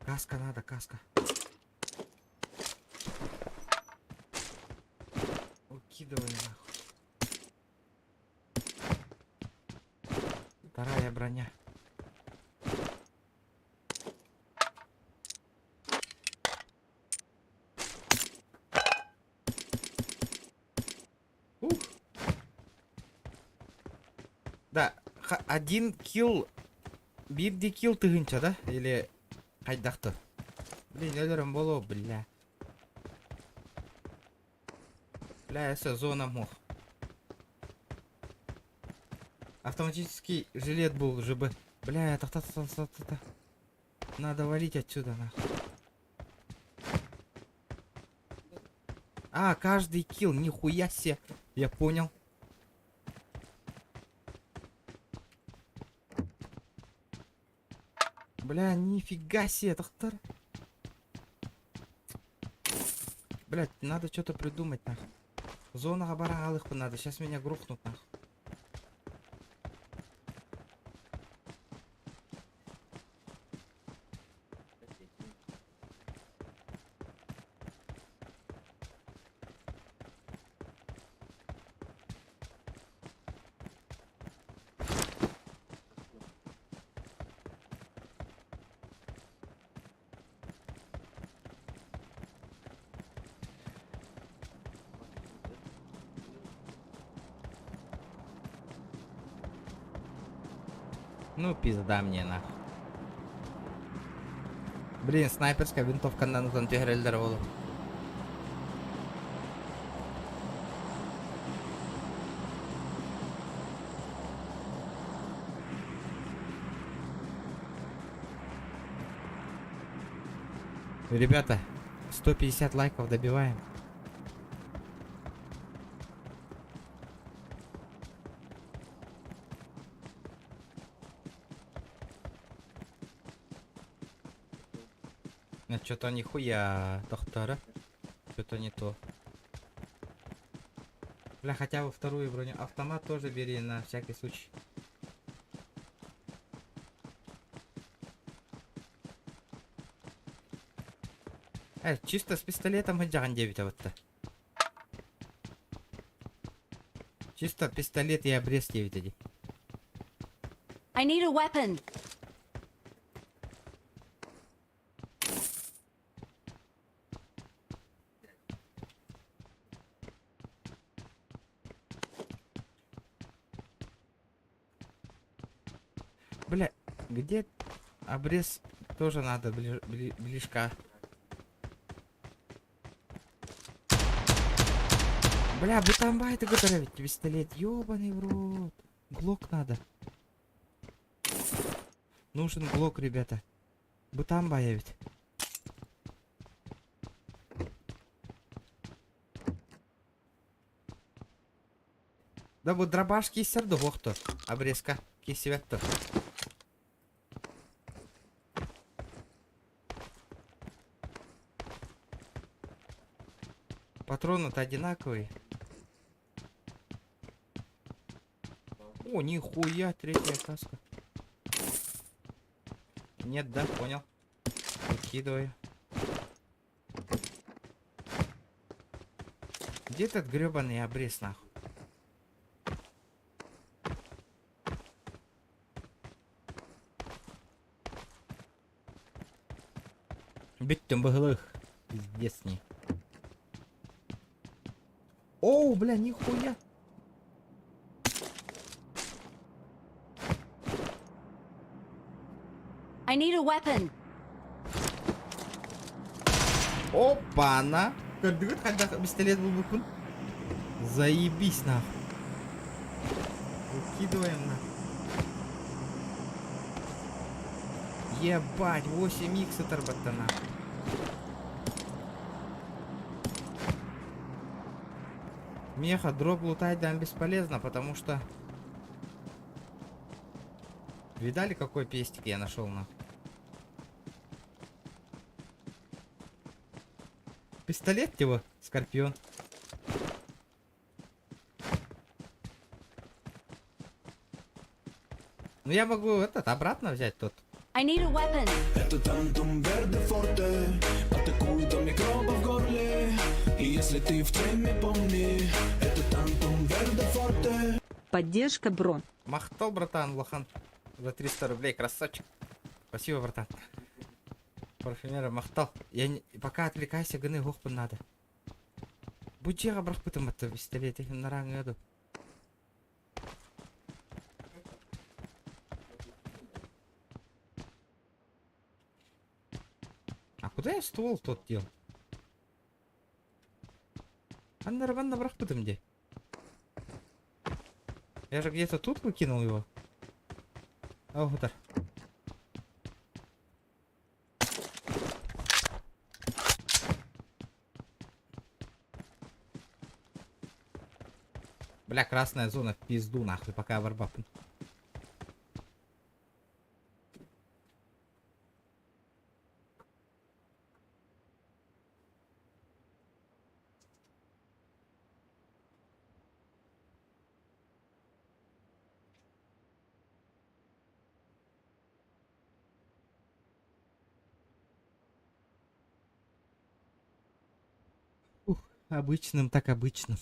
Каска надо, каска. Укидывай нахуй. Вторая броня. Да, один килл. Бирди килл тыгынча, да? Или кайдақты? Блин, өлерім болу, бля. Бля, это зона мох. Автоматический жилет был, ЖБ. Бля, та. Надо валить отсюда, нахуй. А, каждый килл, нихуя себе. Я понял. Бля, нифига себе, тахтар. Блять, надо что-то придумать, нахуй. Зона барагалых надо, сейчас меня грохнут, нахуй. Ну, пизда мне нахуй. Блин, снайперская винтовка на антигреллер волу. Ребята, 150 лайков добиваем. Что-то нихуя, доктора. Что-то не то. Бля, хотя бы вторую броню. Автомат тоже бери на всякий случай. Чисто с пистолетом Гадян 9 вот-то. Чисто пистолет и обрез 9 иди. I need a weapon. Бля, где обрез тоже надо ближка. Бля, бутамбай ты готовить пистолет, ёбаный в рот. Глок надо. Нужен глок, ребята. Бутамбай ведь. Да вот дробаш кисер дохто. Обрезка кисеветто. Патроны-то одинаковые. О, нихуя, третья каска. Нет, да, понял. Выкидываю. Где этот гребаный обрез, нахуй? Бить там баглых. Пиздец не. Оу, бля, нихуя. I need a weapon. Опа-на. Кырдыгыт, когда пистолет был букун. Заебись, нахуй. Выкидываем, нахуй. Ебать, 8х это ботана. Меха, дроп лутать там бесполезно, потому что... Видали, какой пестик я нашел, на? Пистолет его, Скорпион. Ну я могу этот обратно взять тот. I need a weapon. Это тантум верде форте, атакуют микробы в горле. И если ты в теме, помни, это тантум верде форте. Поддержка, бро. Махтал, братан, лохан. За 300 рублей, красавчик. Спасибо, братан. Парфюмера махтал. Я не... Пока отвлекайся, гны гохпан надо. Будь я брахпытом это пистолет, я на ранг году. А куда я ствол тот дел? Анна брахпытом где? Я же где-то тут выкинул его. О, вот так. Бля, красная зона в пизду нахуй, пока варбапн. Обычным так обычным.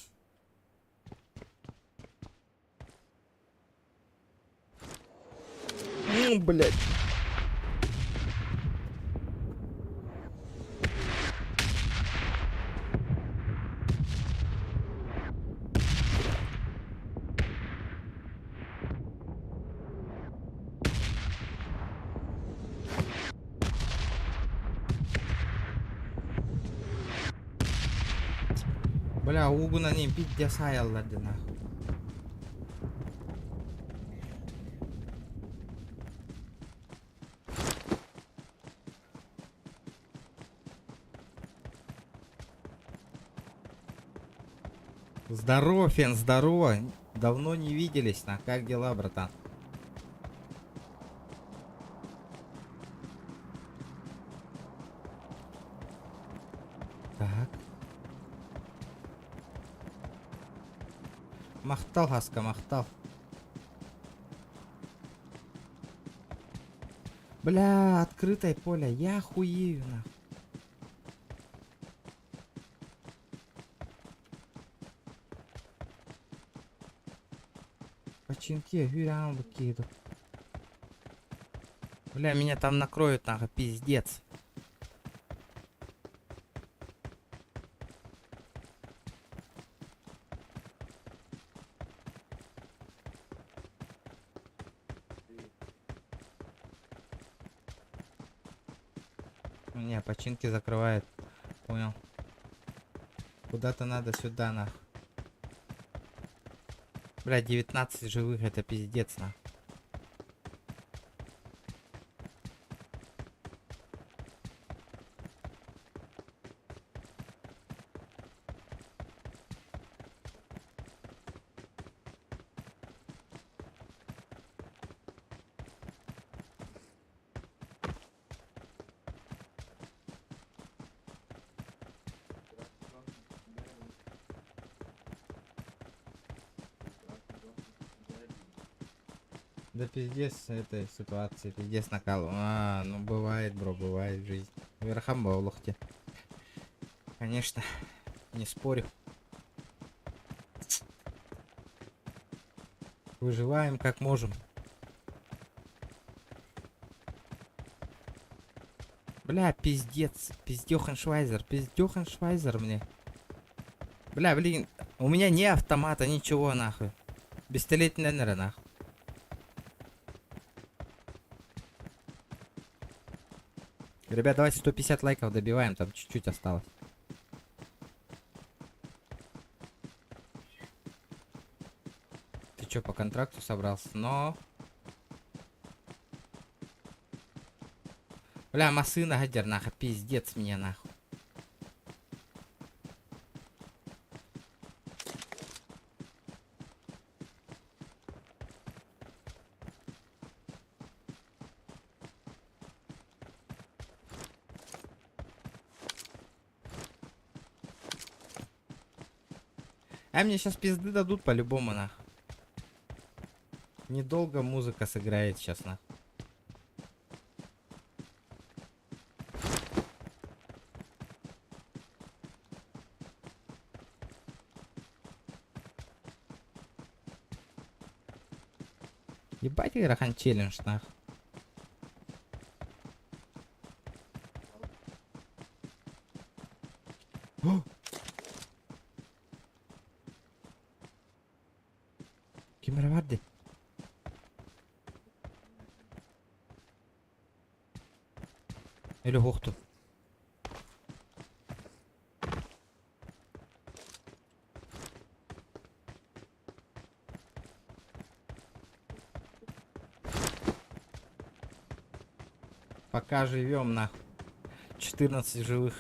Ну, блядь. Бля, угуна не пиздец аялларды нахуй. Здорово, Фен, здорово. Давно не виделись, на как дела, братан? Так. Махтал, Хаска, махтал. Бля, открытое поле, я хуею, нахуй. Починки, гюрян выкиду. Бля, меня там накроют, нахуй, пиздец. Не, починки закрывает. Понял. Куда-то надо сюда, нахуй. Бля, 19 живых, это пиздец, нахуй. Да пиздец этой ситуации, пиздец накал. А, ну бывает, бро, бывает жизнь. Верхам баулухте. Конечно, не спорю. Выживаем как можем. Бля, пиздец. Пиздёхеншвайзер, пиздёхеншвайзер мне. Бля, блин, у меня не автомата, ничего нахуй. Бестолетный нахуй. Нахуй. Ребят, давайте 150 лайков добиваем, там чуть-чуть осталось. Ты чё, по контракту собрался? Но... Бля, масына гадер, нахуй, пиздец мне, нахуй. А мне сейчас пизды дадут по-любому, нахуй. Недолго музыка сыграет сейчас, нахуй. Ебать, Играхан челлендж, нахуй. О! Kimera vardı? Öyle koktu. Пока живем, нахуй. 14 живых.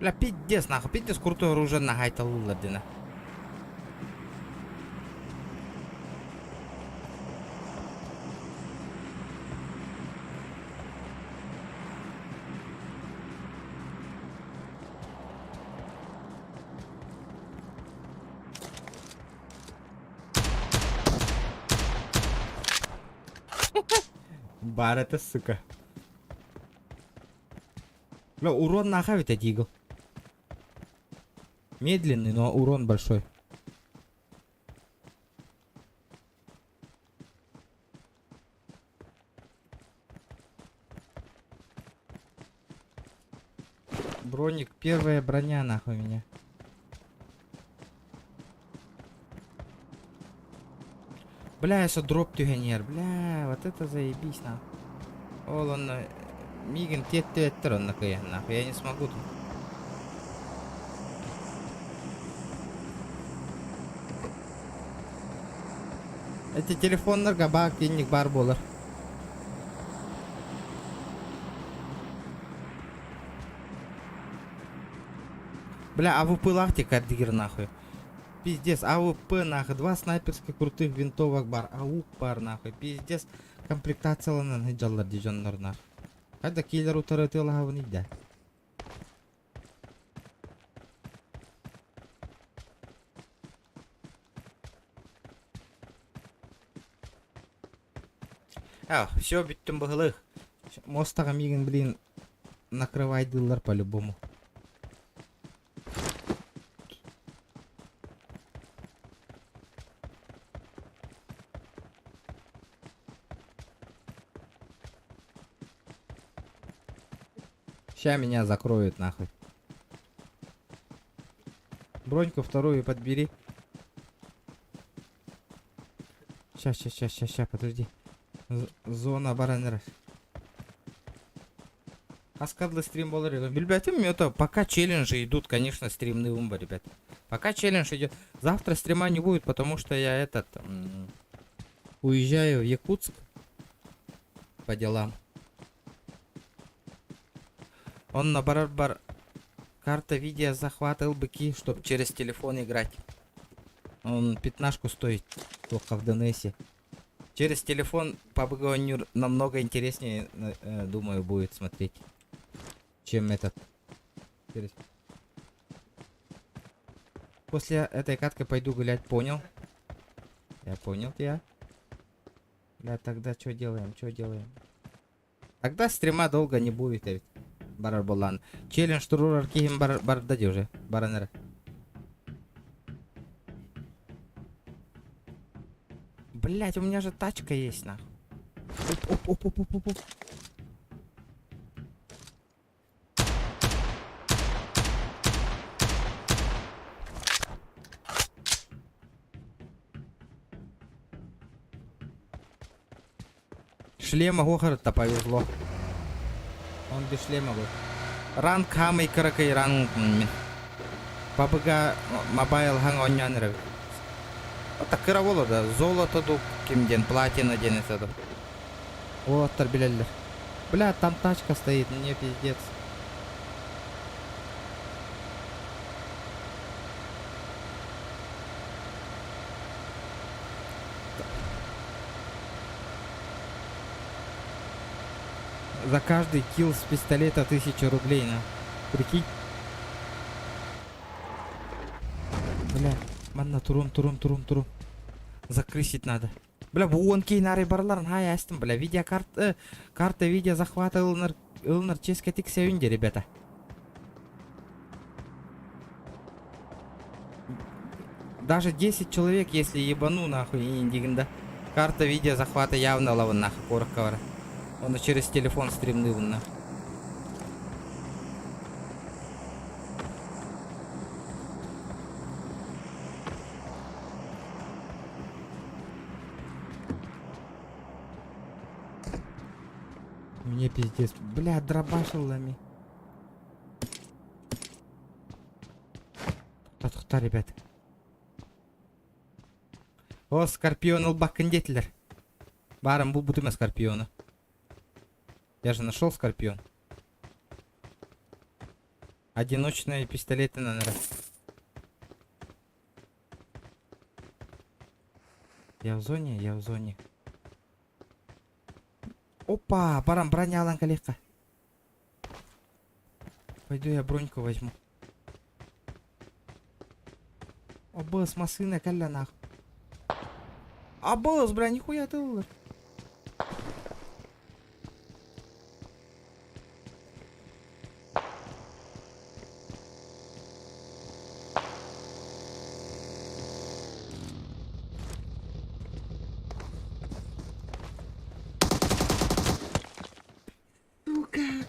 Бля, пиздец, нахуй, пиздец, крутое оружие на гайта луладина. Бар это, сука. Бля, урон нахуй это дигл. Медленный, но урон большой. Броник, первая броня нахуй меня. Бля, если дроп тюгенер, бля, вот это заебись нахуй. Ол он Мигин тет нахуй, я не смогу тут. Эти телефонларга баг денег бар болар. Бля, АВП лахтика дигер нахуй. Пиздец, АВП нахуй, 2 снайперских крутых винтовок бар, АУК бар нахуй, пиздец. Комплектацияланан хиджаллар дижонлар нахуй. Кайда киллер утарыты лагавын иде. Все, биттим быгылых. Мостага мигин, блин, накрывайдылар по-любому. Ща меня закроют нахуй. Броньку вторую подбери. Ща, подожди. Зона баранера. Аскадлы стрим болар. Билбятым, это пока челленджи идут, конечно, стримный умба, ребят. Пока челлендж идет. Завтра стрима не будет, потому что я уезжаю в Якутск по делам. Он на бар карта видео захватывал быки, чтобы через телефон играть. Он 15 стоит только в ДНСе. Через телефон PUBG намного интереснее, думаю, будет смотреть, чем этот. После этой катки пойду гулять, понял? Я понял тебя. Бля, тогда что делаем? Тогда стрима долго не будет, ведь. Барар болан. Челлендж турур аркигим бар дади уже. Баранера. Блять, у меня же тачка есть, нахуй. Оп. Шлема Гохарта повезло. Он без шлема был. Ранг хамай каракай ранг. PUBG мобайл ханг оньянер. Вот так кыраволо да. Золото дук кимден, платина ден это. Вот тарбиляллер. Бля, там тачка стоит, мне пиздец. За каждый килл с пистолета 1000 рублей, на. Прикинь. Бля, манна турун. Закрысить надо. Бля, вон кейнары барларын хай астым. Бля, карта видео захвата ылнар ческа тиксе үнде, ребята. Даже 10 человек, если ебану нахуй и индиганда. Карта видео захвата явно лаван нахуй корковара. Он через телефон стримный на. Мне пиздец. Бля, дробашил лами. Тухта, ребят. О, скорпион албаккандетлер. Барам был бутыма скорпиона. Я же нашел скорпион. Одиночные пистолеты на нравится. Я в зоне. Опа, барам броня ланка легко. Пойду я броньку возьму. Обос, масына калля нах. Обос, бля, нихуя ты улар.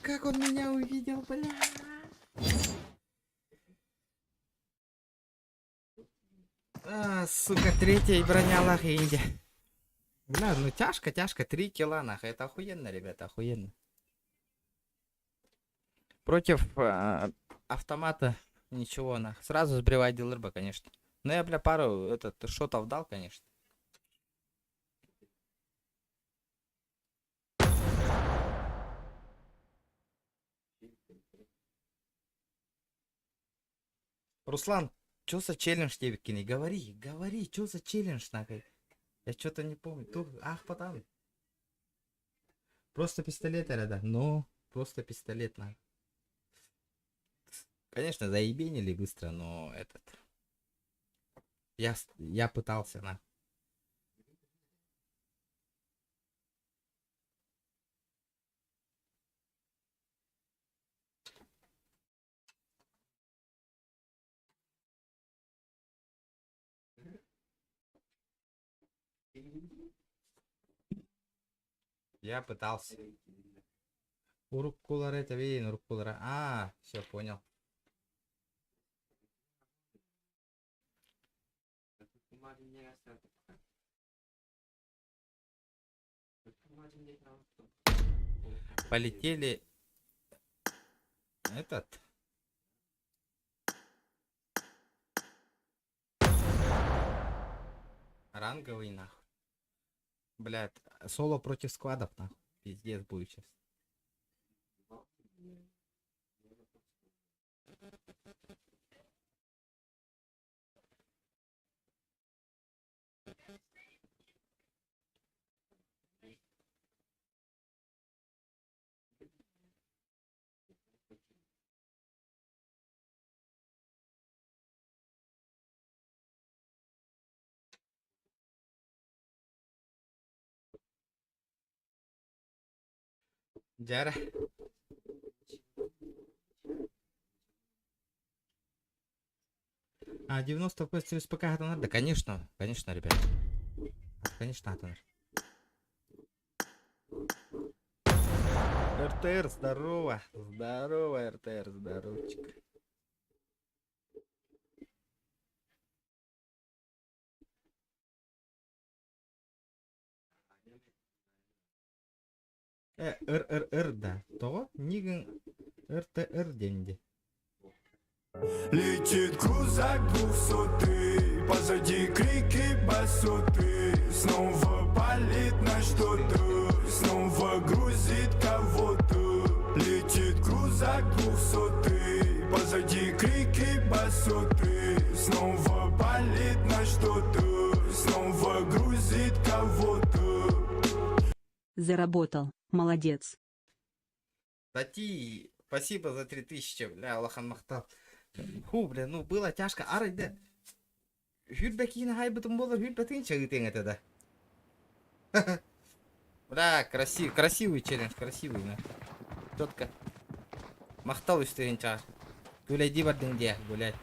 Как он меня увидел, бля. Сука, третья броня лахинди. Бля, ну тяжко, 3 килла нахуй. Это охуенно, ребята, охуенно. Против автомата ничего, на. Сразу сбривай дилерба, конечно. Но я, бля, пару шотов дал, конечно. Руслан, чё за челлендж тебе кинь? Говори, чё за челлендж, нахуй? Я что-то не помню. Ах, потом. Просто пистолет, ребята. Ну, просто пистолет, нахуй. Конечно, заебенили быстро, но этот... Я пытался, на. Я пытался. Уруккулар это виден, уруккулар. А, все понял. Полетели этот ранговый, нахуй. Блядь, соло против складов, нахуй. Пиздец будет сейчас. Дяра. А, 90 квест через ПК это надо? Да, конечно, ребят. Конечно, это надо. РТР, здорово. Здорово, РТР, здоровчик. РРР, да. То? Ниган РТР деньги. Летит крузак 200, позади крики басоты. Снова палит на что-то, снова грузит кого-то. Летит крузак 200, позади крики басоты. Снова палит на что-то, снова грузит кого-то. Заработал. Молодец. Тати, спасибо за 3000, бля, Аллахан мақтал. Фу, бля, ну было тяжко. Арайда. Хюрбекина хайбытым болар, хюрбетин чагытен это да. Бля, красивый челлендж, красивый, да. Четко. Мақтал үстеген чар. Гулайди бардың де, гулять.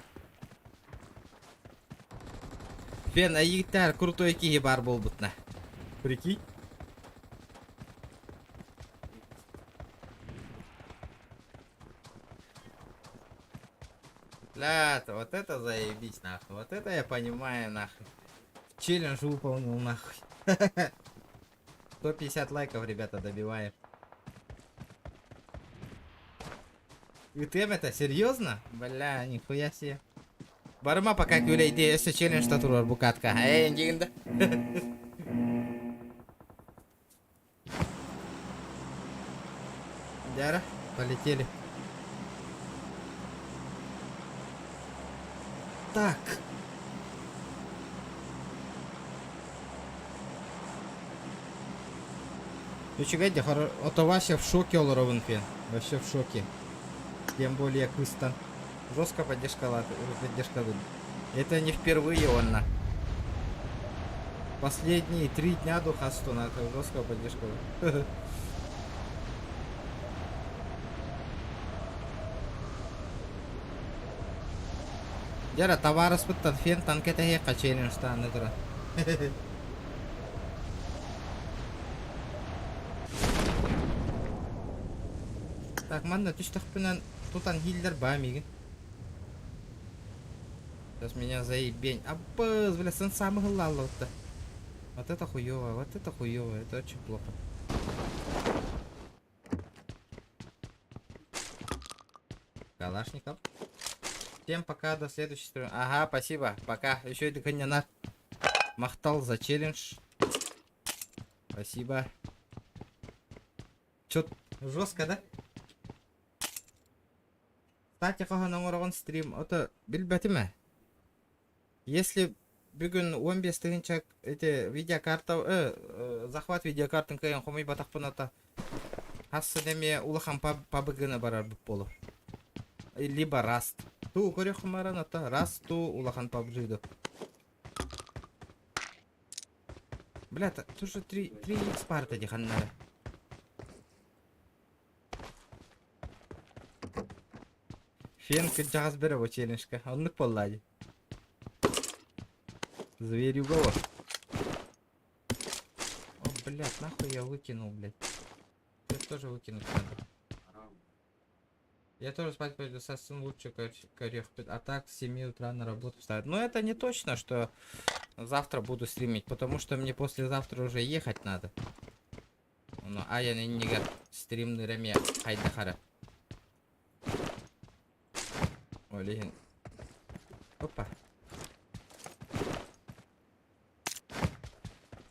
Фен, айыгтар, крутой киги бар болбутна. Прикинь. Бля, вот это заебись, нахуй. Вот это я понимаю, нахуй. Челлендж выполнил, нахуй. 150 лайков, ребята, добиваем. И ты это серьезно? Бля, нихуя себе. Барма пока гуля идея, если челлендж татур букатка. Эй, индигинда. Дяра, полетели. Так. Ну чекайте, это вообще в шоке, Олоровен Фен. Вообще в шоке. Тем более Кыстан. Жестко поддержка. Это не впервые он на. Последние 3 дня Духастуна. Это жесткая поддержка. Яра, товар спыттан фен танкета хека челлендж таны тура. Так, манна түштіқпінен тутан хиллер бамиген. Сейчас меня заебень. Аббыз, бля, сын самый главный. Вот это хуёво, это очень плохо. Калашников. Всем пока, до следующей встречи. Ага, спасибо, пока. Еще и дыхание махтал за челлендж. Спасибо. Чё, жестко, да? Кстати, қағаның стрим. Это билбәтіме? Если бүгін 15 тыгынча эти видеокарта, захват видеокартын кайын қомай батақпын ата. Хасы деме улахан пабыгына барар бұп болу. Либо раст. Ту көрек құмаран ата. Раст ту улахан пабжиду. Бля, тут же 3х парта диханнары. Фен жағыз бері бұл челленджка. Онлық болады. Зверь уголок. О, блядь, нахуй я выкинул, блядь. Я тоже выкинуть надо. Я тоже спать пойду, совсем лучше корех. А так с 7 утра на работу встать. Но это не точно, что завтра буду стримить, потому что мне послезавтра уже ехать надо. Ну, а я не стримный реме хайдахара. Олеген. Опа.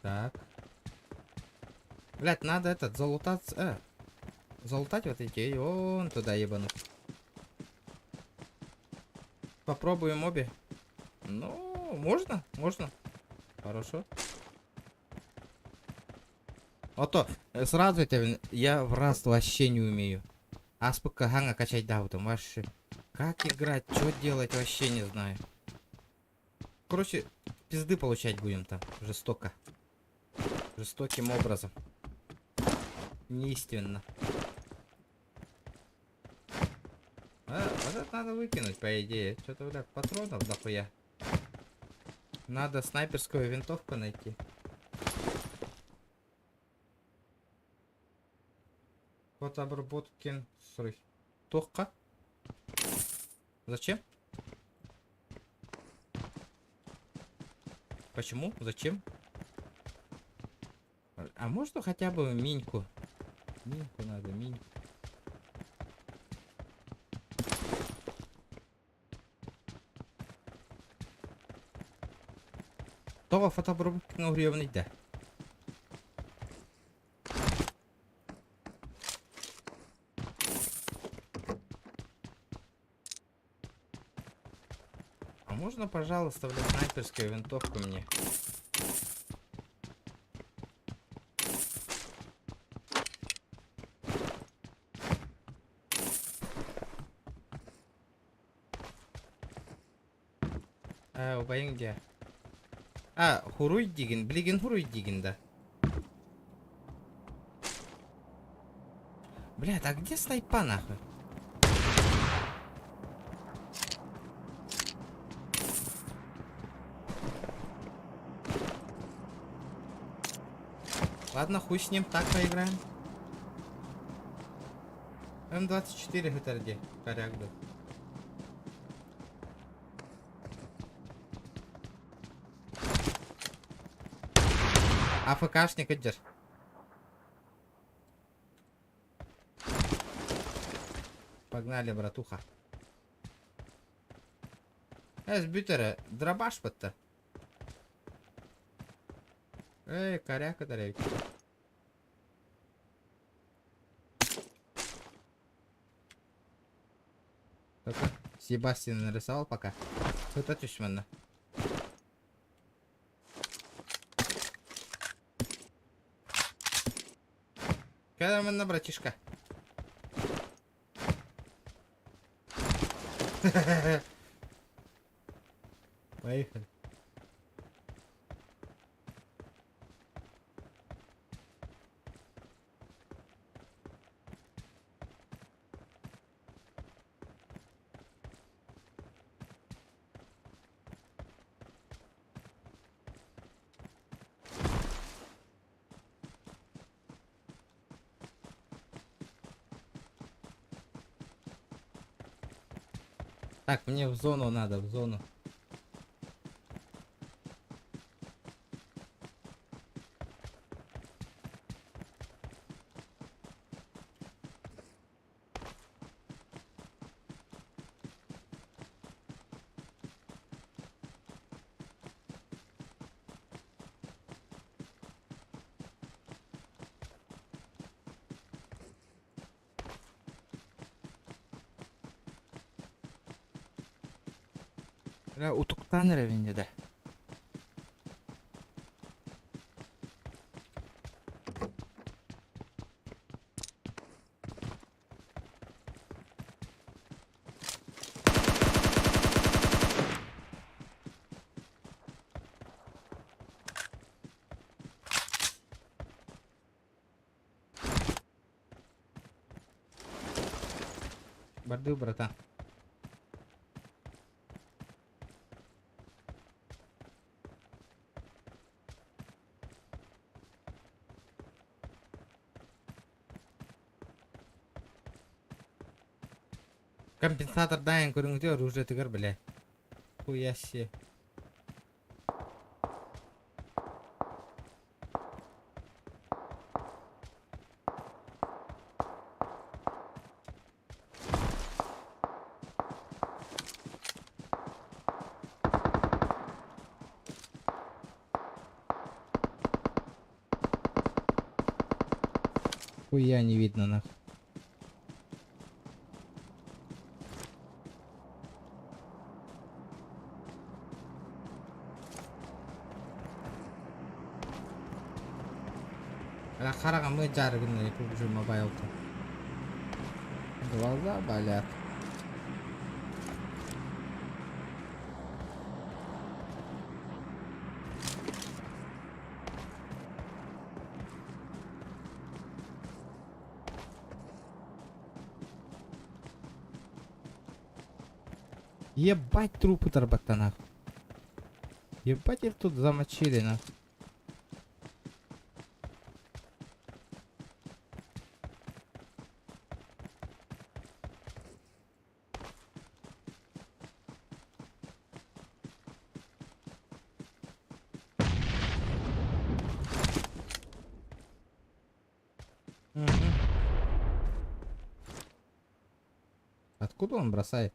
Так. Блять, надо этот залутаться. Залутать вот эти. И вон туда ебануть. Попробуем обе. Ну, можно, можно. Хорошо. А то сразу это я в раз вообще не умею. Аспыка ганга качать даутом вообще. Как играть, что делать, вообще не знаю. Короче, пизды получать будем там. Жестоко. Жестоким образом. Неистинно. Вот это надо выкинуть, по идее. Что-то, блядь, патронов дохуя. Надо снайперскую винтовку найти. Вот обработки. Срыв. Тохка. Зачем? Почему? Зачем? А можно хотя бы миньку? Миньку надо, миньку. Того фотобробки на уровне, да. Можно, пожалуйста, блядь, снайперскую винтовку мне? Убайын где? Хуруй деген, блиген хуруй деген, да. Блядь, а где снайпа нахуй? Ладно, хуй с ним, так поиграем. М24 ГТРД, коряк, да. АФКшник идешь. Погнали, братуха. С бютера дробаш под-то. Эй, коряка, дорогой. Только Себастьян нарисовал пока. Это тюшманно. Когда мы братишка? Поехали. Так, мне в зону надо, в зону. Бля, утуктан ревенде да. Барды, братан. Компенсатор дайын көріңізде оружие тігір, бля. Хуя се. Хуя не видно, нахуй. Қараған мы жарганы PUBG Mobile-то. Глаза болят. Ебать трупы торбата нахуй. Ебать их тут замочили нахуй. Откуда он бросает?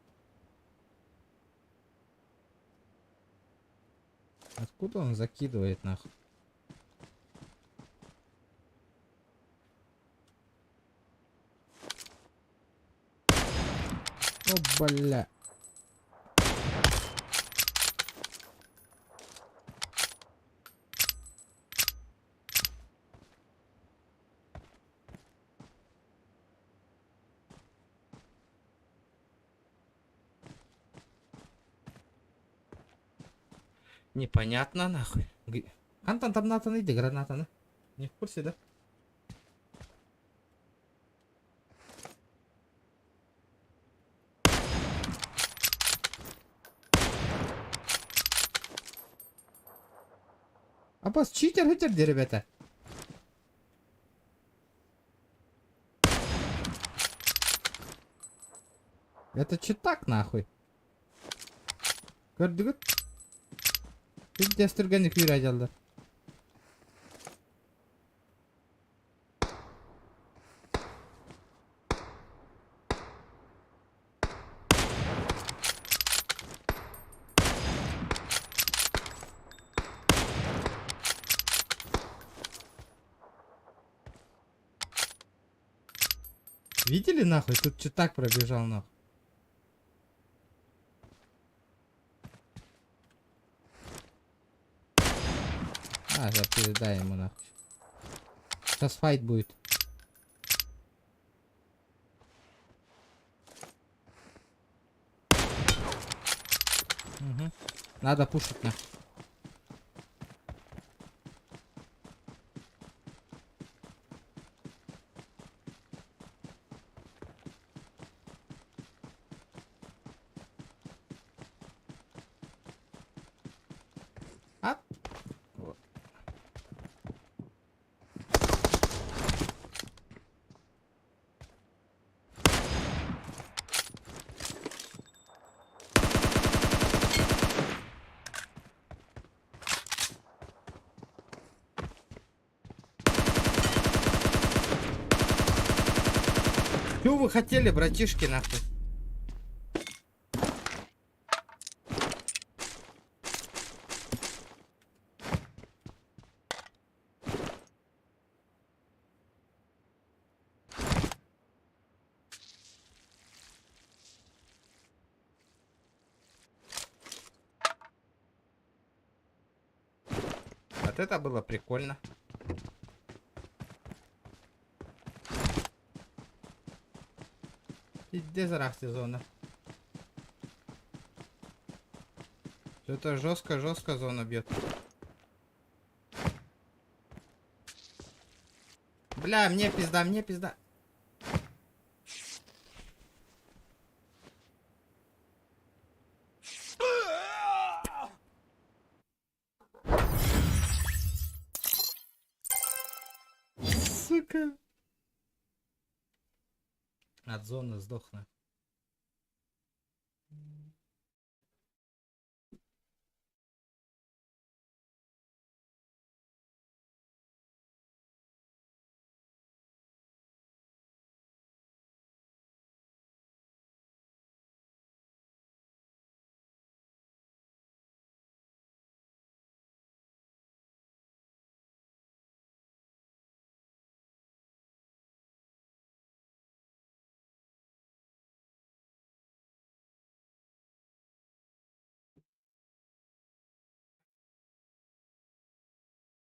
Откуда он закидывает нахуй? О, бля. Непонятно нахуй. Антон, там Натан, иди, граната, на. Не в курсе, да? А босс читер, где, ребята? Это читак нахуй. Көрдүгүт. Biz destürgenlik yürüyeceğiz. Видели нахуй? Тут читак пробежал нахуй. А, сейчас передай ему нахуй. Сейчас файт будет. Угу. Надо пушить нахуй. А? Вот. Что вы хотели, братишки, нахуй? Вот это было прикольно. Иди зарахти зона. Что-то жестко зона бьет. Бля, мне пизда, мне пизда. Сука. От зоны сдохну.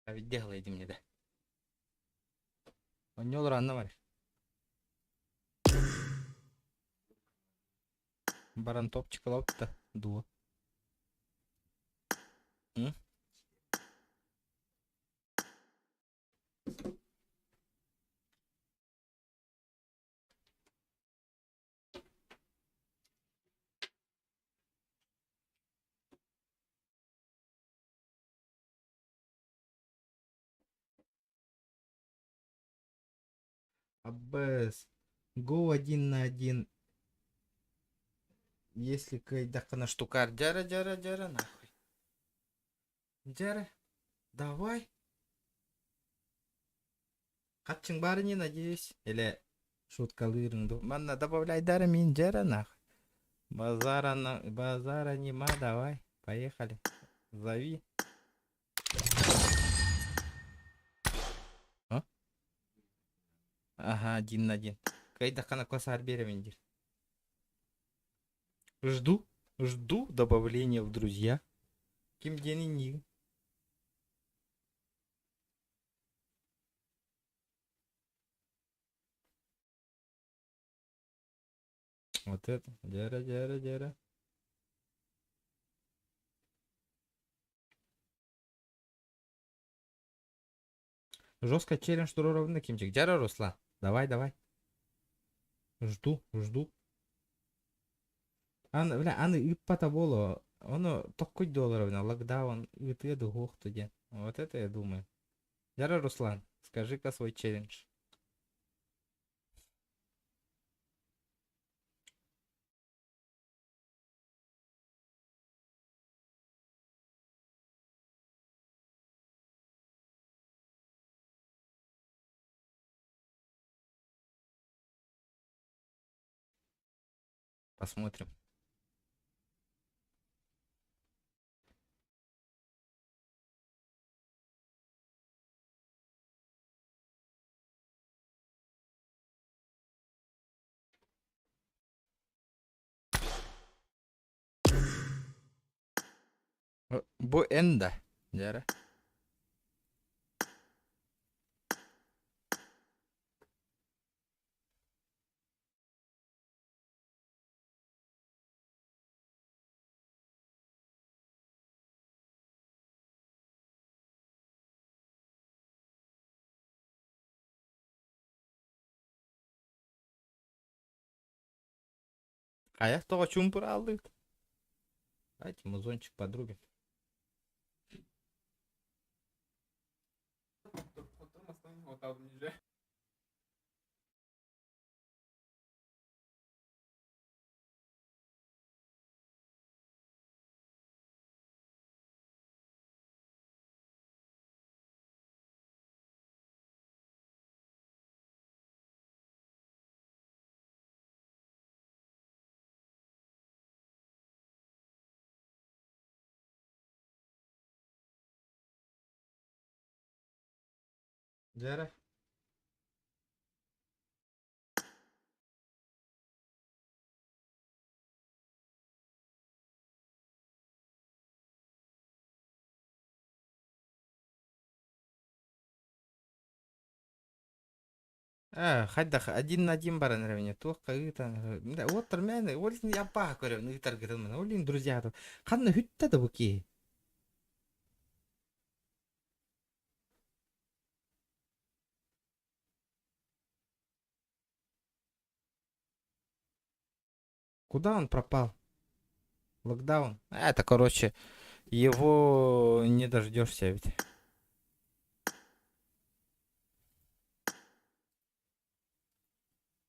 А ведь делай мне, да. Он не рано var. Баран топчик лапта дуо. М? Аббес. Го 1 на 1. Если кайдакана штукар. Дяра нахуй. Дяра. Давай. Катчың бары не, надеюсь. Или шуткалырыңды. Манна добавляй дара мин дяра нахуй. Базара нема, давай. Поехали. Зови. А? Ага, 1 на 1. Кайдакана косар беремендир. Жду добавления в друзья. Ким дени. Вот это. Дяра. Жестко челлендж ровно кимчик. Дяра Руслан. Давай. Жду. Аны ыппата боло. Оно $9 на локдаун. Ыты гох туде. Вот это я думаю. Дяра Руслан, скажи-ка свой челлендж. Посмотрим. Боэнда. Дяра. Аяқтағы чумпыр алды. Давайте музончик подруги. Дяра. Хадда 1-1 бар анравне. Туакка ыйтан. Мында оттыр мен олин япа көрөм ыйтар кытын. Олин друзья. Канны хүтті да буки. Куда он пропал? Локдаун. Это, короче, его не дождешься ведь.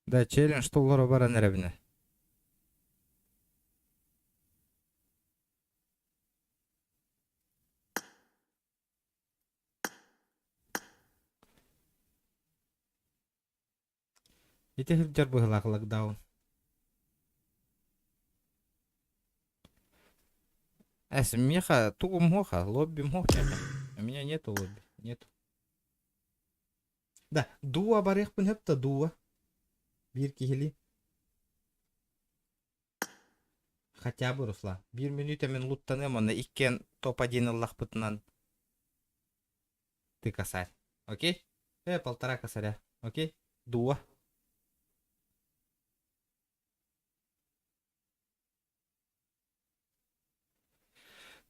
Да, челлендж что Лора Баранеревна. И ты где был локдаун? Смеха, тугу моха, лобби моха. У меня нету лобби, нету. Да, дуа барех пун хепта дуа. Бирки хили. Хотя бы, Русла. Бир минута мен луттанем, на иккен топ-1 Аллах пытнан. Ты косарь. Окей? 1,5 косаря. Окей? Дуа.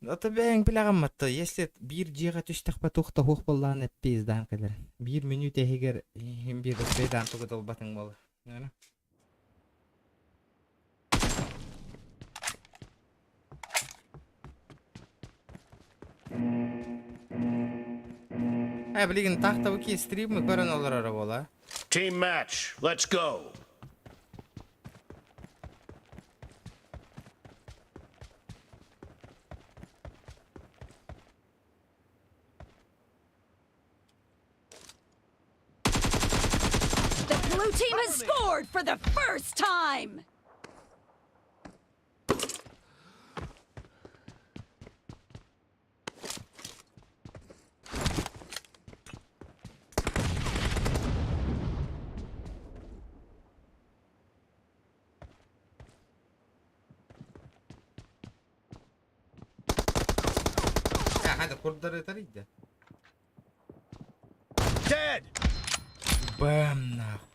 Но тебе ең білағаматты, если бир жиға түштіқ ба тұқты хоқ боллағын әппейізден кәдір. Бир минут егер бир ұспейден тұғыт олбатын болы. Білген тақта бұки стримі көрін олар ара бола. Team match. Let's go. The blue team has scored for the first time! Hadi kurtları taraydı. Dead. Бэм, нахуй.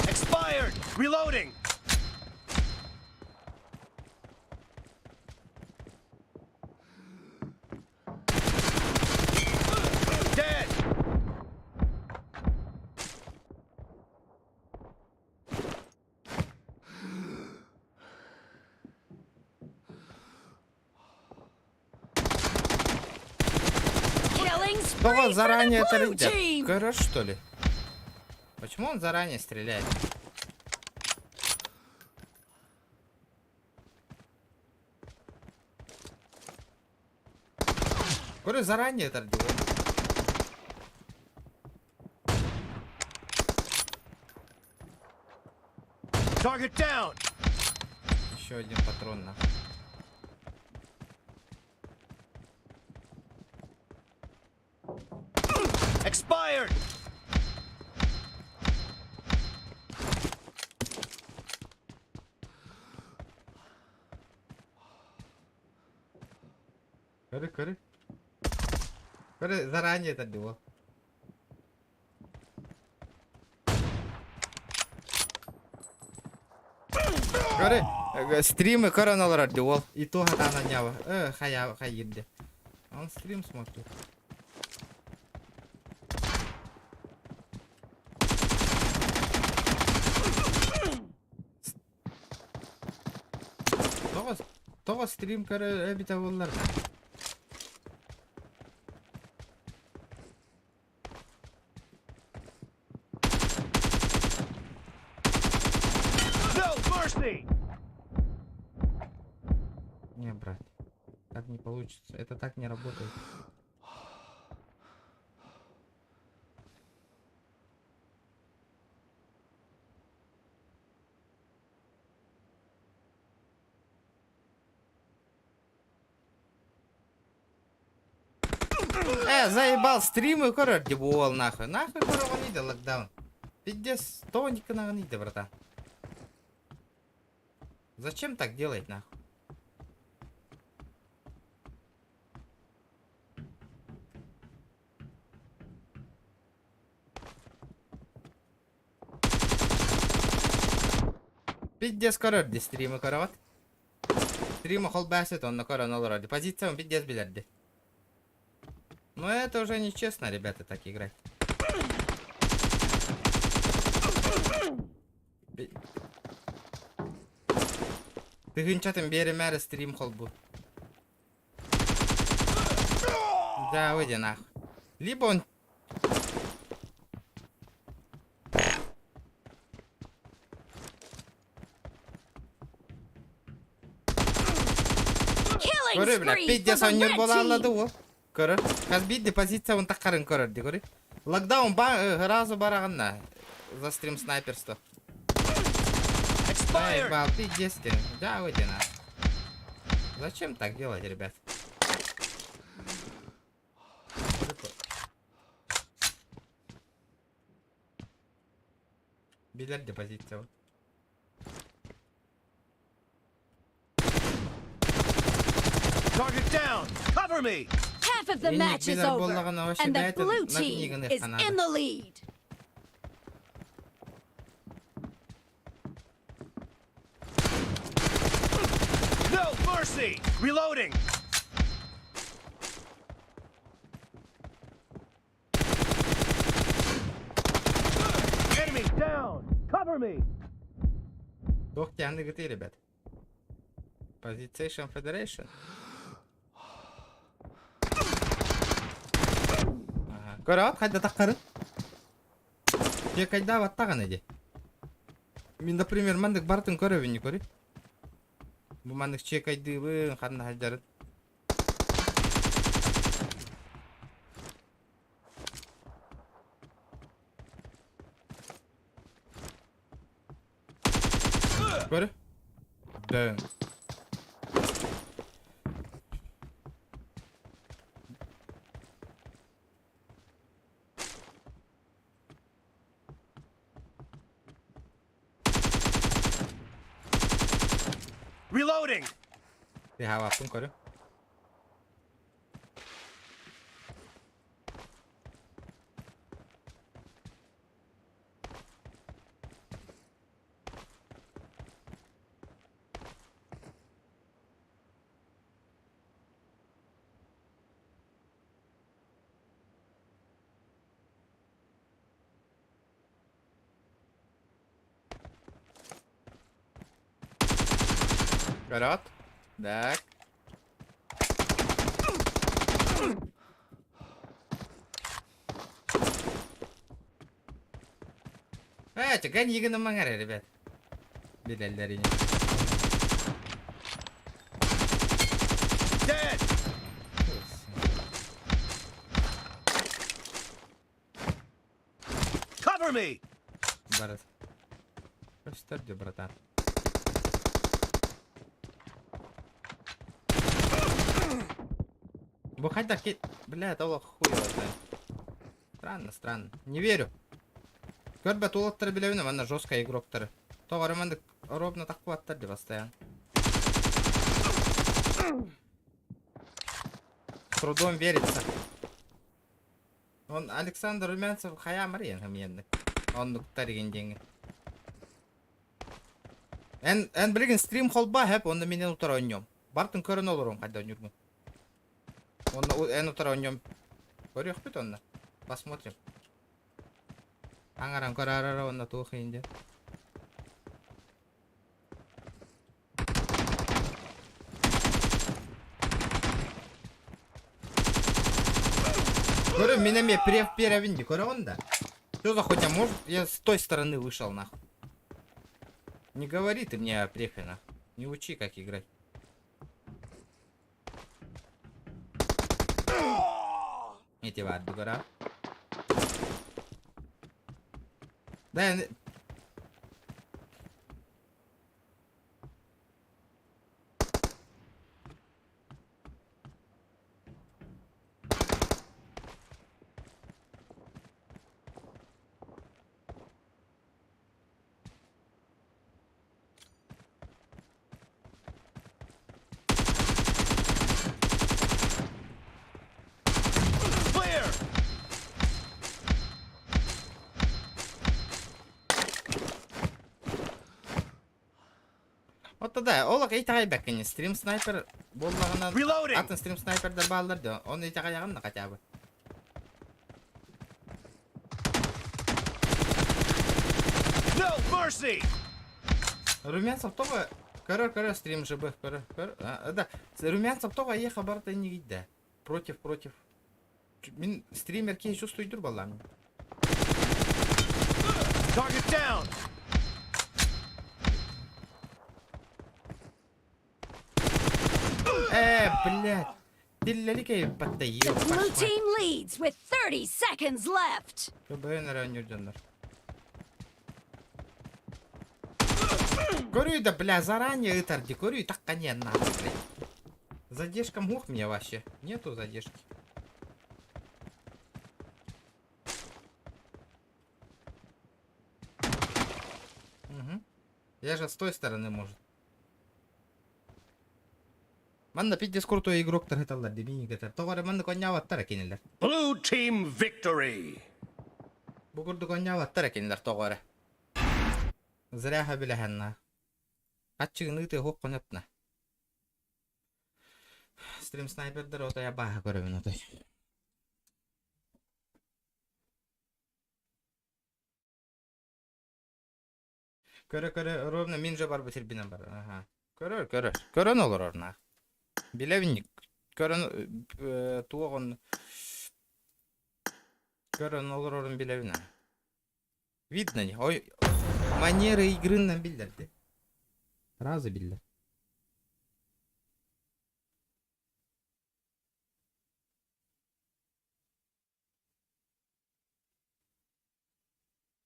Expired. Reloading. Dead. Killing Что spree он for заранее the blue тарит? team! Короче, что ли? Почему он заранее стреляет? Говорю, заранее это делает. Target down. Еще один патрон на. Expired. Коры. Коры, заранее это делал. Коры, стримы короналар делал. И то хата нанява. Хайирде. Он стрим смотрит. Того стрим коры обитавалар. No mercy. Не, брат. Так не получится. Это так не работает. Заебал, стримы короче, дебол нахуй. Нахуй короче, он иди локдаун. Пиздец, тоника на иди, братан. Зачем так делать нахуй? Пиздец короче, стримы короче. Стримы холбасит он на коронал ради. Позиция он пиздец билярди. Но это уже нечестно, ребята, так играть. Ты гынчатым бери мэры стрим холбу. Да, выйди нахуй. Либо он... Killing Көрі, бля, spree for пиздец the он не red бола алады team. о. Көрі. Каз бидді позиция он таққарын көрірді, көрі. Локдаун разу барағынна. За стрим снайперство. Expired! Бал, пиздец ты. Да, выйди нахуй. Зачем так делать, ребят? Билет депозиция. Target down! Cover me! Half of the Yeni match is bilir over, bollağına hoş and the geldin. blue Nakni team yığını is kanadı. in the lead. No mercy! Reloading! Enemy down! Cover me! Doch kendi gitti, ребят. Position Federation. Көрі, қайда таққарын? Те қайда баттаған еде? Мен, например, мандық бартын көребін не көрі? Бұл мандық чек айдылын, қанна хаждарын. Көрі? Дән. Reloading! Ти хаваптың көрі? Город. Так. Чекай, егіні маңары, ребят. Белелдеріне. Dead! Cover me! Барат. Көстірді, братан. Бухать так, бля, это хуй его знает. Странно, странно. Не верю. Көрбе тулаттары білеуіне, мана жестко игроктары. Тоғары мандық ровно так қуаттарды постоянно. С трудом верится. Он Александр Румянцев хаямыр енді. Он нұқтарыген денгі. Ән білген стрим холба хеп, онда менен ұтар ойнем. Бартын көрін olur он қайда ойнерген. Ән ұтар ойнем. Көрек бет онда. Посмотрим. Аңаран көрарара онда туықайынде. Көрі, менеме перевинди, көрі онда. Что за хотя может, я с той стороны вышел нахуй. Не говори ты мне о префе нахуй. Не учи как играть. Эти варды, гора. Да, я... да, олак итагай бәккене. Стрим снайпер болмағынан Reloading! атын стрим снайперді балдырды. Оны итагай ағын хотя бы. No mercy! Румянцев тоже... Көрі, стрим жібі, көрі. Да, Румянцев тоже еха барда не гейді. Против. Мен стример кей чувствую дур балам. Target down! Блядь. Диллали кей батта The ел. blue team leads with 30 seconds left. КБН ранюрдендар. Говорю, да, бля, заранее итарди, говорю, так конец надо, блядь. Задержка мух мне вообще. Нету задержки. Угу. Я же с той стороны, может. Манна пиддис крутой игрок таргеталар, дебини гетер. Тогары манна коняваттар экенелер. Blue team victory! Бугурду коняваттар экенелер тогары. Зряха билэхэнна. Каччыгын ыты хоқ конятна. Стрим снайпердер ота я баха көрөбүн отой. Көрө, ровно мен же бар битирбинен бар. Ага. Көрөн олор орна. Билебинник. Көрөн туогон. Көрөн олор орун билебина. Видно не? Ой, манеры игрынан билдерди. Разы билдер.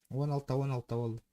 Он алта болду.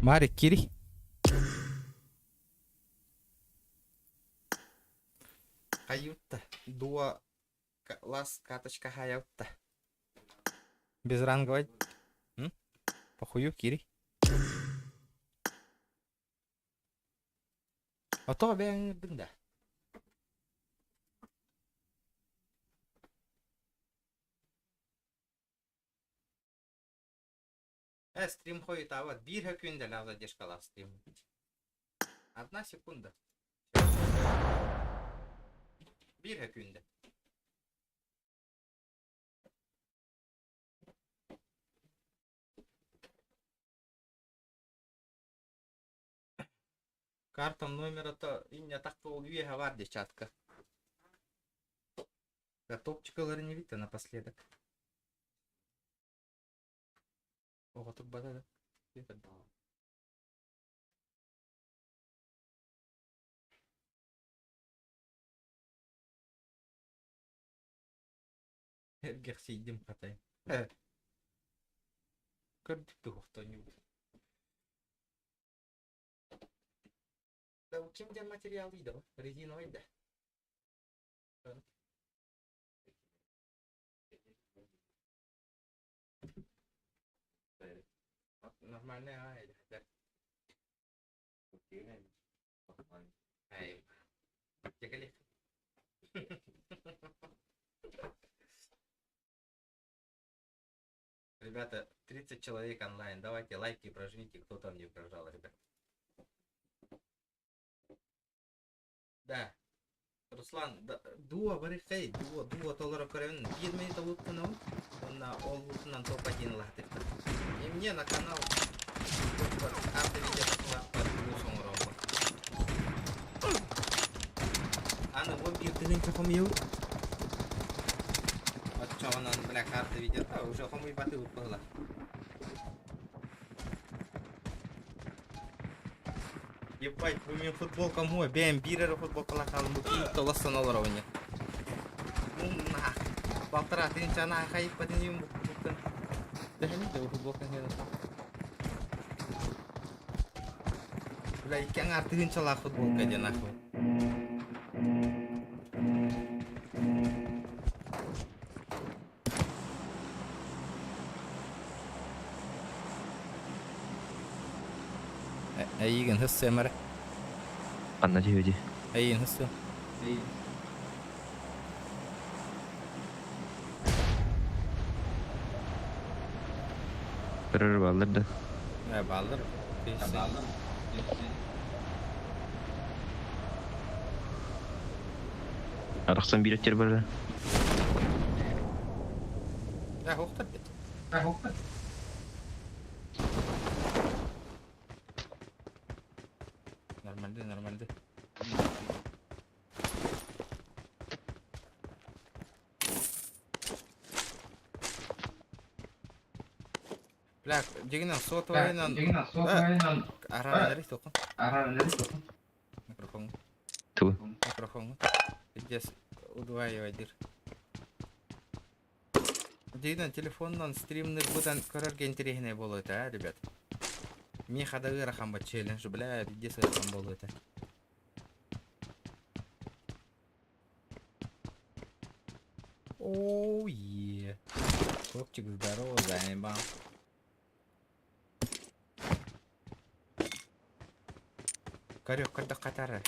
Марик Кири. Каюта. Дуа. Лас каточка хаютта. Безранговый. Похую Кири. А то бен бинда. Стрим ходит, а вот bir секунда la задержка стрим. 1 секунда. 1 секунда. Карта номера-то имя так полвега варди чатка. Да топчикалары не видно напоследок. Ого, тут бада, да? Герсейдим хатай. Көрдік тұғы кто-нибудь. Да, у кем ден материал видел? Резиновый, да? Нормальная айда, да. Ай, тягали. Ребята, 30 человек онлайн. Давайте лайки прожмите, кто там не прожал, ребят. Да. Руслан, да, дуа барихай, дуа толора корен. 1 минута лутнул. Он на ол лутнан топ-1 латык. И мне на канал. Аны вот биртеген чахомью. Вот чаванан бля карты видят, а уже хомой баты упала. Ебать, вы мне футболка мой, бэм бирер футболка лахал, муки толстан оларовне. Ну на, 1,5 тысячи на хайп подним букан. Даже не того футболка не надо. Бля, и кянгар тысяча лах футболка где нахуй. Igen höstsömare. Anna Judy. Igen höstsö. Birer ballardı. Ne baldır? Araqsan bir ettir böyle. Ya hoktar. Normalde. Bля, дигнан сотвайнан. Аралары токон. Микрофон. Ту. Микрофон. Здесь удваивайдыр. Дигнан телефоннан стримный будан көрөргө интересный болот, а, ребят. Мне хадагы рахамба челлендж, бля, здесь рахам болот. Оу, е. Копчик здорово, заебал. Карёк, когда катары.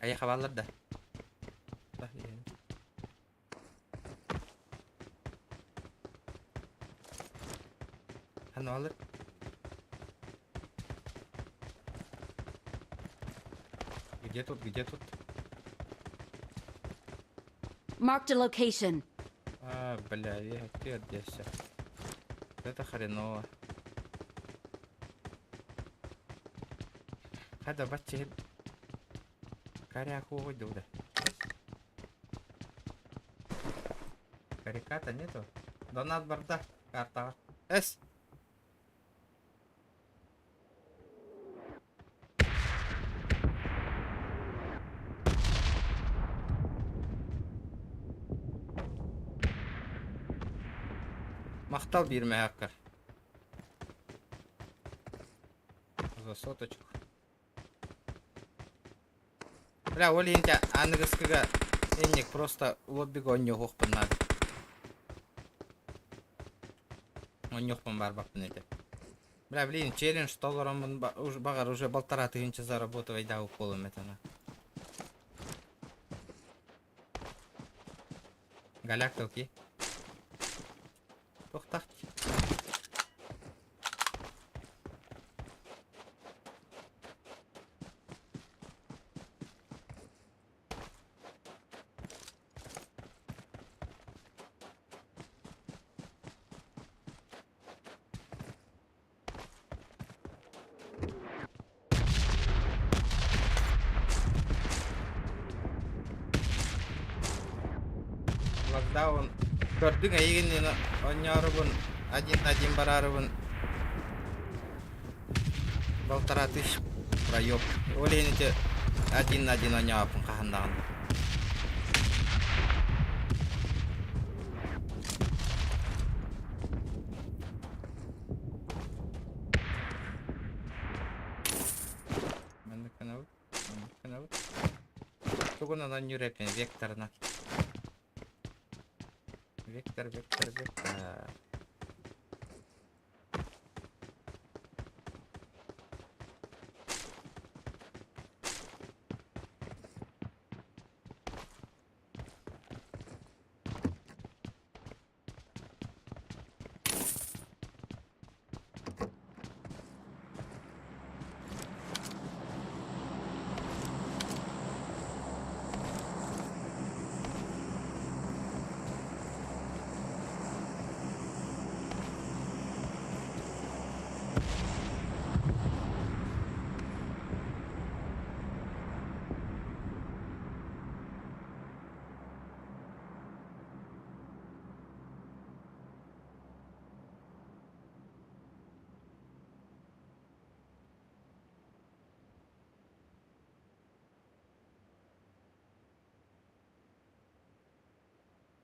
Aya хабарлар да. Хана алыр. Где тут? Marked a location. Бля, я где здесь? Это хреново. Хада бачи. Каряку уйду, да. Кариката нету? Донат барда. Карта. Эс! Мақтал берме аққар. За соточку. Бля, Оли инте ангыскага энник просто лоббига оннёгокпун надо. Оннёгпун бар баппын эте. Бля, блин, челлендж $100 багар уже 1,5 тысячи заработывай да уколом это на. Галяк толки. Тохтах. Локдаун. Көрдүң эгенин оньорубун, один барарыбын. 1,5 тысяч проёб. Олените 1-1 оньорубун кахандагын. Мен канал. Тугунан юрепен векторна. Вектор.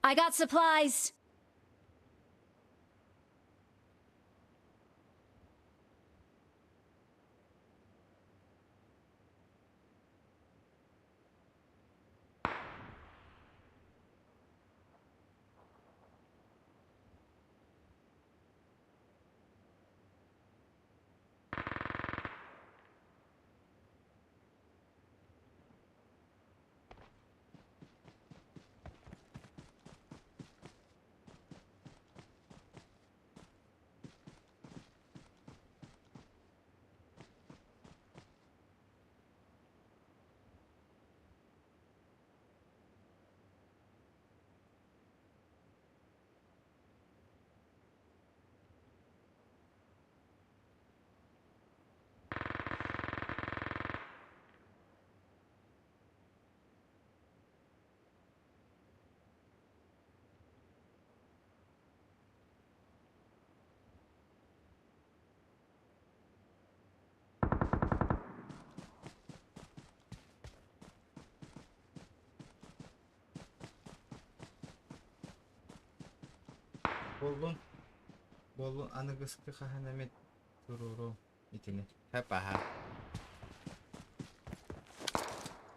I got supplies. Болун аныгыскы хаханамет туруру итини. Хапаха.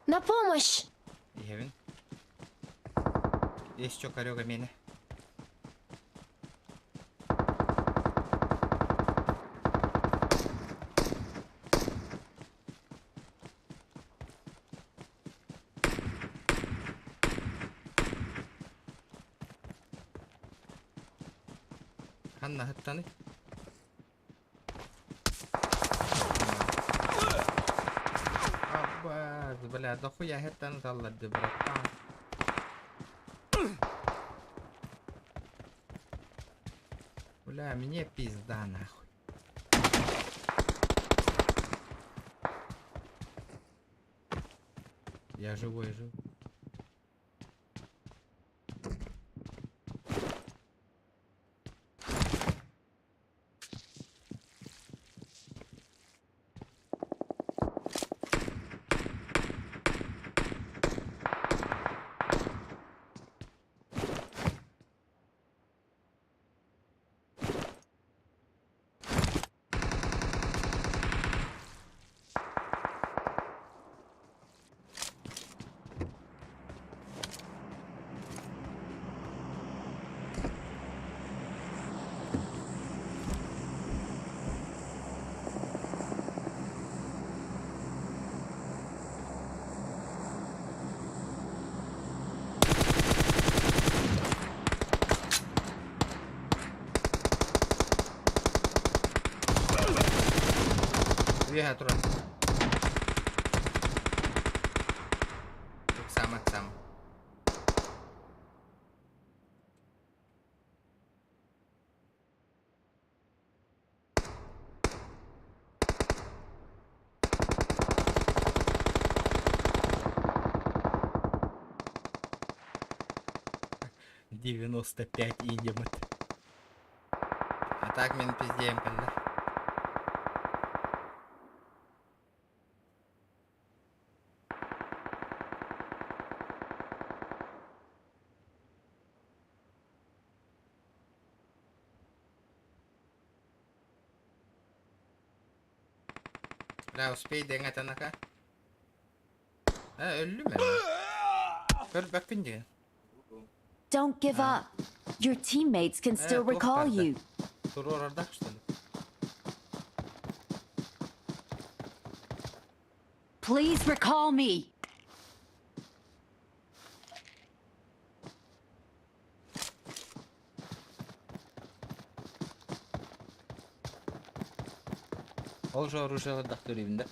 На помощь! Евин. Есть чё корёга мене. Ханна хаттаны. Абба, бля, дохуя хаттаны таллады, братан. Бля, мне пизда нахуй. Я живой. Двигай, Тура. Так само. «95 идем. А так мен пиздеем, бля. Bля, uspej dengat anaka. Öldü mü? Bakın diye. Don't give up. Your teammates can still recall you. Dur orada işte. Please recall me. Ол же оружие доктор evinde.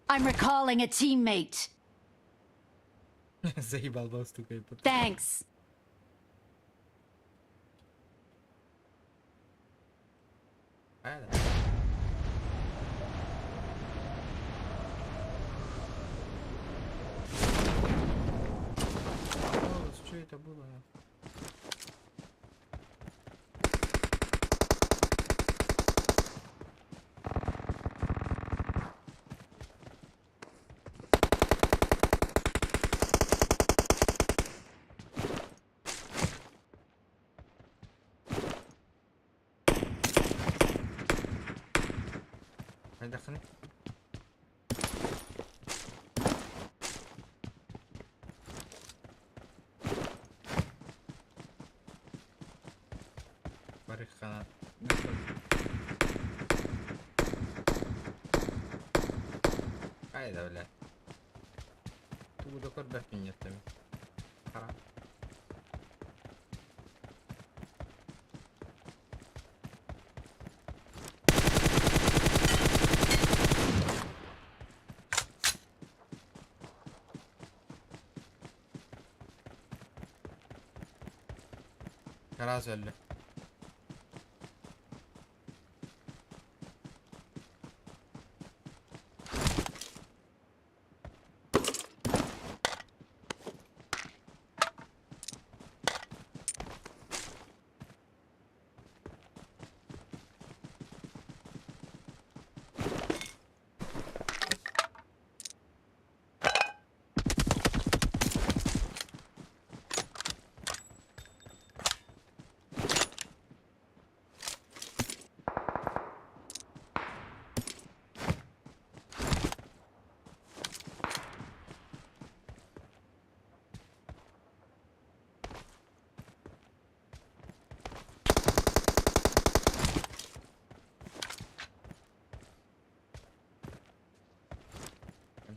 I'm recalling a teammate. Заебал вас стукает. Thanks. Что это было? Кайдакыны? Барыхана. Кайда, бля. Туда көрбәп минеттеми. Кара. Karaz öldü.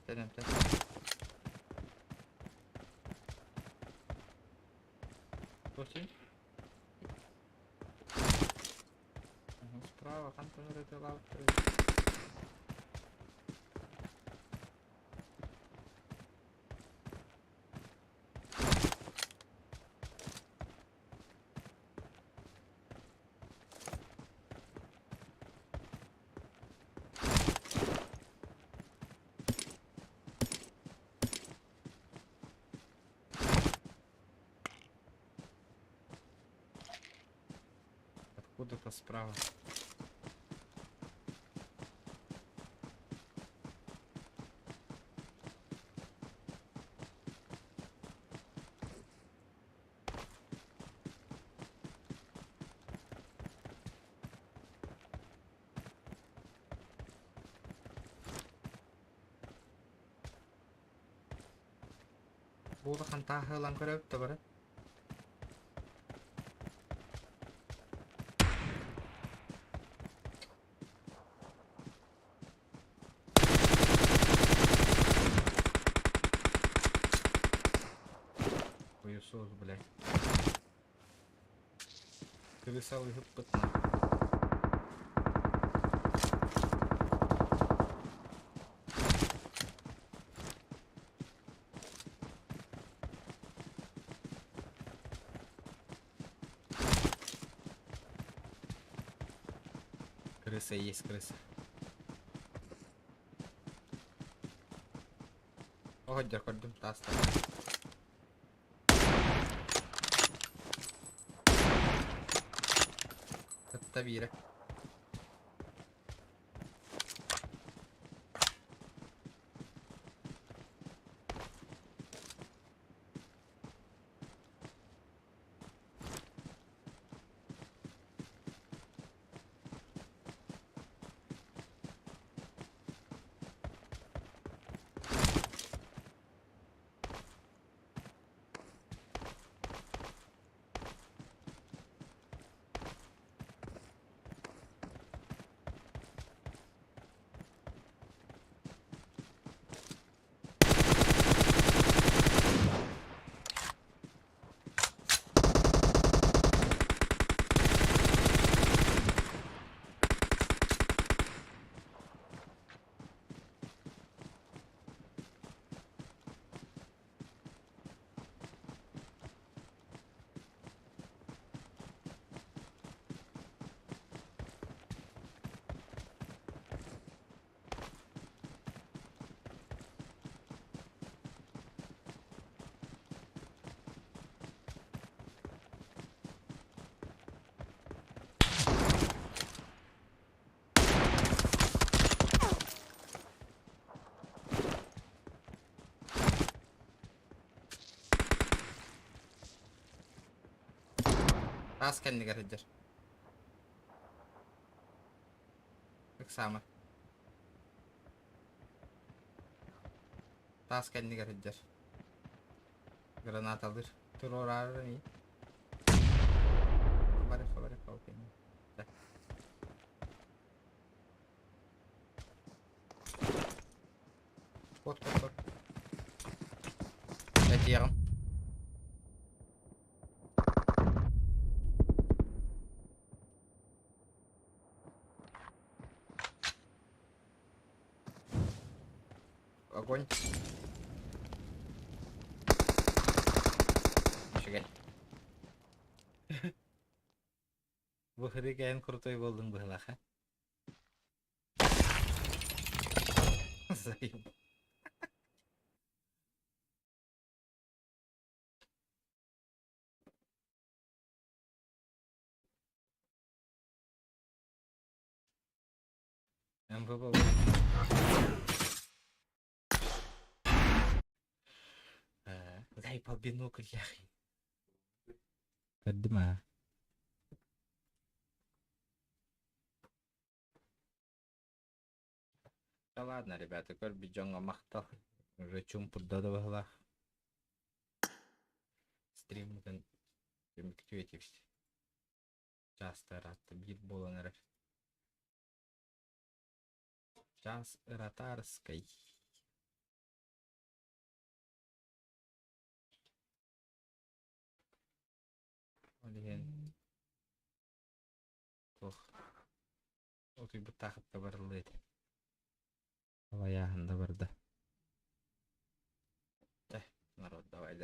Темте. Пошли. Ага, справа, хантер это лавка. Откуда-то справа. Бұл да қантағы лан көріп бары. Хуесос, блядь. Крыса выжит пытна. Крыса есть крыса. Огодя, ходим таста. Тавира. Раз kendine гаражер. Так само. Тас кәннігер үддер. Гранат алыр. Турор арыр ей. Фабарик, окей. Да. Кот. Әтеғым. Огонь. Шагай. Бұхыры кәйін крутой болдың бұғылаға. Зайым. МВП. Дай по бинокль, яхи. Подма. Да ладно, ребята, коль биджонга махтал. Уже чум поддадывала. Стрим активитився. Часто рад бит було на час ратарской. Олеген. Ох. От и бутахат табарлыйт. Алаяғында барды. Народ, давай